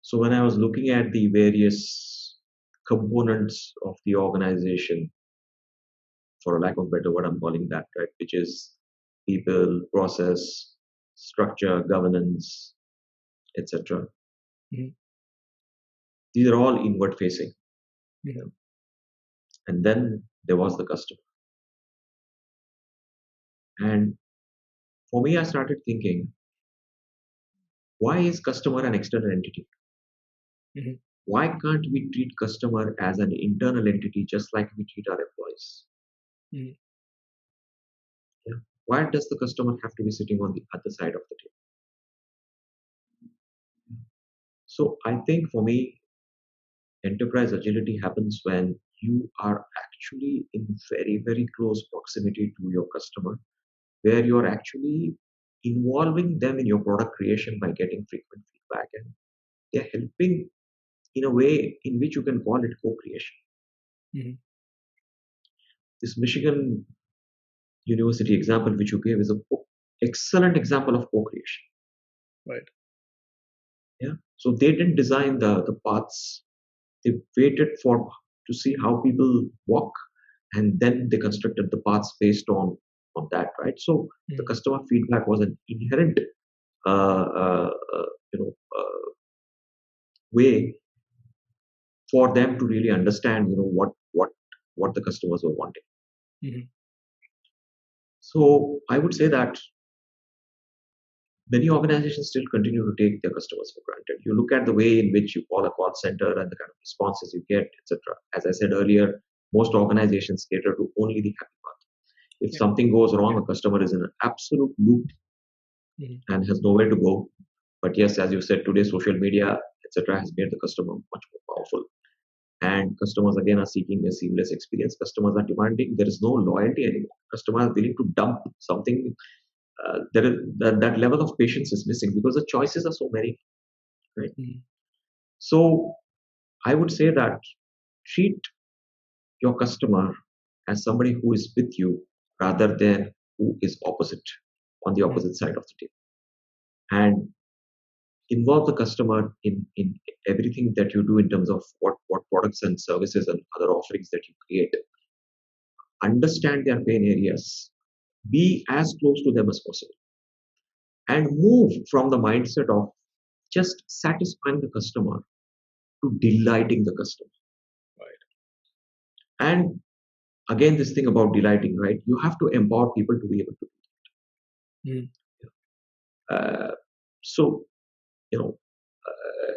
So when I was looking at the various components of the organization, for a lack of better word, I'm calling that, right? Which is people, process, structure, governance, etc. Mhm. These are all inward facing. Mhm. And then there was the customer. And for me, I started thinking, why is customer an external entity? Mhm. Why can't we treat customer as an internal entity just like we treat our employees? Mhm. Yeah. Why does the customer have to be sitting on the other side of the table? So I think for me, enterprise agility happens when you are actually in very, very close proximity to your customer, where you're actually involving them in your product creation by getting frequent feedback, and they're helping in a way in which you can call it co-creation. Mhm. This Michigan University example which you gave is a excellent example of co-creation. Right. Yeah. So they didn't design the paths. They waited for to see how people walk, and then they constructed the paths based on that. Right. So the Mhm. customer feedback was an inherent, uh, uh, uh, you know, way for them to really understand, what the customers were wanting. Mhm. So I would say that many organizations still continue to take their customers for granted. You look at the way in which you call a call center and the kind of responses you get, etc. As I said earlier, most organizations cater to only the happy path. If Yeah. something goes wrong, a customer is in an absolute loop Mhm. and has nowhere to go. But yes, as you said, today social media, etc., has made the customer much more powerful. And customers again are seeking a seamless experience. Customers are demanding. There is no loyalty anymore. Customers are willing to dump something. There is that level of patience is missing because the choices are so many, right? Mhm. So I would say that treat your customer as somebody who is with you rather than who is opposite on the Mhm. opposite side of the table, and involve the customer in everything that you do in terms of what products and services and other offerings that you create. Understand their pain areas, be as close to them as possible, and move from the mindset of just satisfying the customer to delighting the customer. Right. And again, this thing about delighting, right? You have to empower people to be able to. Mhm. Uh, so, you know, uh,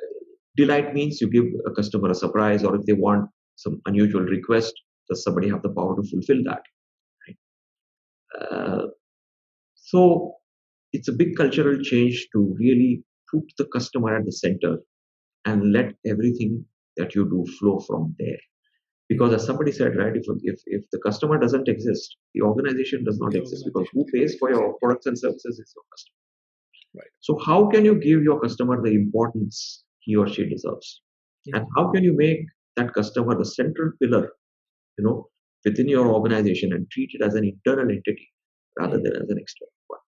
delight means you give a customer a surprise, or if they want some unusual request, does somebody have the power to fulfill that? Right? So, it's a big cultural change to really put the customer at the center and let everything that you do flow from there. Because Mhm. as somebody said, right, if the customer doesn't exist, the organization does not The exist, because organization who doesn't pays for exist. your Yeah. products and services is your customer. Right. So how can you give your customer the importance he or she deserves? And Mhm. how can you make that customer the central pillar, you know, within your organization and treat it as an internal entity rather Mhm. than as an external one?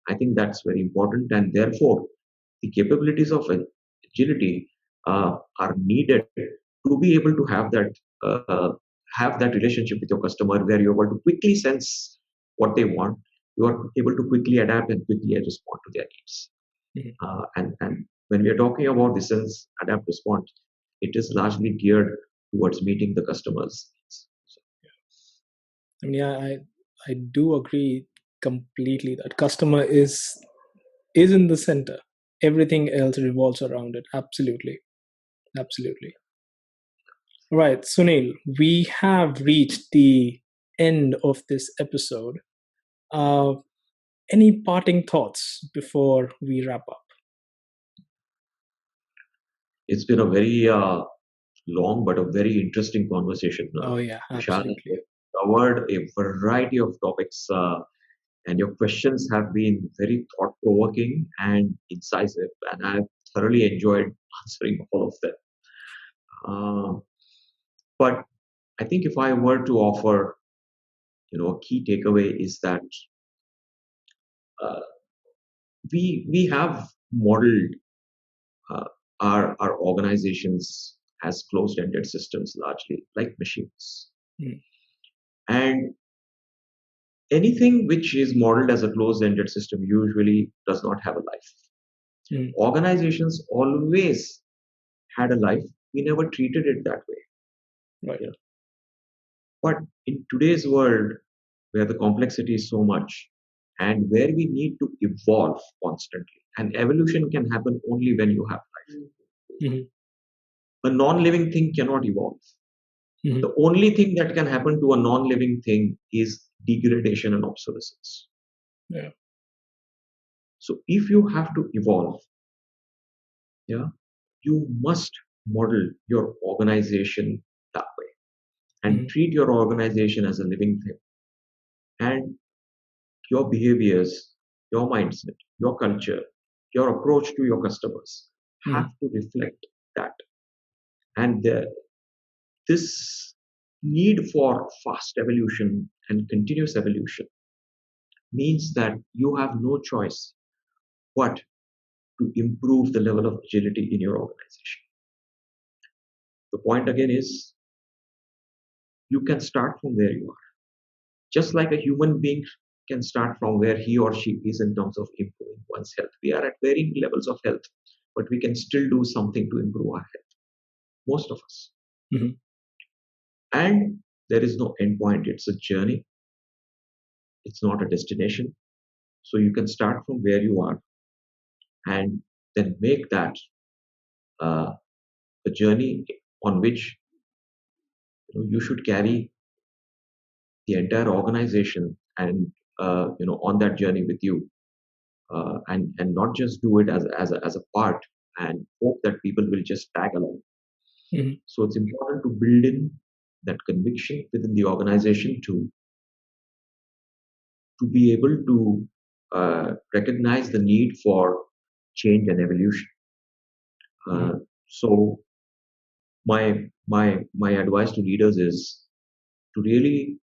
I think that's very important, and therefore the capabilities of agility are needed to be able to uh, have that relationship with your customer where you're able to quickly sense what they want. You are able to quickly adapt and quickly respond to their needs. Mhm. And when we are talking about the sense, adapt, respond, it is largely geared towards meeting the customer's needs. So, I mean, yeah, I do agree completely that customer is in the center. Everything else revolves around it. Absolutely. Absolutely. Right, Sunil, we have reached the end of this episode. Uh, any parting thoughts before we wrap up? it's been a very long but a very interesting conversation, Oh, yeah, Vishal. absolutely. We've covered a variety of topics, and your questions have been very thought provoking and incisive, and I've thoroughly enjoyed answering all of them. Uh, but I think if I were to offer, a key takeaway is that uh, we have modeled uh, our organizations as closed-ended systems, largely like machines. Mm. And anything which is modeled as a closed-ended system usually does not have a life. Organizations always had a life. We never treated it that way. Right. Yeah. But in today's world, where the complexity is so much and where we need to evolve constantly, and evolution can happen only when you have life. A non-living thing cannot evolve. The only thing that can happen to a non-living thing is degradation and obsolescence. Yeah. So if you have to evolve, you must model your organization that way and treat your organization as a living thing. And your behaviors, your mindset, your culture, your approach to your customers have to reflect that. And this need for fast evolution and continuous evolution means that you have no choice but to improve the level of agility in your organization. The point again is, you can start from where you are. Just like a human being can start from where he or she is in terms of improving one's health. We are at varying levels of health, but we can still do something to improve our health. Most of us. And there is no end point. It's a journey. It's not a destination. So you can start from where you are and then make that a journey on which you should carry the entire organization and on that journey with you, and not just do it as a part and hope that people will just tag along. So it's important to build in that conviction within the organization to be able to recognize the need for change and evolution. So my advice to leaders is to really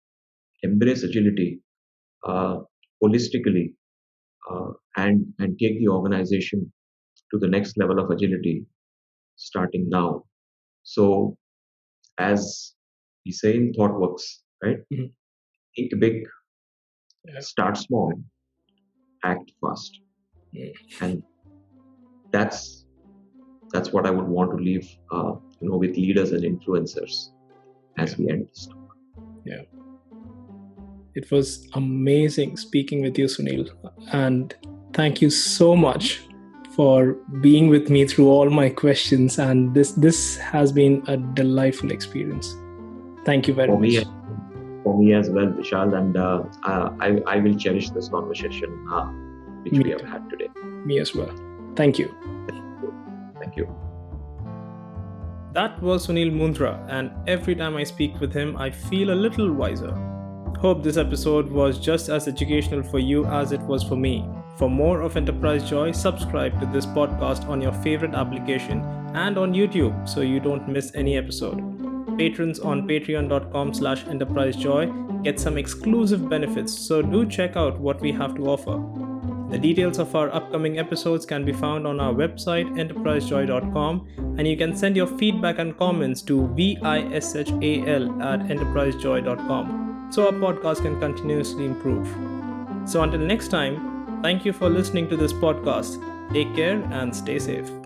embrace agility holistically, and take the organization to the next level of agility starting now. So as we say in ThoughtWorks, right? Think big, start small, act fast. And that's what I would want to leave with leaders and influencers as we end this talk. Yeah. It was amazing speaking with you, Sunil. And thank you so much for being with me through all my questions. And this has been a delightful experience. Thank you very much. For me as well, Vishal. And I will cherish this conversation which we have had today. Me as well. Thank you. Thank you. That was Sunil Mundra, and every time I speak with him, I feel a little wiser. Hope this episode was just as educational for you as it was for me. For more of Enterprise Joy, subscribe to this podcast on your favorite application and on YouTube so you don't miss any episode. Patrons on patreon.com/enterprisejoy get some exclusive benefits, so do check out what we have to offer. The details of our upcoming episodes can be found on our website enterprisejoy.com, and you can send your feedback and comments to vishal@enterprisejoy.com so our podcast can continuously improve. So until next time, thank you for listening to this podcast. Take care and stay safe.